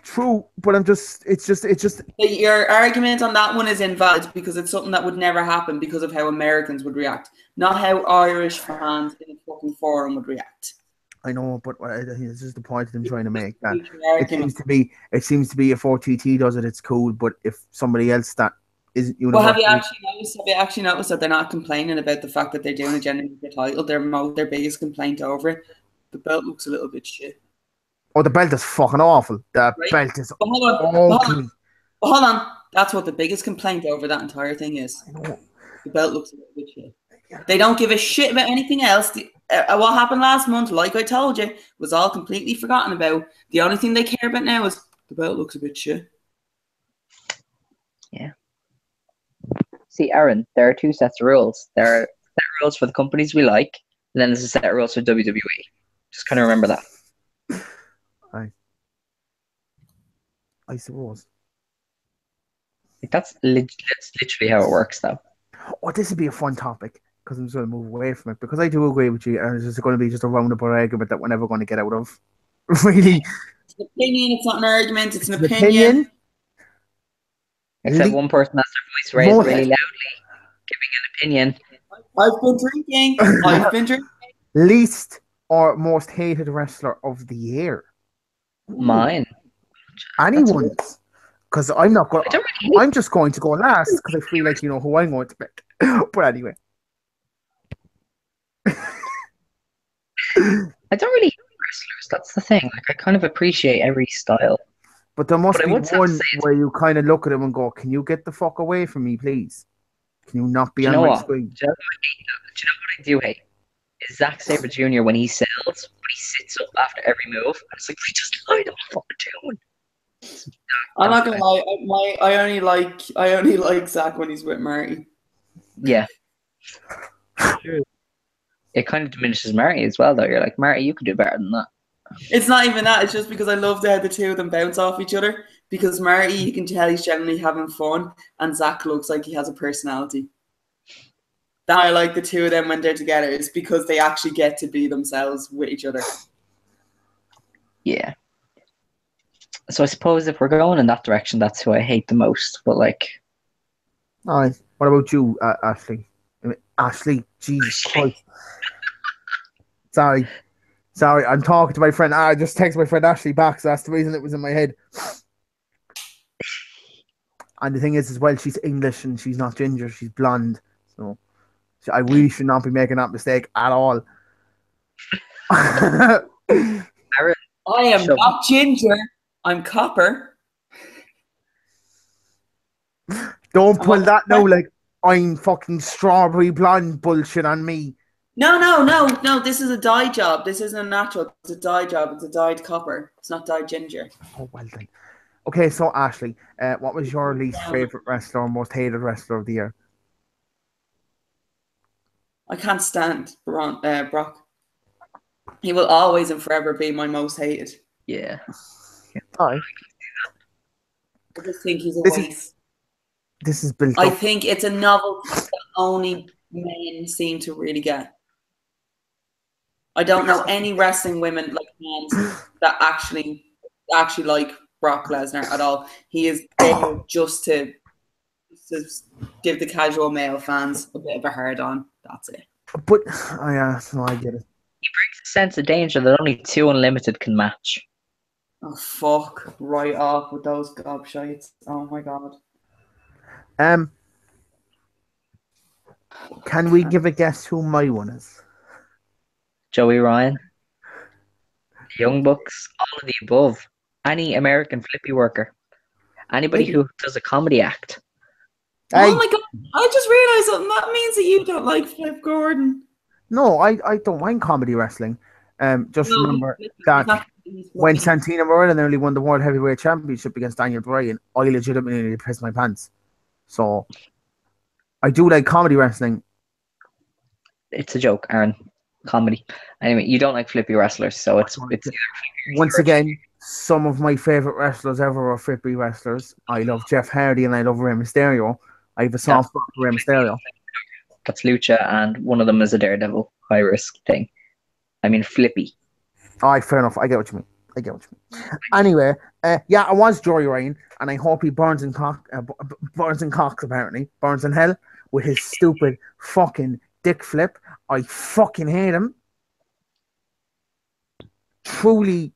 true, but it's just. Your argument on that one is invalid because it's something that would never happen because of how Americans would react, not how Irish fans in a fucking forum would react. I know, but I think it's just the point I'm trying to make. That it seems to be if OTT does it, it's cool. But if somebody else that isn't universal, well, have you actually noticed that they're not complaining about the fact that they're doing a gender neutral title? Their biggest complaint over it. The belt looks a little bit shit. Oh, the belt is fucking awful. The belt is ugly. Hold on. That's what the biggest complaint over that entire thing is. I know. The belt looks a little bit shit. They don't give a shit about anything else. What happened last month, like I told you, was all completely forgotten about. The only thing they care about now is the belt looks a bit shit. Yeah. See, Aaron, there are two sets of rules. There are set of rules for the companies we like, and then there's a set of rules for WWE. Just kind of remember that. I suppose. That's literally how it works, though. Oh, this would be a fun topic because I'm just going to move away from it because I do agree with you, and it's just going to be just a roundabout argument that we're never going to get out of. Really, it's an opinion. It's not an argument. It's an opinion. Except one person has their voice raised really loudly, giving an opinion. I've been drinking. Least or most hated wrestler of the year? Mine. Anyone's. Because I'm not going. I'm just going to go last because I feel like you know who I'm going to pick. But anyway, I don't really hate wrestlers. That's the thing. Like I kind of appreciate every style. But there must be one where you kind of look at him and go, "Can you get the fuck away from me, please? Can you not be on my screen?" Do you know what I do hate? Is Zack Sabre Jr. when he sells, but he sits up after every move. And it's like, we just lie the fuck down. I'm not gonna lie. I only like Zach when he's with Marty. Yeah. It kind of diminishes Marty as well, though. You're like, Marty, you could do better than that. It's not even that. It's just because I love how the two of them bounce off each other. Because Marty, you can tell he's generally having fun, and Zach looks like he has a personality. That I like the two of them when they're together is because they actually get to be themselves with each other. Yeah. So I suppose if we're going in that direction, that's who I hate the most. But like, all right. What about you, Ashley? Ashley, Jesus Christ. Sorry, I'm talking to my friend. I just texted my friend Ashley back, so that's the reason it was in my head. And the thing is, as well, she's English and she's not ginger. She's blonde. So I really should not be making that mistake at all. I am not ginger. I'm copper. Don't pull that now, like I'm fucking strawberry blonde bullshit on me. No. This is a dye job. This isn't a natural. It's a dye job. It's a dyed copper. It's not dyed ginger. Oh, well then. Okay, so Ashley, what was your least favorite wrestler or most hated wrestler of the year? I can't stand Brock. He will always and forever be my most hated. Yeah. Hi. I just think he's a waste. This is built I think it's a novelty that only men seem to really get. I don't know any wrestling women like men that actually like Brock Lesnar at all. He is there just to give the casual male fans a bit of a hard on. That's it. But yeah, no, I get it. He brings a sense of danger that only two Unlimited can match. Oh fuck! Right off with those gobshites. Oh my god. Can we give a guess who my one is? Joey Ryan, Young Bucks, all of the above. Any American flippy worker, anybody who does a comedy act. Oh my god! I just realized something. That means that you don't like Flip Gordon. No, I don't mind comedy wrestling. Remember that when Santino Marella nearly won the World Heavyweight Championship against Daniel Bryan, I legitimately pissed my pants. So I do like comedy wrestling. It's a joke, Aaron. comedy. Anyway, you don't like flippy wrestlers, so it's Once again, some of my favorite wrestlers ever are flippy wrestlers. I love Jeff Hardy and I love Rey Mysterio. I have a soft spot for Rey Mysterio. That's Lucha, and one of them is a Daredevil high risk thing. I mean, flippy. All right, fair enough. I get what you mean. Anyway, yeah, I was Joey Ryan, and I hope he burns in cocks, apparently. Burns in hell with his stupid fucking dick flip. I fucking hate him. Truly,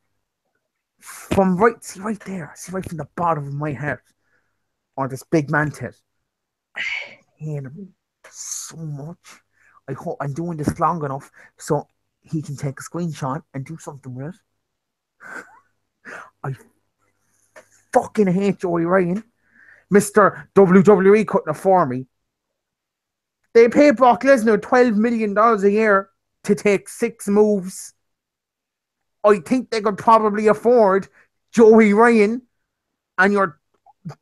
see right from the bottom of my heart, or this big man tit. I hate him so much. I hope I'm doing this long enough so he can take a screenshot and do something with it. I fucking hate Joey Ryan. Mr. WWE couldn't afford me. They pay Brock Lesnar $12 million a year to take 6 moves. I think they could probably afford Joey Ryan and your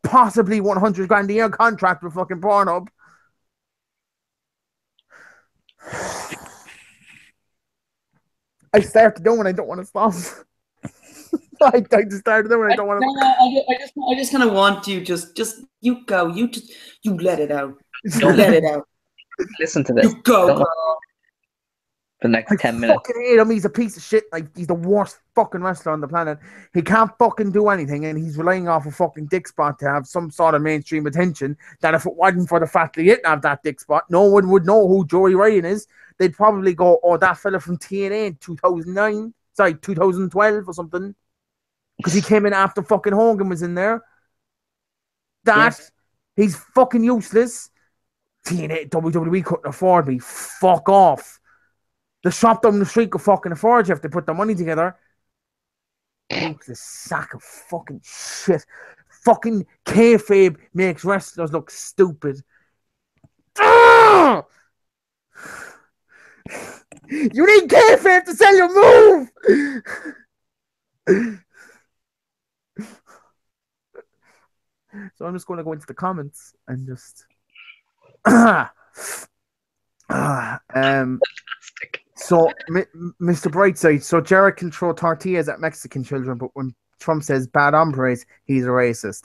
possibly 100 grand a year contract with fucking Pornhub. I started doing, I don't want to stop. I just started doing, I don't want to. I just kind of want you, just you go, you let it out. Don't let it out. Listen to this. You go, girl. The next 10 minutes. I fucking hate him. He's a piece of shit. Like, he's the worst fucking wrestler on the planet. He can't fucking do anything, and he's relying off a fucking dick spot to have some sort of mainstream attention. That if it wasn't for the fact that he didn't have that dick spot, no one would know who Joey Ryan is. They'd probably go, oh, that fella from TNA in 2009. Sorry, 2012 or something. Because he came in after fucking Hogan was in there. He's fucking useless. TNA, WWE couldn't afford me. Fuck off. The shop down the street could fucking afford you if they put the money together. Useless sack of fucking shit. Fucking kayfabe makes wrestlers look stupid. You need kayfabe to sell your move! So I'm just going to go into the comments and just... So, Mr. Brightside, so Jared can throw tortillas at Mexican children, but when Trump says bad hombres, he's a racist.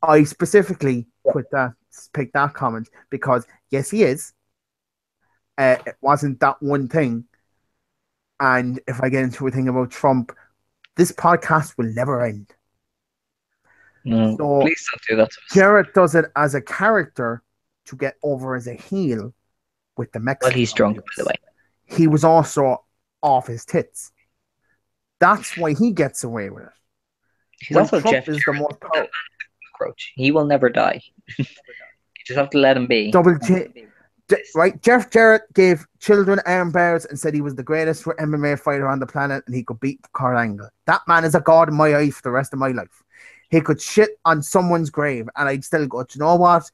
I specifically picked that comment because, yes, he is. It wasn't that one thing. And if I get into a thing about Trump, this podcast will never end. No, so, please don't do that. Jared does it as a character to get over as a heel with the Mexican. Well, he's drunk, by the way. He was also off his tits. That's why he gets away with it. He's also Trump is the most powerful. He will never die. You just have to let him be. Right? Jeff Jarrett gave children arm bars and said he was the greatest MMA fighter on the planet and he could beat Kurt Angle. That man is a god in my eye for the rest of my life. He could shit on someone's grave and I'd still go, you know what?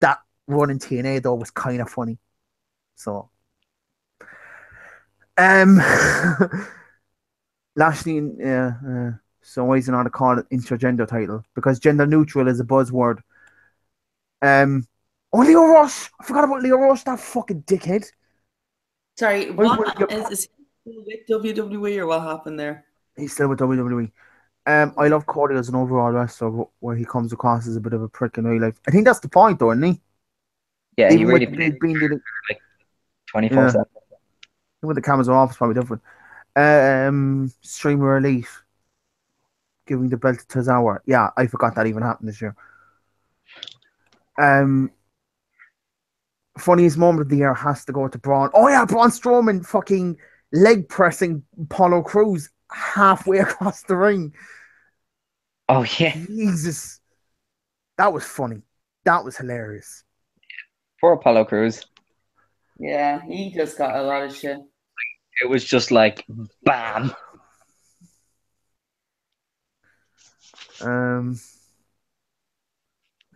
That run in TNA though was kind of funny. So Lashley, so why is it not called an intergender title? Because gender neutral is a buzzword. Leo Rush! I forgot about Leo Rush, that fucking dickhead. Sorry, is he still with WWE or what happened there? He's still with WWE. I love Cody as an overall wrestler, where he comes across as a bit of a prick in real life. I think that's the point, though, isn't he? Yeah, even he really being like 24/7. With the cameras off, it's probably different. Streamer Elite giving the belt to Tozawa. Yeah, I forgot that even happened this year. Funniest moment of the year has to go to Braun. Oh yeah, Braun Strowman fucking leg pressing Apollo Crews halfway across the ring. Oh yeah, Jesus, that was funny. That was hilarious. Poor Apollo Crews. Yeah, he just got a lot of shit. It was just like bam.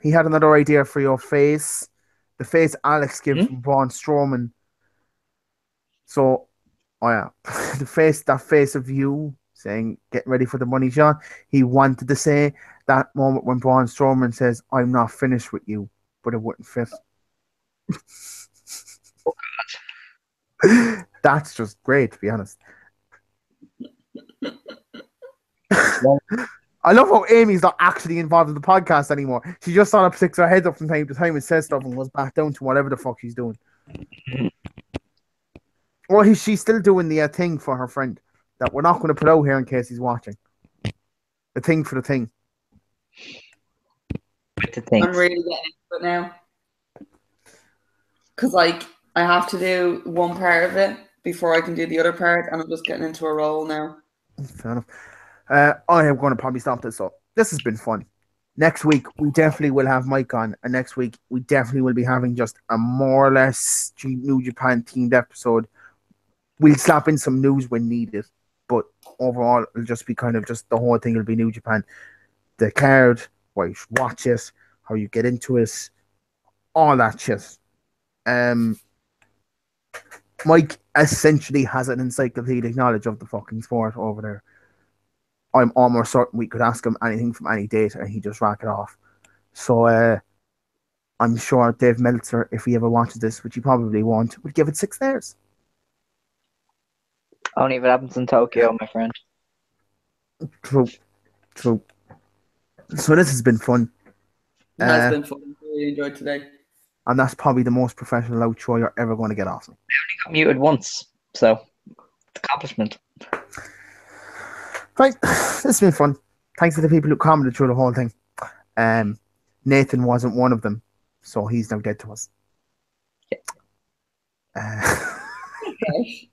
He had another idea for your face. The face Alex gives from Braun Strowman. So, oh yeah, that face of you saying, get ready for the money shot. He wanted to say that moment when Braun Strowman says, I'm not finished with you, but it wouldn't fit. Oh, God. That's just great, to be honest. I love how Amy's not actually involved in the podcast anymore. She just sort of sticks her head up from time to time and says stuff and goes back down to whatever the fuck she's doing. Or she's still doing the thing for her friend that we're not going to put out here in case he's watching. The thing for the thing. I'm really getting into it now. Because, like, I have to do one part of it before I can do the other part, and I'm just getting into a role now. Fair enough. I am going to probably stop this. So this has been fun. Next week, we definitely will have Mike on. And next week, we definitely will be having just a more or less New Japan themed episode. We'll slap in some news when needed. But overall, it'll just be kind of just the whole thing will be New Japan. The card, why you should watch it, how you get into it, all that shit. Mike essentially has an encyclopedic knowledge of the fucking sport over there. I'm almost certain we could ask him anything from any date and he'd just rack it off. So I'm sure Dave Meltzer, if he ever watches this, which he probably won't, would give it 6 stars. Only if it happens in Tokyo, my friend. True. So this has been fun. It has been fun. I really enjoyed today. And that's probably the most professional outro you're ever going to get off me. I only got muted once, so accomplishment. Right, this has been fun. Thanks to the people who commented through the whole thing. Nathan wasn't one of them, so he's now dead to us. Okay.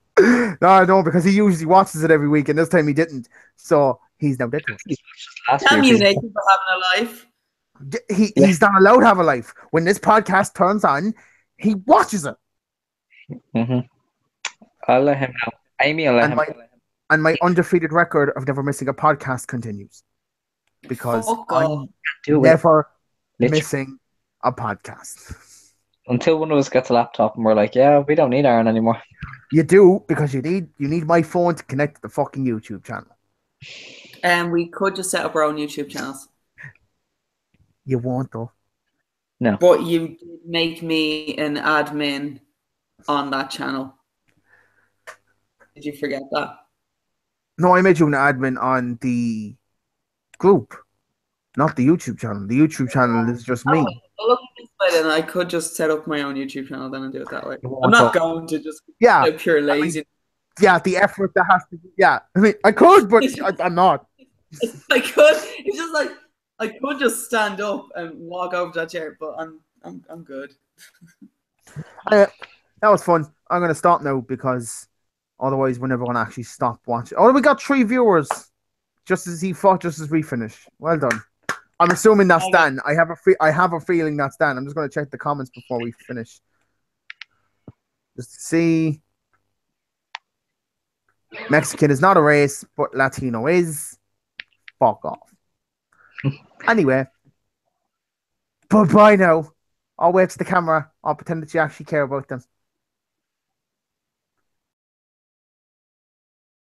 No, because he usually watches it every week, and this time he didn't, so he's now dead to us. Damn you, Nathan, for having a life. He's not allowed to have a life. When this podcast turns on, he watches it. Mm-hmm. I'll let him know. Amy will let him know. And my undefeated record of never missing a podcast continues. Because I'm never missing a podcast. Until one of us gets a laptop and we're like, yeah, we don't need Aaron anymore. You do, because you need my phone to connect to the fucking YouTube channel. And we could just set up our own YouTube channels. You won't, though. No. But you did make me an admin on that channel. Did you forget that? No, I made you an admin on the group, not the YouTube channel. The YouTube channel is just me. Look at this way, then I could just set up my own YouTube channel then and do it that way. I'm not going to just pure lazy. The effort that has to be. Yeah, I mean, I could, but I'm not. I could. It's just like I could just stand up and walk over to that chair, but I'm good. That was fun. I'm gonna stop now because otherwise we're never gonna actually stop watching. Oh, we got 3 viewers. Just as we finish. Well done. I'm assuming that's Dan. I have a feeling that's Dan. I'm just gonna check the comments before we finish. Just to see. Mexican is not a race, but Latino is. Fuck off. Anyway. Bye now. I'll wave to the camera. I'll pretend that you actually care about them.